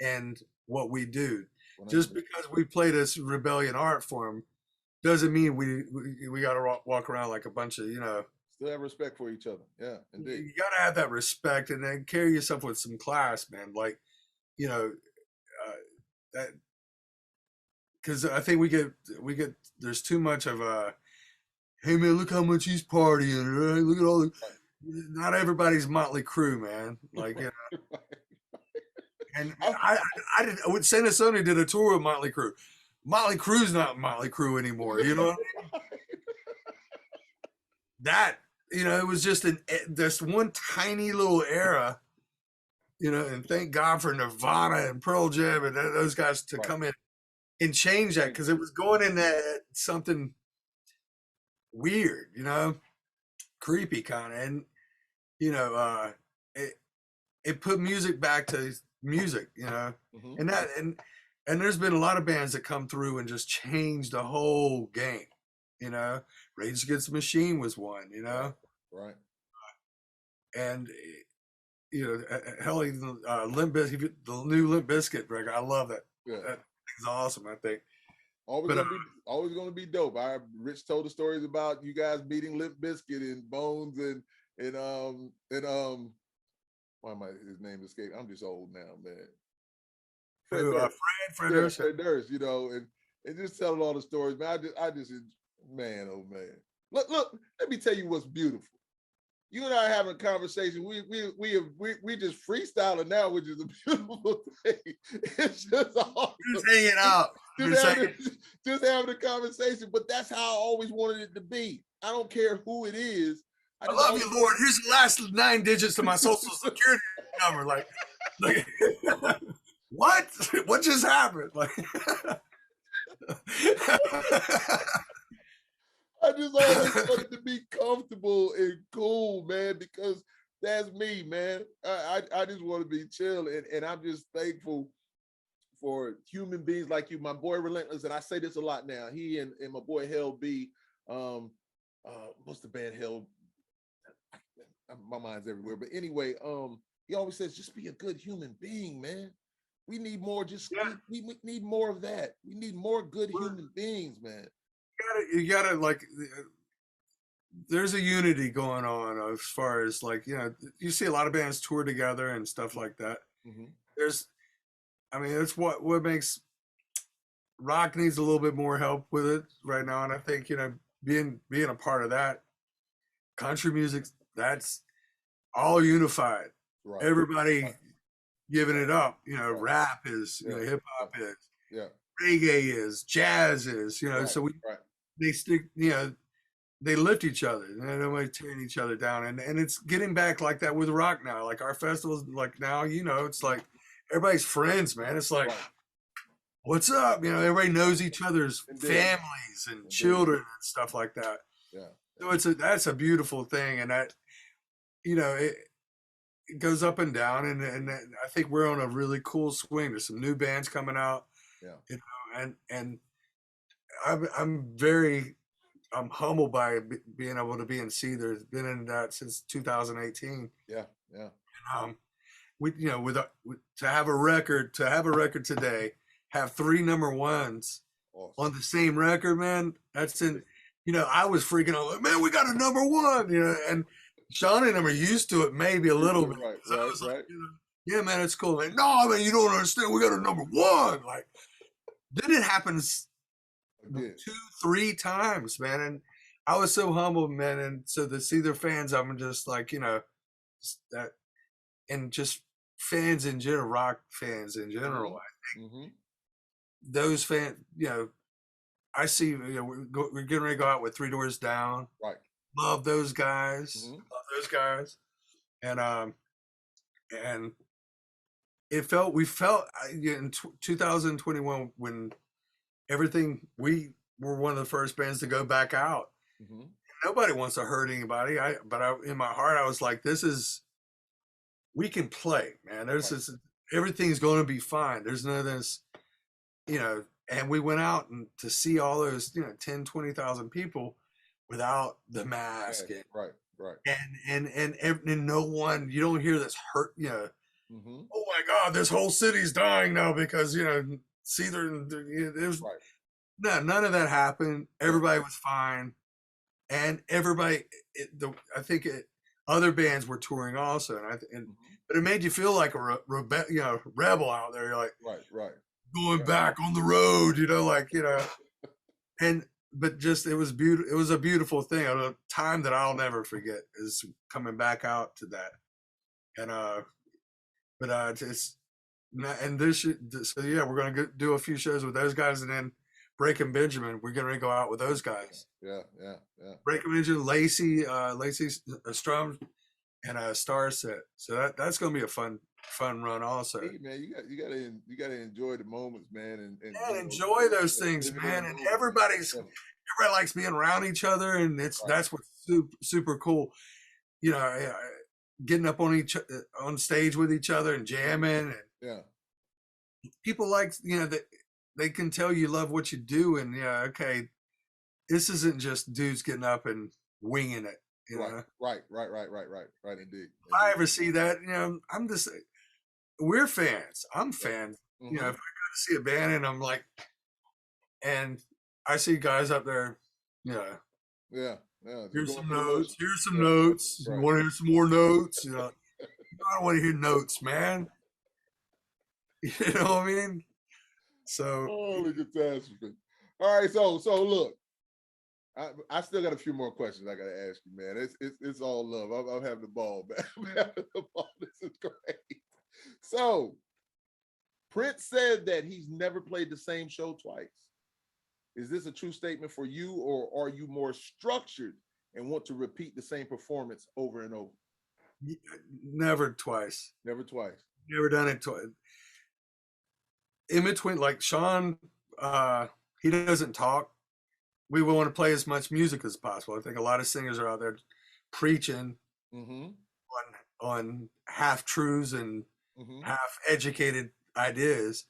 in what we do. 100%. Just because we play this rebellion art form doesn't mean we got to walk around like a bunch of, you know. Still have respect for each other. Yeah. Indeed. You got to have that respect and then carry yourself with some class, man. Like, you know, that because I think we get there's too much of a hey man, look how much he's partying, right? Look at all the not everybody's Motley Crue, man. Like, you know, and I would San Antonio did a tour with Motley Crue. Motley Crue's not Motley Crue anymore, you know what I mean? That, you know, it was just this one tiny little era, you know, and thank God for Nirvana and Pearl Jam and those guys to come in and change that, because it was going into something weird, you know, creepy kind of, and you know, it put music back to music, you know, Mm-hmm. and that and there's been a lot of bands that come through and just change the whole game, you know. Rage Against the Machine was one, you know, Right. and you know, hell, even Limp Bizkit, the new Limp Bizkit record, I love that. Yeah. That is awesome, I think. Always But gonna be dope. Rich told the stories about you guys meeting Limp Bizkit and Bones and why am I his name escaped? I'm just old now, man. Fred who, Durst. Fred Yeah, Durst. Fred Durst, and just telling all the stories, man. Man, oh man. Look, let me tell you what's beautiful. You and I having a conversation. We just freestyling now, which is a beautiful thing. It's just awesome. Just hanging out. Just having a conversation. But that's how I always wanted it to be. I don't care who it is. I love you, Lord. Here's the last 9 digits to my social security number. Like what? What just happened? Like I just always wanted to be comfortable and cool, man, because that's me, man. I just want to be chill, and I'm just thankful for human beings like you, my boy Relentless, and I say this a lot now. He and my boy Hell B, what's the band Hell? My mind's everywhere, but anyway, he always says, just be a good human being, man. We need more. We need more of that. We need more good human beings, man. You gotta like. There's a unity going on as far as like you see a lot of bands tour together and stuff like that. Mm-hmm. It's what makes rock needs a little bit more help with it right now, and I think being a part of that. Country music, that's all unified. Right. Everybody giving it up. Rap is, hip hop is, reggae is, jazz is, so they stick, they lift each other and nobody's tearing each other down. And it's getting back like that with rock now. Like our festivals, like now, it's like everybody's friends, man. It's like, what's up? Everybody knows each other's families and children and stuff like that. Yeah. So that's a beautiful thing. And that, it goes up and down. And I think we're on a really cool swing. There's some new bands coming out. Yeah. And I'm humbled by being able to be in Seether. Been in that since 2018. Yeah, yeah. To have a record today, have 3 number ones on the same record, man. That's in. I was freaking out. Like, man, we got a number 1. And Sean and them are used to it, maybe a little bit. Right, so right. Like, yeah, man, it's cool. Like, no, man, you don't understand. We got a number 1. Like, then it happens 2, 3 times, man. And I was so humbled, man. And so the Seether fans, I'm just like, that, and just fans in general, rock fans in general, I think those fans, I see, we're getting ready to go out with 3 Doors Down. Right. Love those guys. Love those guys. And we felt in 2021 when everything, we were one of the first bands to go back out. Nobody wants to hurt anybody. But in my heart, I was like, we can play, man. Everything's going to be fine. There's none of this, and we went out and to see all those, 10, 20,000 people without the mask. Right. And no one, you don't hear this hurt, oh my God, this whole city's dying now because, Seether, no, none of that happened. Everybody was fine. And everybody, other bands were touring also. But it made you feel like a rebel out there. You're like, right. Going back on the road, but just, it was beautiful. It was a beautiful thing. A time that I'll never forget is coming back out to that. And, we're going to do a few shows with those guys, and then Breaking Benjamin, we're going to go out with those guys. Yeah. Breaking Benjamin, Lacey Strum, and a Star Set. So that's going to be a fun run also. Hey, man, you gotta enjoy the moments, man, and enjoy those things, man. And everybody likes being around each other, and that's what's super cool. Getting up on stage with each other and jamming, and people like that they can tell you love what you do, and okay, this isn't just dudes getting up and winging it. Right, indeed. If I ever see that, I'm just, we're fans. I'm fans. If I go to see a band and I'm like, and I see guys up there, you know, Yeah. Yeah. Just here's going some through the notes, motion. here's some Yeah. notes. You Right. want to hear some more notes? You know, I don't want to hear notes, man. You know what I mean? So Holy catastrophe. All right. So look, I still got a few more questions I got to ask you, man. It's all love. I'm having the ball, man. I'm having the ball. This is great. So Prince said that he's never played the same show twice. Is this a true statement for you, or are you more structured and want to repeat the same performance over and over? never twice. Never twice. Never done it twice. In between, like Sean, he doesn't talk. We want to play as much music as possible. I think a lot of singers are out there preaching Mm-hmm. on half truths and Mm-hmm. half educated ideas.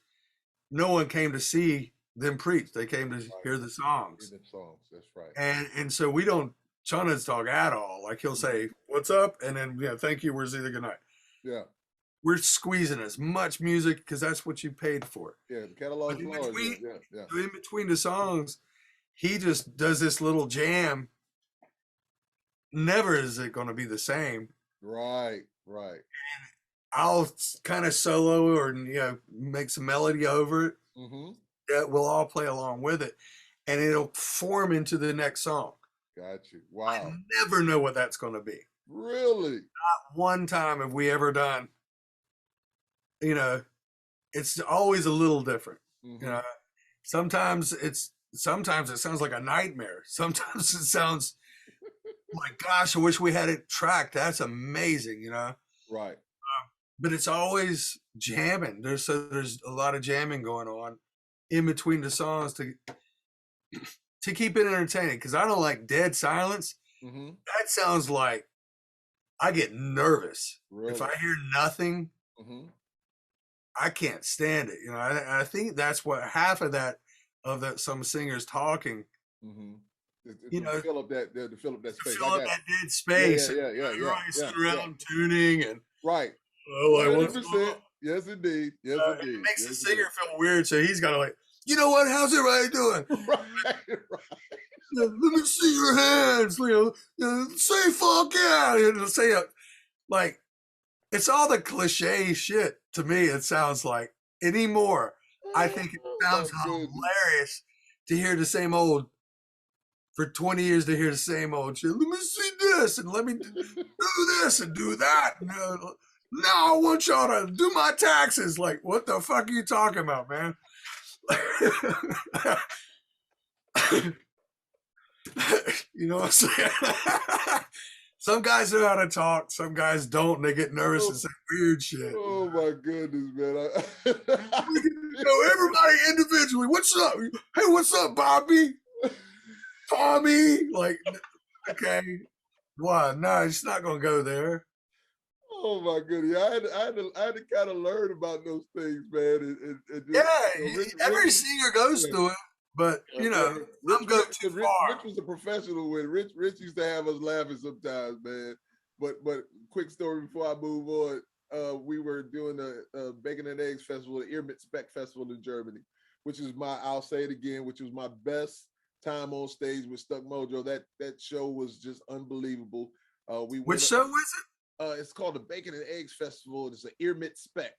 No one came to see them preach. They came to hear the songs. Hear the songs. That's right. And so we don't Sean doesn't talk at all. Like he'll say, "What's up?" and then thank you, we're Seether, good night. Yeah. We're squeezing as much music because that's what you paid for. Yeah. The catalog's In large. between, Yeah. in between the songs, he just does this little jam. Never is it going to be the same. Right. Right. I'll kind of solo or make some melody over it. Mm-hmm. That we'll all play along with it, and it'll form into the next song. Got you. Wow. I never know what that's going to be. Really? Not one time have we ever done. It's always a little different. Mm-hmm. Sometimes it sounds like a nightmare. Sometimes it sounds like, gosh, I wish we had it tracked. That's amazing, Right. But it's always jamming. There's a lot of jamming going on in between the songs to keep it entertaining. Because I don't like dead silence. Mm-hmm. That sounds like I get nervous. Really? If I hear nothing, Mm-hmm. I can't stand it. I think that's what half of that some singers talking. Mm-hmm. To fill up that space. Fill up that dead space. Yeah. You're always sitting around tuning and right. Oh, 100%. Yes, indeed. Yes, indeed. It makes the singer feel weird, so he's got to you know what? How's everybody doing? Right. Let me see your hands. Say fuck yeah. Say it like it's all the cliche shit to me. It sounds like anymore. I think it sounds hilarious to hear the same old. For 20 years to hear the same old shit. Let me see this and let me do this and do that. Now I want y'all to do my taxes. Like, what the fuck are you talking about, man? You know what I'm saying? Some guys know how to talk. Some guys don't. They get nervous and say weird shit. Oh my goodness, man! Everybody individually. What's up? Hey, what's up, Bobby? Tommy? Like, okay, what? No, it's not gonna go there. Oh my goodness! I had to kind of learn about those things, man. Every singer goes through it. But I'm going too far. Rich was a professional with Rich used to have us laughing sometimes, man. But quick story before I move on. We were doing a Bacon and Eggs Festival, the Ear mit Speck Festival in Germany, which is I'll say it again, which was my best time on stage with Stuck Mojo. That show was just unbelievable. Which show was it? It's called the Bacon and Eggs Festival. It's an Ear mit Speck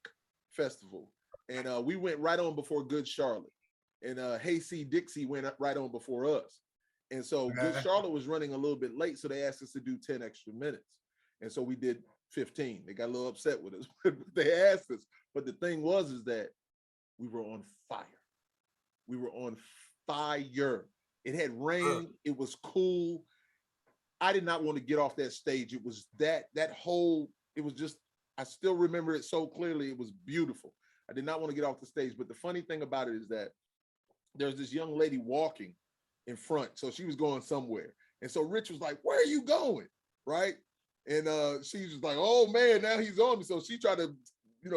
Festival. And we went right on before Good Charlotte. And Hey See Dixie went right on before us. And so Good Charlotte was running a little bit late, so they asked us to do 10 extra minutes. And so we did 15. They got a little upset with us. They asked us. But the thing is that we were on fire. We were on fire. It had rain. It was cool. I did not want to get off that stage. It was that whole, it was just, I still remember it so clearly. It was beautiful. I did not want to get off the stage. But the funny thing about it is that there's this young lady walking in front. So she was going somewhere. And so Rich was like, where are you going? Right. And she was like, oh man, now he's on me. So she tried to,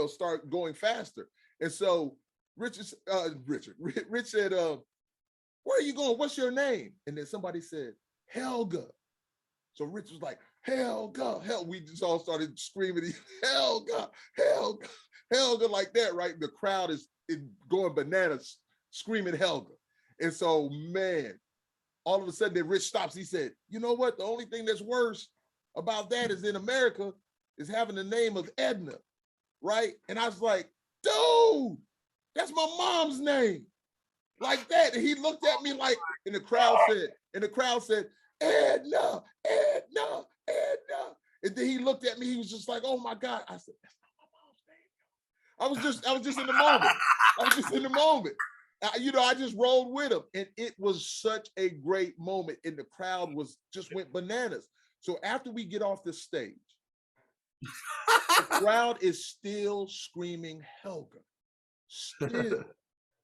start going faster. And so Rich said, where are you going? What's your name? And then somebody said, Helga. So Rich was like, Helga. We just all started screaming, Helga, Helga, Helga, like that, right? The crowd is going bananas, screaming Helga. And so, man, all of a sudden, then Rich stops. He said, "You know what? The only thing that's worse about that is in America is having the name of Edna, right?" And I was like, "Dude, that's my mom's name." Like that. And he looked at me like, and the crowd said, "Edna, Edna, Edna." And then he looked at me, he was just like, "Oh my God." I said, "That's not my mom's name." I was just in the moment. I was just in the moment. I just rolled with him. And it was such a great moment. And the crowd just went bananas. So after we get off the stage, the crowd is still screaming Helga. Still.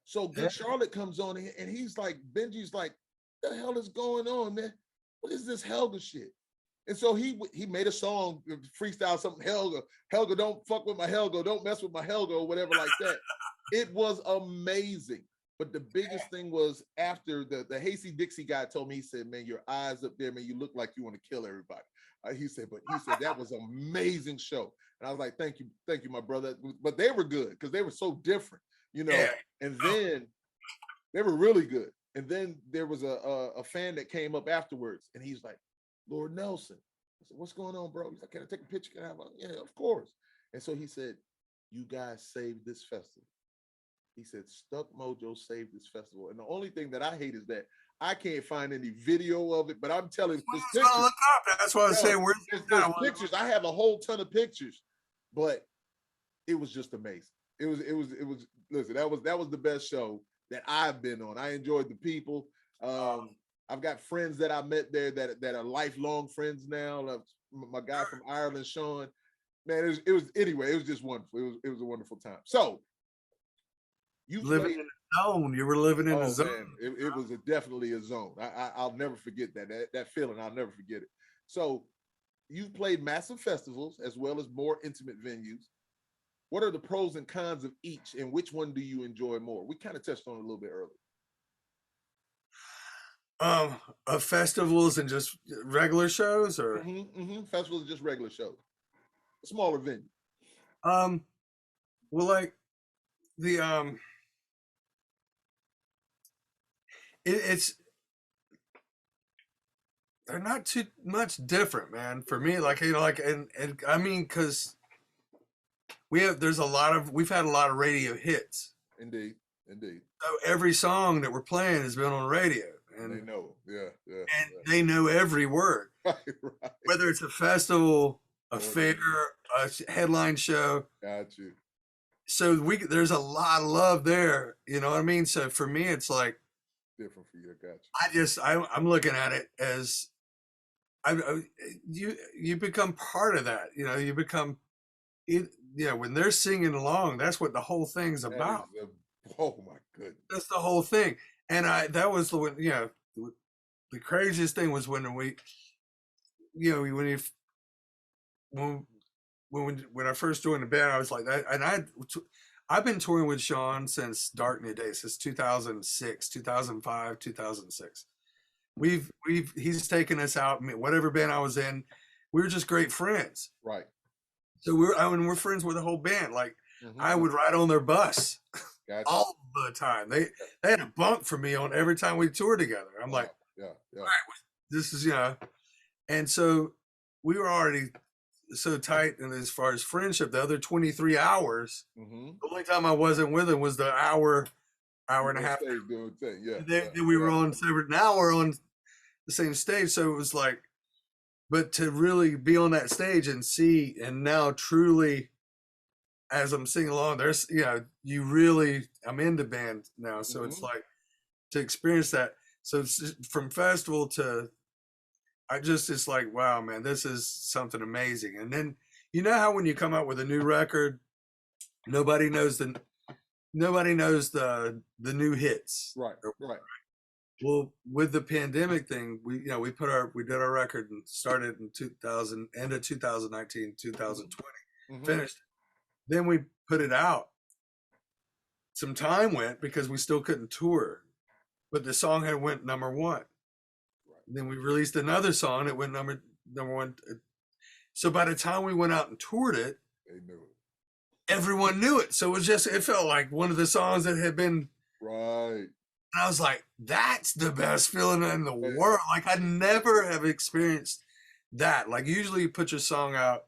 So Good Charlotte comes on and he's like, Benji's like, "The hell is going on, man? What is this Helga shit?" And so he made a song, freestyle something, Helga, don't fuck with my Helga, don't mess with my Helga, or whatever like that. It was amazing. But the biggest thing was after the Hasty Dixie guy told me, he said, "Man, your eyes up there, man, you look like you want to kill everybody." He said that was an amazing show. And I was like, thank you, my brother. But they were good because they were so different, Yeah. And then they were really good. And then there was a fan that came up afterwards, and he's like, "Lord Nelson." I said, "What's going on, bro?" He's like, "Can I take a picture? Can I have a?" "Yeah, of course." And so he said, "You guys saved this festival." He said, "Stuck Mojo saved this festival." And the only thing that I hate is that I can't find any video of it, but I'm telling you, look up. That's what I was saying. There's pictures. I have a whole ton of pictures, but it was just amazing. It was. Listen, that was the best show that I've been on. I enjoyed the people. I've got friends that I met there that are lifelong friends now. My guy from Ireland, Sean. Man, it was anyway. It was just wonderful. It was a wonderful time. So. You living in a zone. You were living in a zone. Man, it was definitely a zone. I'll never forget that feeling. I'll never forget it. So you've played massive festivals as well as more intimate venues. What are the pros and cons of each, and which one do you enjoy more? We kind of touched on it a little bit earlier. Of festivals and just regular shows, or festivals and just regular shows, a smaller venue. Well, like the it's they're not too much different, man. For me, like and I mean, because we've had a lot of radio hits. Indeed. So every song that we're playing has been on radio, and they know, and they know every word, right. Whether it's a festival, a fair, a headline show. Got you. So there's a lot of love there, you know what I mean? So for me, it's like different for you. Got you. I'm looking at it as you become part of that. You know, you become when they're singing along, that's what the whole thing's about. Oh my goodness, that's the whole thing. And that was the craziest thing was when when I first joined the band, I was like that, and I've been touring with Sean since Dark New Days, since 2006, 2005, 2006. He's taken us out, whatever band I was in, we were just great friends. Right. So we're friends with the whole band. Like I would ride on their bus all the time. They had a bunk for me on every time we toured together. I'm like, yeah. All right, this is and so we were already so tight, and as far as friendship, the other 23 hours, the only time I wasn't with him was the hour and a half. Then we were on separate. Now we're on the same stage, so it was like, but to really be on that stage and see, and now truly, as I'm singing along, there's I'm in the band now, so it's like to experience that. So from festival to it's like, wow, man, this is something amazing. And then, you know how when you come out with a new record, nobody knows the new hits. Right. Well, with the pandemic thing, we did our record and started in end of 2019, 2020, finished. Then we put it out. Some time went because we still couldn't tour, but the song had went number one. Then we released another song. It went number one. So by the time we went out and toured it, they knew it. everyone knew it. So it felt like one of the songs that had been, Right. and I was like, that's the best feeling in the Hey, world. Like I never have experienced that. Like usually you put your song out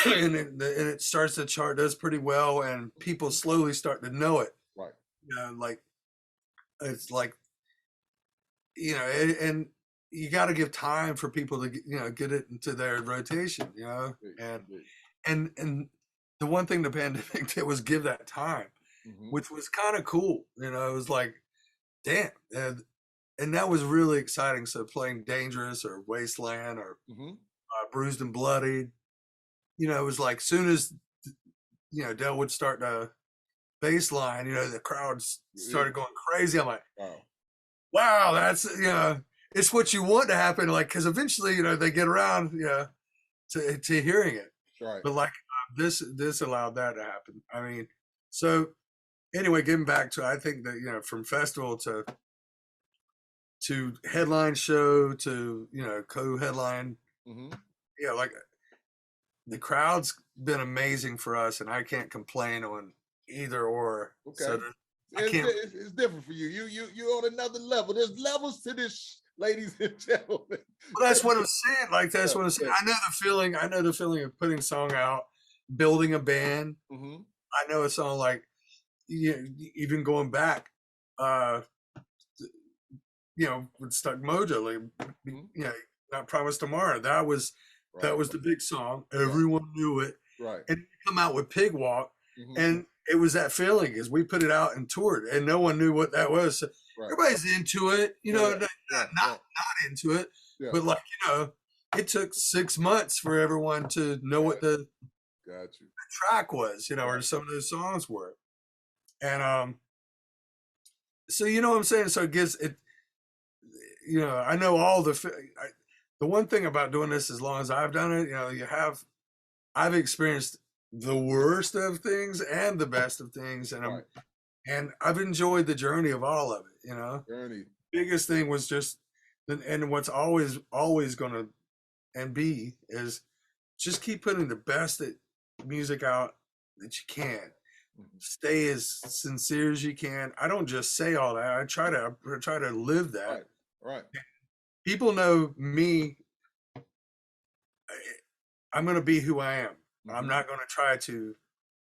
and it starts to chart, does pretty well, and people slowly start to know it. right. You know, like it's like, and you got to give time for people to get it into their rotation. Indeed, And indeed. and the one thing the pandemic did was give that time, Mm-hmm. which was kind of cool. It was like, damn, and that was really exciting. So playing Dangerous or Wasteland or Mm-hmm. Bruised and Bloodied, it was like soon as Dell would start the bass line, the crowds Yeah. started going crazy. I'm like, Wow. wow, that's it's what you want to happen, like, because eventually they get around to hearing it. Right. But like this allowed that to happen. I mean, so anyway, getting back to, I think that from festival to headline show to co-headline, Mm-hmm. like the crowd's been amazing for us, and I can't complain on either or. Okay. So I can't. It's different for you. You're on another level. There's levels to this, ladies and gentlemen. Well, that's what I'm saying. Like that's Yeah, what I'm saying. yeah. I know the feeling. I know the feeling of putting a song out, building a band. Mm-hmm. I know a song like, even going back, uh, with Stuck Mojo, like, Mm-hmm. Not Promise Tomorrow. That was Right. the big song. Right. Everyone knew it. Right. And come out with Pig Walk, Mm-hmm. and it was that feeling as we put it out and toured, and no one knew what that was. So Right. everybody's into it, Yeah. not into it, Yeah. but like it took 6 months for everyone to know what the Got you. track was, or some of those songs were, and so you know what I'm saying. So it gives it, I know all the one thing about doing this, as long as I've done it, I've experienced the worst of things and the best of things, and Right. and I've enjoyed the journey of all of it. Journey. Biggest thing was just, and what's always gonna and be is just keep putting the best music out that you can. Mm-hmm. Stay as sincere as you can. I don't just say all that. I try to live that. Right. Right. People know me. I'm going to be who I am. Mm-hmm. I'm not going to try to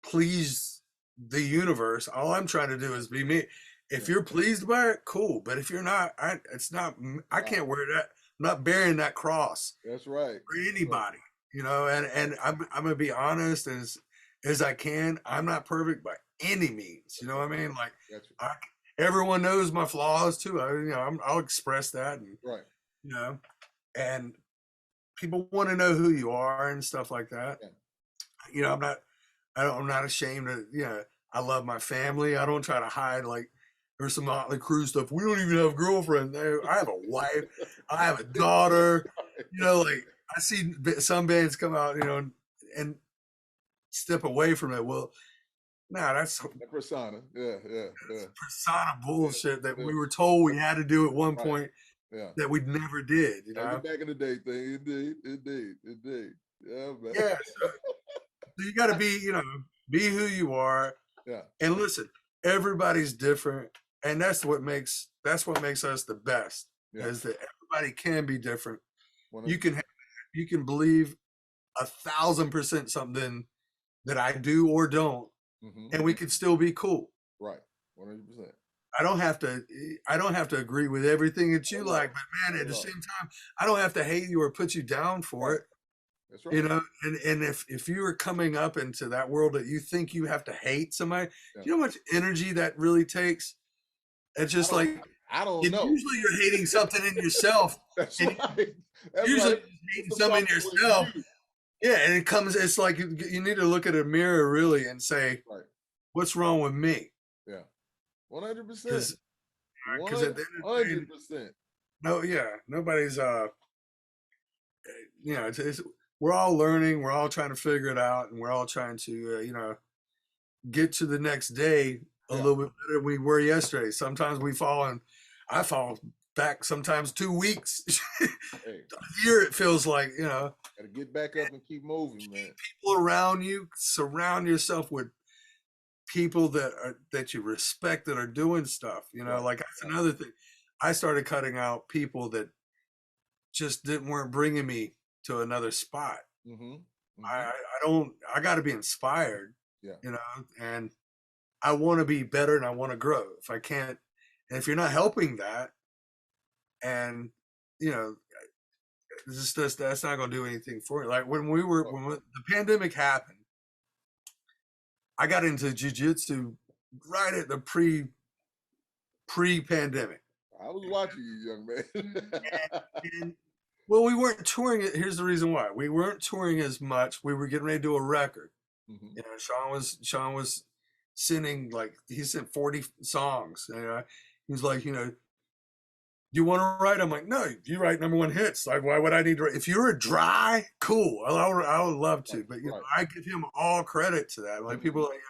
please the universe. All I'm trying to do is be me. If you're pleased by it, cool. But if you're not, it's not. I can't wear that. I'm not bearing that cross. That's right. For anybody, and I'm gonna be honest as I can. I'm not perfect by any means. You know what I mean? Like, everyone knows my flaws too. I'll express that, and right. And people want to know who you are and stuff like that. Yeah. I'm not ashamed of, I love my family. I don't try to hide, like, there's some Motley Crue stuff. We don't even have a girlfriend there. I have a wife. I have a daughter. Like, I see some bands come out, and step away from it. Well, that's the persona. Yeah. persona bullshit that we were told we had to do at one point. Yeah. That we never did. Back in the day thing. Indeed. Yeah, man. Yeah. So you got to be who you are. Yeah. And listen, everybody's different, and that's what makes us the best. Yeah. Is that everybody can be different. 100%. You can believe 1,000% something that I do or don't, and we can still be cool. Right. 100%. I don't have to agree with everything that you like, but man, at the same time, I don't have to hate you or put you down for it. That's right. And if you are coming up into that world that you think you have to hate somebody, you know how much energy that really takes? It's just I don't know. Usually you're hating something in yourself. That's right. That's usually right. hating something in yourself. Yeah, and it's like you need to look at a mirror really and say, what's wrong with me? Yeah. 100%. Because at the end of the day, 100%. Nobody's we're all learning, we're all trying to figure it out, and we're all trying to get to the next day a little bit better than we were yesterday. Sometimes we fall, and I fall back sometimes 2 weeks. Hey, A year, it feels like, you know. gotta get back up and keep moving, man. People around you, surround yourself with people that you respect that are doing stuff, you know. Right, Like that's right. another thing. I started cutting out people that just didn't weren't bringing me to another spot. Mm-hmm. Mm-hmm. I don't, I got to be inspired, Yeah. you know, and I want to be better and I want to grow. If I can't, and if you're not helping that, and you know, that's not going to do anything for you. Like when Oh, when the pandemic happened, I got into jujitsu right at the pre-pandemic. I was watching you, young man. And, well, we weren't touring it. Here's the reason why we weren't touring as much. We were getting ready to do a record. Mm-hmm. You know, Sean was sending, like, he sent 40 songs. You know, he was like, you know, do you want to write? I'm like, no, you write number one hits. Like, why would I need to write? If you're a dry, cool. I would love to. Right, But you know, right. I give him all credit to that. Like Mm-hmm. people are like,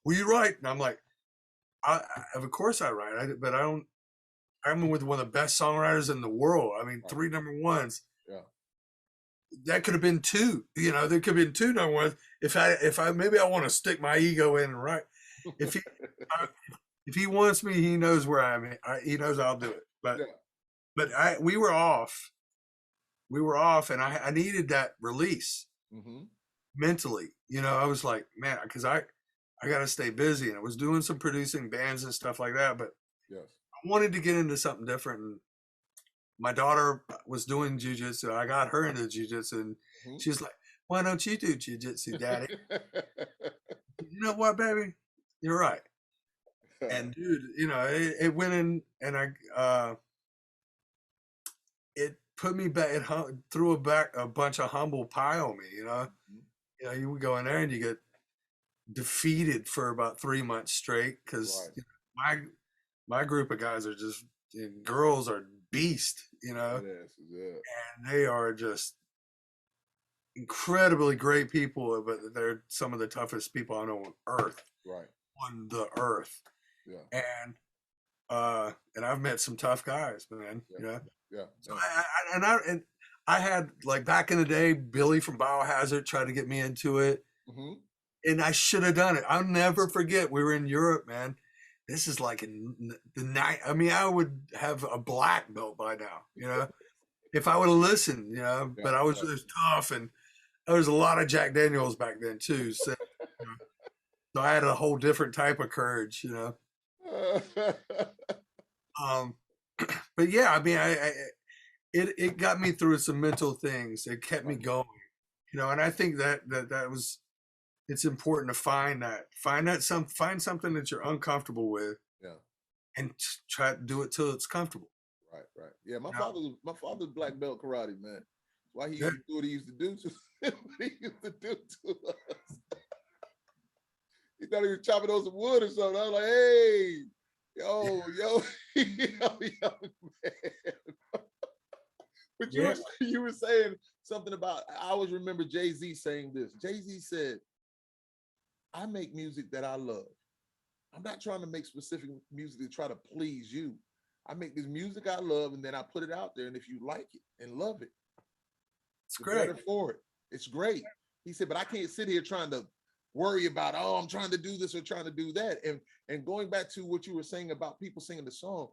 will you write? And I'm like, of course I write. But I don't. I'm with one of the best songwriters in the world. I mean, Right. 3 number ones. Yeah. That could have been 2. You know, there could have been 2 number ones. If I maybe I want to stick my ego in and write. If he I, if he wants me, he knows where I'm at. He knows I'll do it. Yeah. But we were off. We were off, and I needed that release Mm-hmm. mentally. You know, I was like, man, because I got to stay busy, and I was doing some producing bands and stuff like that. But Yes. I wanted to get into something different. And my daughter was doing jujitsu. I got her into jujitsu, and Mm-hmm. she's like, "Why don't you do jujitsu, Daddy?" You know what, baby? You're right. And dude, you know, it went in, and it put me back. It threw a bunch of humble pie on me. You know, you would go in there and you get defeated for about 3 months straight because Right. my group of guys are just, girls are beast. You know, Yes. Yeah. and they are just incredibly great people, but they're some of the toughest people I know on earth. Right. On the earth. Yeah. And I've met some tough guys, man. Yeah. You know, Yeah. so Yeah. and I had, like, back in the day, Billy from Biohazard tried to get me into it, Mm-hmm. and I should have done it. I'll never forget. We were in Europe, man. This is like in the night. I mean, I would have a black belt by now, you know, if I would have listened, you know. Yeah. But I was Yeah. just tough, and there was a lot of Jack Daniels back then too. So, so I had a whole different type of courage, you know. Um, but yeah, I mean, it got me through some mental things. It kept me Right. going, you know. And I think that was, it's important to find something that you're uncomfortable with, Yeah. and try to do it till it's comfortable. Right. Right. Yeah. You know? My father's black belt karate, man. Why he Yeah. used to do what he used to do to what he used to do to us. He thought he was chopping on some wood or something. I was like, hey, yo, young man. But Yeah. you were saying something about, I always remember Jay-Z saying this. Jay-Z said, I make music that I love. I'm not trying to make specific music to try to please you. I make this music I love, and then I put it out there. And if you like it and love it, It's the great. better for it. It's great. He said, but I can't sit here trying to worry about, oh, I'm trying to do this or trying to do that. And going back to what you were saying about people singing the song.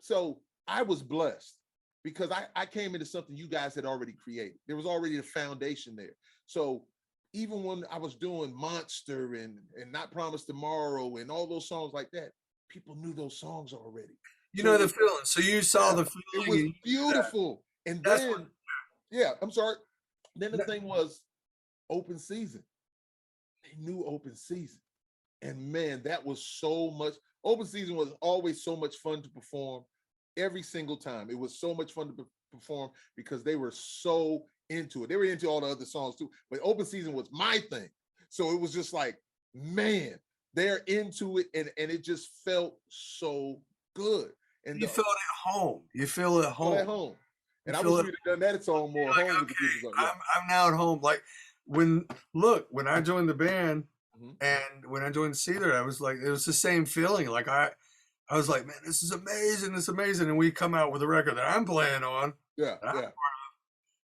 So I was blessed because I came into something you guys had already created. There was already a foundation there. So even when I was doing Monster and Not Promised Tomorrow and all those songs like that, people knew those songs already. You So know the feeling. So you saw the feeling. it was beautiful. And That's then, what. yeah, I'm sorry. Then the thing was open season. They knew open season. And man, that was so much. Open season was always so much fun to perform every single time. It was so much fun to perform because they were so into it. They were into all the other songs too, but open season was my thing. So it was just like, man, they're into it, and it just felt so good. And You feel it at home. You feel it at home. at home. And You I feel wish it. we'd have done that at home more. Like, Home okay, yeah. I'm now at home. Like when I joined the band, Mhm. and when I joined Seether, I was like, it was the same feeling. Like I was like, man, this is amazing. This is amazing. And we come out with a record that I'm playing on. Yeah, And I'm yeah.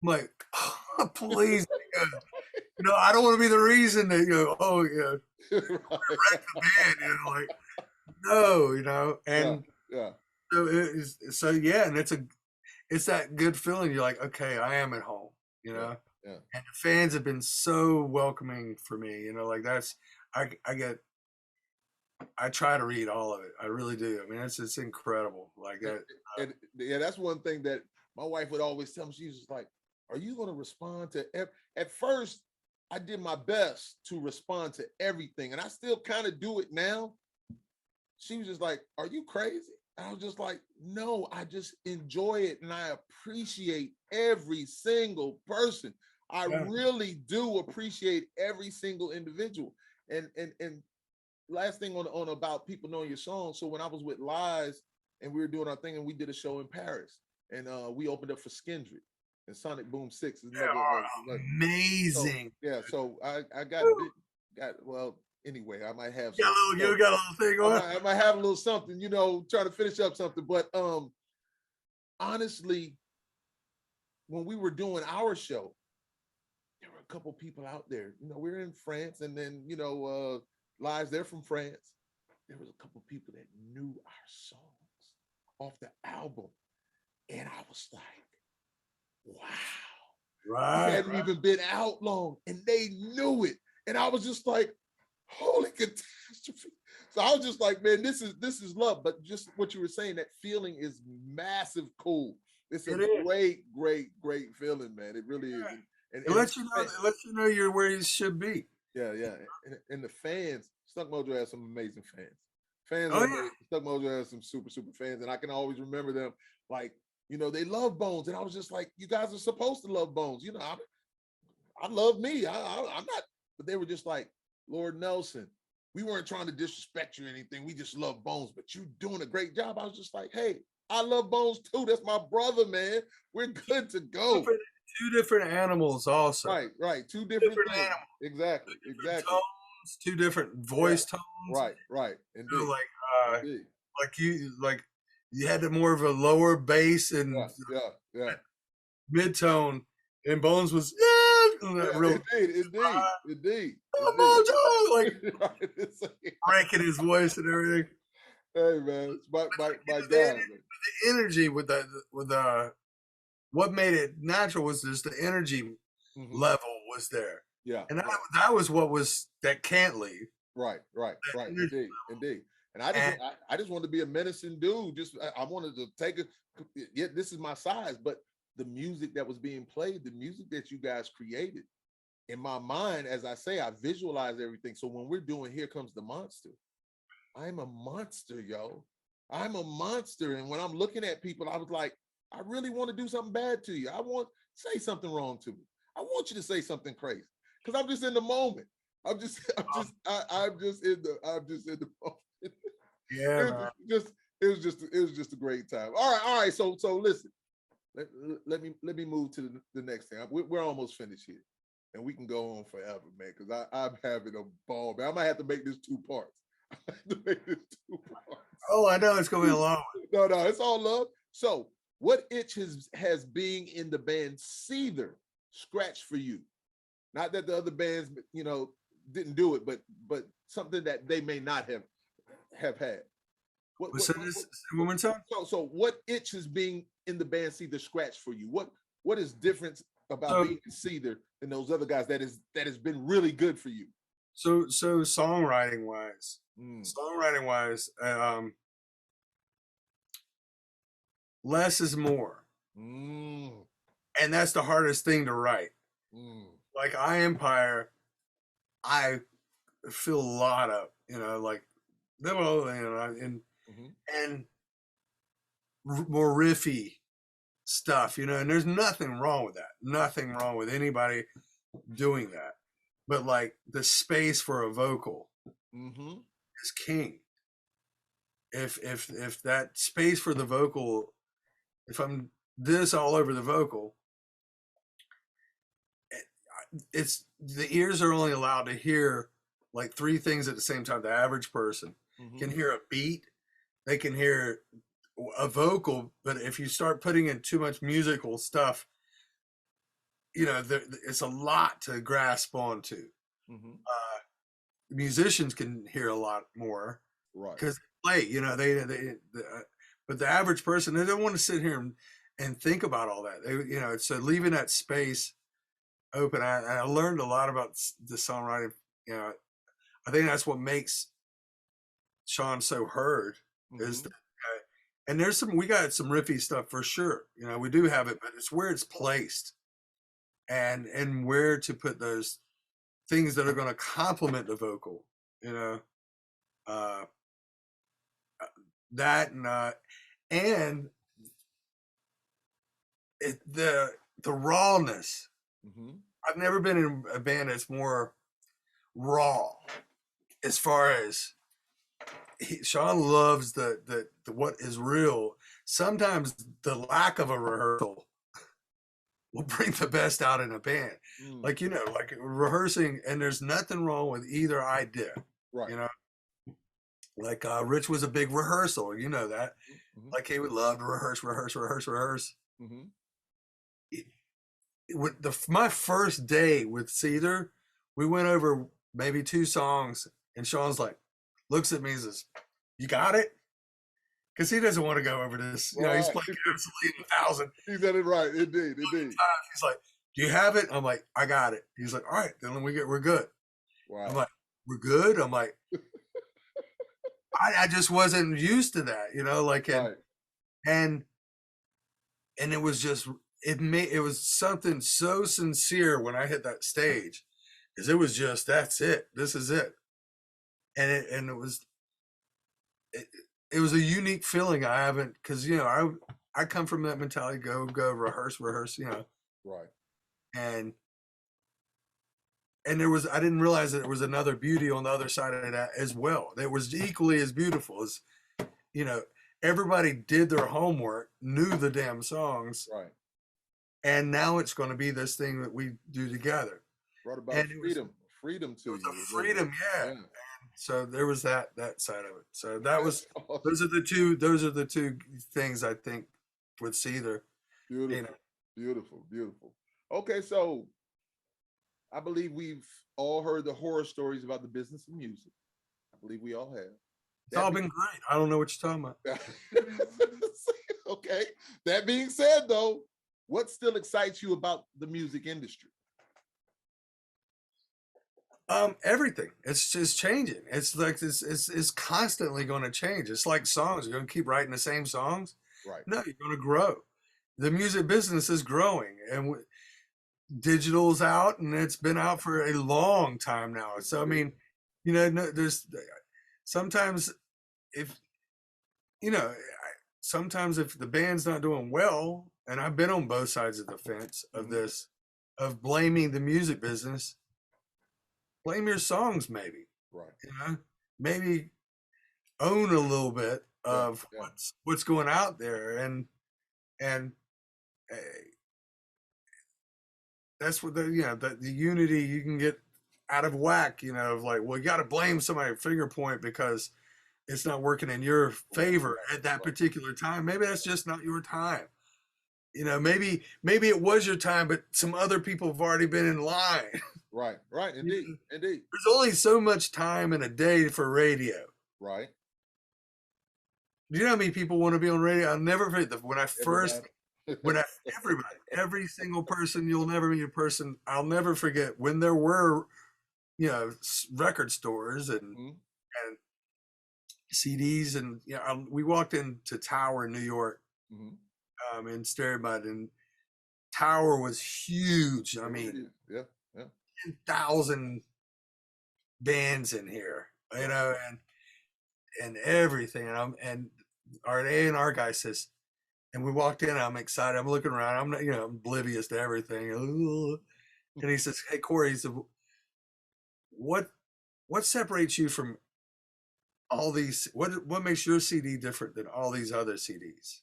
like, oh, please. I don't want to be the reason that, oh, wreck the band, like, no, Yeah, and yeah, so yeah, and it's that good feeling. You're like, okay, I am at home, yeah, yeah. and the fans have been so welcoming for me, like that's, I try to read all of it. I really do. I mean, it's incredible. Like And, that. and yeah, that's one thing that my wife would always tell me. She was just like, "Are you going to respond to?" At first, I did my best to respond to everything, and I still kind of do it now. She was just like, "Are you crazy?" I was just like, "No, I just enjoy it, and I appreciate every single person. I Yeah. really do appreciate every single individual." And last thing on about people knowing your song. So when I was with Lies and we were doing our thing and we did a show in Paris and we opened up for Skindred and Sonic Boom 6 is another so Amazing. yeah, so I got well anyway, I might have You got some a little, you got a little thing on. I might have a little something, trying to finish up something. But honestly, when we were doing our show, there were a couple people out there. We're in France, and then Lives, they're from France. There was a couple people that knew our songs off the album, and I was like, wow. Right. It hadn't even been out long, and they knew it, and I was just like, holy catastrophe. So I was just like, man, this is love. But just what you were saying, that feeling is massive cool. It's a great, great, great feeling, man. It really is. It lets you know you're where you should be. Yeah, yeah. And the fans, Stuck Mojo has some amazing fans. Fans Oh, are yeah. Stuck Mojo has some super, super fans. And I can always remember them like, they love Bones. And I was just like, you guys are supposed to love Bones. I love me. I'm not, but they were just like, Lord Nelson, we weren't trying to disrespect you or anything. We just love Bones, but you doing a great job. I was just like, hey, I love Bones too. That's my brother, man. We're good to go. Two different animals also. Right. Two different things. Animals. Exactly. Tones, two different voice tones. Right. Indeed. Indeed. Like you had more of a lower bass and mid-tone, and Bones was indeed. Mojo, like breaking his voice and everything. Hey man, it's my guy. The energy with what made it natural was just the energy level was there. Yeah, and that was what was that can't leave. Right. Indeed. And I just wanted to be a menacing dude. I wanted to take this is my size, but the music that was being played, the music that you guys created, in my mind, as I say, I visualize everything. So when we're doing Here Comes the Monster, I'm a monster, yo. I'm a monster. And when I'm looking at people, I was like, I really want to do something bad to you. I want to say something wrong to me. I want you to say something crazy because I'm just in the moment. I'm just in the moment. Yeah, it was just a great time. All right. So listen, let me move to the next thing. We're almost finished here, and we can go on forever, man. Because I'm having a ball, man. I might have to make this 2 parts. Oh, I know it's gonna be a long one. No, it's all love. So, what itch has being in the band Seether scratched for you? Not that the other bands, didn't do it, but something that they may not have had. So what itch is being in the band Seether scratched for you? What is different about being in Seether than those other guys that has been really good for you? So songwriting wise, less is more. And that's the hardest thing to write. Like I Empire, I feel a lot of, like and more riffy stuff, and there's nothing wrong with that. Nothing wrong with anybody doing that. But like the space for a vocal is king. If that space for the vocal, if I'm this all over the vocal, it's the ears are only allowed to hear like 3 things at the same time. The average person can hear a beat, they can hear a vocal, but if you start putting in too much musical stuff, it's a lot to grasp onto. Mm-hmm. Musicians can hear a lot more Right. because they play, but the average person, they don't want to sit here and think about all that. So leaving that space open. I learned a lot about the songwriting. I think that's what makes Sean so heard is Mm-hmm. that, and we got some riffy stuff for sure. We do have it, but it's where it's placed and where to put those things that are going to complement the vocal, uh, that and the rawness. Mm-hmm. I've never been in a band that's more raw as far as Sean loves the what is real. Sometimes the lack of a rehearsal will bring the best out in a band. Mm. Like rehearsing, and there's nothing wrong with either idea. Right. Like Rich was a big rehearsal, that. Mm-hmm. Like he would love to rehearse. Mm-hmm. My first day with Seether, we went over maybe 2 songs, and Sean's like, looks at me and says, "You got it?" Because he doesn't want to go over this. He's playing absolutely 1,000. He said it right. Indeed. He's like, "Do you have it?" I'm like, "I got it." He's like, "All right, then we're good." Wow. I'm like, "We're good?" I'm like, I just wasn't used to that, Right. and it was just it was something so sincere when I hit that stage, because it was just, that's it, this is it, and it was it was a unique feeling. I haven't, because I come from that mentality, go rehearse, Right. and I didn't realize that there was another beauty on the other side of that as well. That was equally as beautiful as, everybody did their homework, knew the damn songs, Right. and now it's going to be this thing that we do together. Brought about And freedom to it was you. a freedom, yeah. Yeah. So there was that side of it. So that was Awesome. those are the two things I think with Seether. Beautiful. Beautiful. Okay, so I believe we've all heard the horror stories about the business of music. I believe we all have. It's all been great. I don't know what you're talking about. Okay. That being said, though, what still excites you about the music industry? Everything. It's just changing. It's like it's constantly going to change. It's like songs. You're going to keep writing the same songs. Right. No, you're going to grow. The music business is growing, and digital's out, and it's been out for a long time now. So I mean, there's sometimes if sometimes if the band's not doing well, and I've been on both sides of the fence of this, of blaming the music business, blame your songs maybe. Right. Maybe own a little bit of what's going out there, and uh, that's what the unity you can get out of whack, of like, well, you got to blame somebody, finger point, because it's not working in your favor at that particular time. Maybe that's just not your time. Maybe it was your time, but some other people have already been in line. Right. Indeed. There's only so much time in a day for radio. Right. Do you know how many people want to be on radio? I'll never forget when I first, every single person, you'll never meet a person. I'll never forget when there were, record stores and CDs, and we walked into Tower in New York, in Staribud, and Tower was huge. I mean, 10,000 bands in here, and everything. And our A&R guy says, and we walked in, I'm excited, I'm looking around, I'm not, I'm oblivious to everything. And he says, "Hey, Corey," he said, what separates you from all these, what makes your CD different than all these other CDs?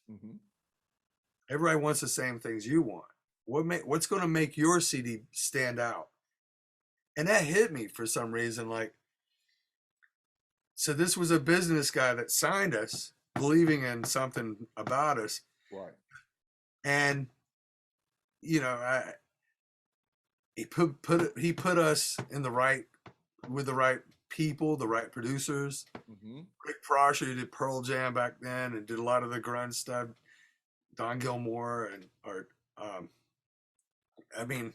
Everybody wants the same things you want. What's going to make your CD stand out? And that hit me for some reason. Like, so this was a business guy that signed us, believing in something about us. Right. And you know, he put us in the right with the right people, the right producers. Mm-hmm. Rick Prosher did Pearl Jam back then and did a lot of the grunge stuff. Don Gilmore and or I mean,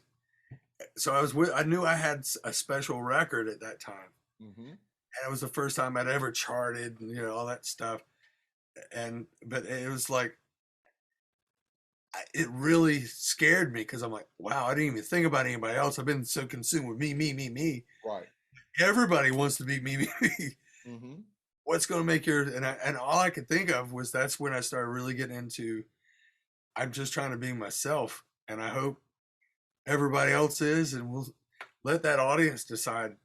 so I knew I had a special record at that time. Mm-hmm. And it was the first time I'd ever charted and all that stuff. But it was like it really scared me because I'm like, wow, I didn't even think about anybody else. I've been so consumed with me. Right. Everybody wants to be me. Mm-hmm. What's going to make your and all I could think of was that's when I started really getting into. I'm just trying to be myself, and I hope everybody else is, and we'll let that audience decide.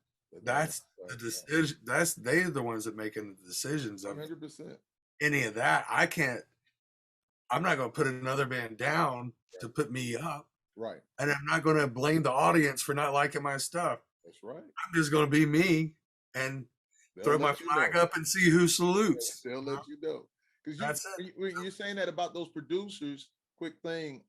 That's the decision. That's they're the ones that making the decisions of 100%. any of that. I can't. I'm not going to put another band down to put me up. Right. And I'm not going to blame the audience for not liking my stuff. That's right. I'm just going to be me and throw my flag up and see who salutes. They'll let you know. Because you're saying that about those producers, quick thing,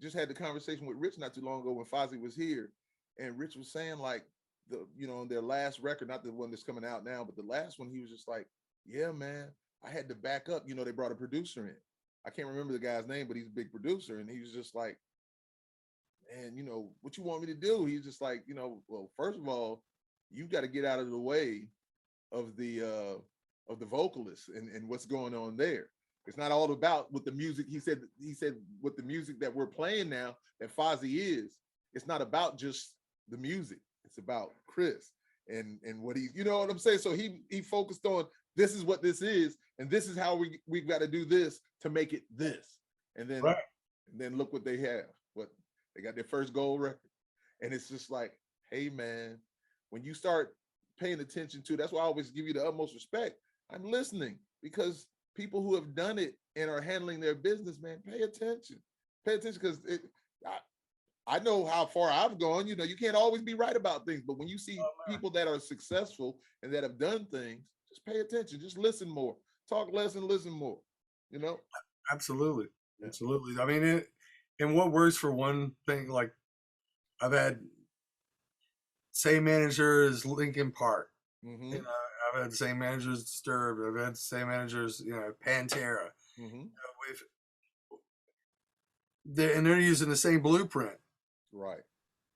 just had the conversation with Rich not too long ago when Fozzy was here. And Rich was saying like, on their last record, not the one that's coming out now, but the last one, he was just like, yeah, man, I had to back up. They brought a producer in. I can't remember the guy's name, but he's a big producer. And he was just like, man, what you want me to do? He's just like, well, first of all, you got to get out of the way of the vocalist and what's going on there. It's not all about what the music, he said with the music that we're playing now, that Fozzy is, it's not about just the music. It's about Chris and what he, you know what I'm saying? So he focused on, this is what this is, and this is how we've got to do this to make it this. And then look what they have. What they got, their first gold record. And it's just like, hey man, when you start paying attention to, that's why I always give you the utmost respect. I'm listening because people who have done it and are handling their business, man, pay attention. Pay attention because I know how far I've gone. You can't always be right about things, but when you see people that are successful and that have done things, just pay attention. Just listen more. Talk less and listen more. Absolutely. I mean, and what works for one thing, like I've had same manager as Linkin Park. Mm-hmm. I've had the same manager as Disturbed. I've had the same managers, Pantera. Mm-hmm. And they're using the same blueprint. Right.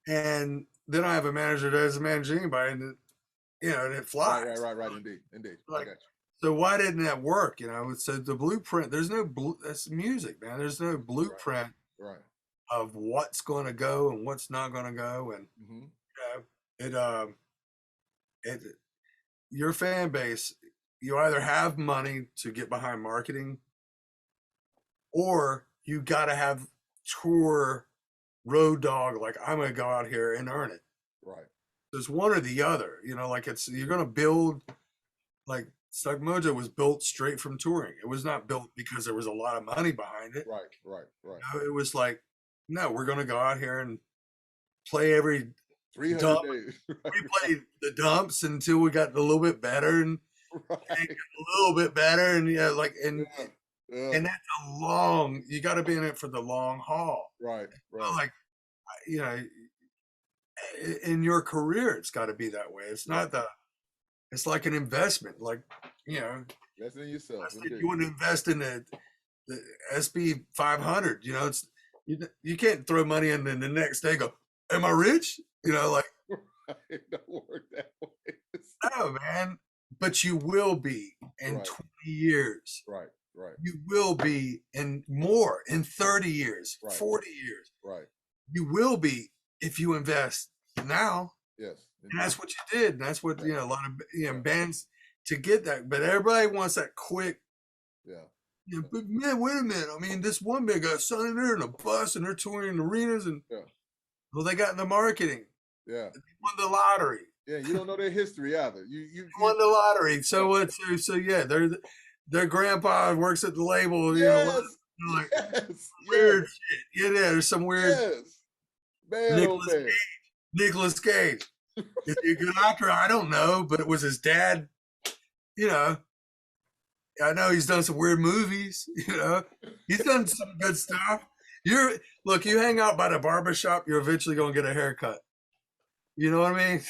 And then I have a manager that doesn't manage anybody, and it flies. Right. Indeed. Like, so why didn't that work? So the blueprint, there's no that's music, man. There's no blueprint right. of what's going to go and what's not going to go, and your fan base, you either have money to get behind marketing, or you got to have tour road dog. Like, I'm going to go out here and earn it. Right. There's one or the other. Like you're going to build. Like Stuck Mojo was built straight from touring. It was not built because there was a lot of money behind it. Right. It was like, no, we're going to go out here and play every 300 dump. days. We played the dumps until we got a little bit better and a little bit better. And and that's a long, you got to be in it for the long haul. Right. Like, in your career, it's got to be that way. It's not it's like an investment. Like, that's in yourself. You want to invest in the SB 500, it's, you can't throw money in and the next day go, am I rich? Like, it don't work that way. No, man, but you will be in 20 years. Right. You will be in more in 30 years, 40 years. Right. You will be if you invest now. Yes. And that's what you did. And that's what, a lot of bands to get that. But everybody wants that quick. Yeah. But man, wait a minute. I mean, this one band got signed there in a bus and they're touring in arenas and well, they got in the marketing. Yeah. They won the lottery. Yeah, you don't know their history either. You won the lottery. So what? So yeah, their grandpa works at the label. Yes. Like weird shit. Yeah, there's some weird. Man, Nicolas Cage. Is he a good actor? I don't know, but it was his dad. I know he's done some weird movies. You know, he's done some good stuff. Look, you hang out by the barber shop, you're eventually gonna get a haircut. You know what I mean?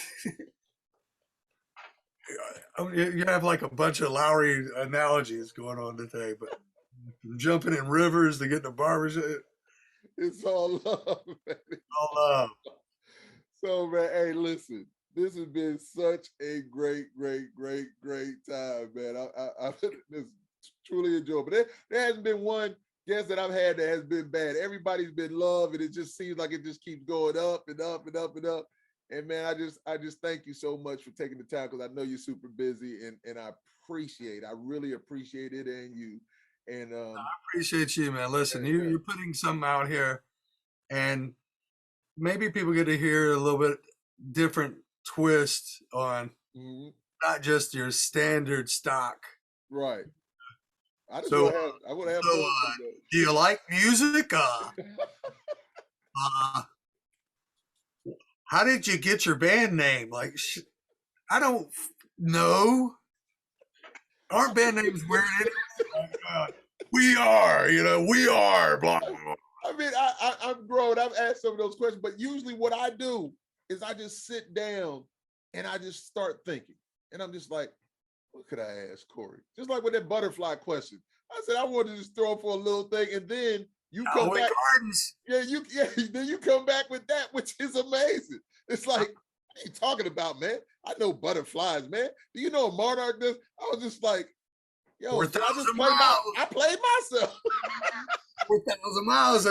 You have like a bunch of Lowery analogies going on today, but jumping in rivers to get the barber shop. It's all love, man. All love. So, man, hey, listen, this has been such a great time, man. I this truly enjoyed. But there hasn't been one guest that I've had that has been bad. Everybody's been love, and it just seems like it just keeps going up and up and up and up. And man, I just thank you so much for taking the time, because I know you're super busy, and I really appreciate it, and you. And I appreciate you, man. Listen, you're putting something out here, and maybe people get to hear a little bit different twist on not just your standard stock. Right. I want to have so, do you like music? How did you get your band name? Like, I don't know. Aren't band names weird? We are, we are, blah, blah, blah. I mean, I'm grown. I've asked some of those questions, but usually what I do is I just sit down and I just start thinking. And I'm just like, what could I ask Corey? Just like with that butterfly question. I said, I wanted to just throw for a little thing, and then you come back. Gardens. Then you come back with that, which is amazing. It's like, what are you talking about, man? I know butterflies, man. Do you know a monarch does? I was just like, yo, I played myself. 4,000 miles.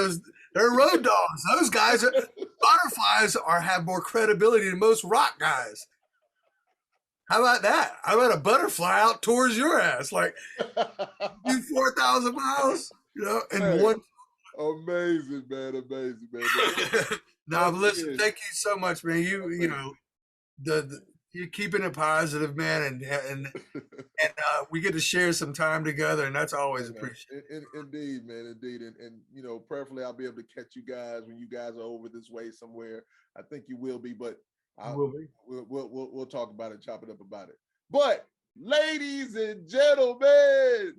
They're road dogs. Those guys, butterflies have more credibility than most rock guys. How about that? How about a butterfly out towards your ass? Like, do 4,000 miles, in one. Amazing, man. Amazing, man. No, listen, thank you so much, man. You're keeping it positive, man, and we get to share some time together, and that's always appreciated. Indeed, man, indeed, and prayerfully I'll be able to catch you guys when you guys are over this way somewhere. I think you will be, but we'll talk about it, chop it up about it. But ladies and gentlemen,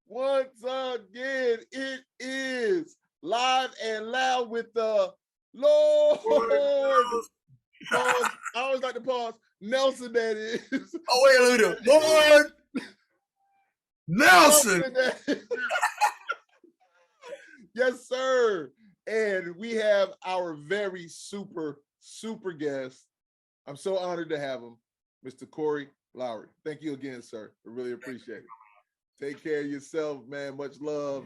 once again, it is Live and Loud with the Lord. Pause. I always like to pause. Nelson, that is. Oh, wait, Ludo. Lord Nelson. Yes, sir. And we have our very super guest. I'm so honored to have him, Mr. Corey Lowery. Thank you again, sir. I really appreciate it. Take care of yourself, man. Much love.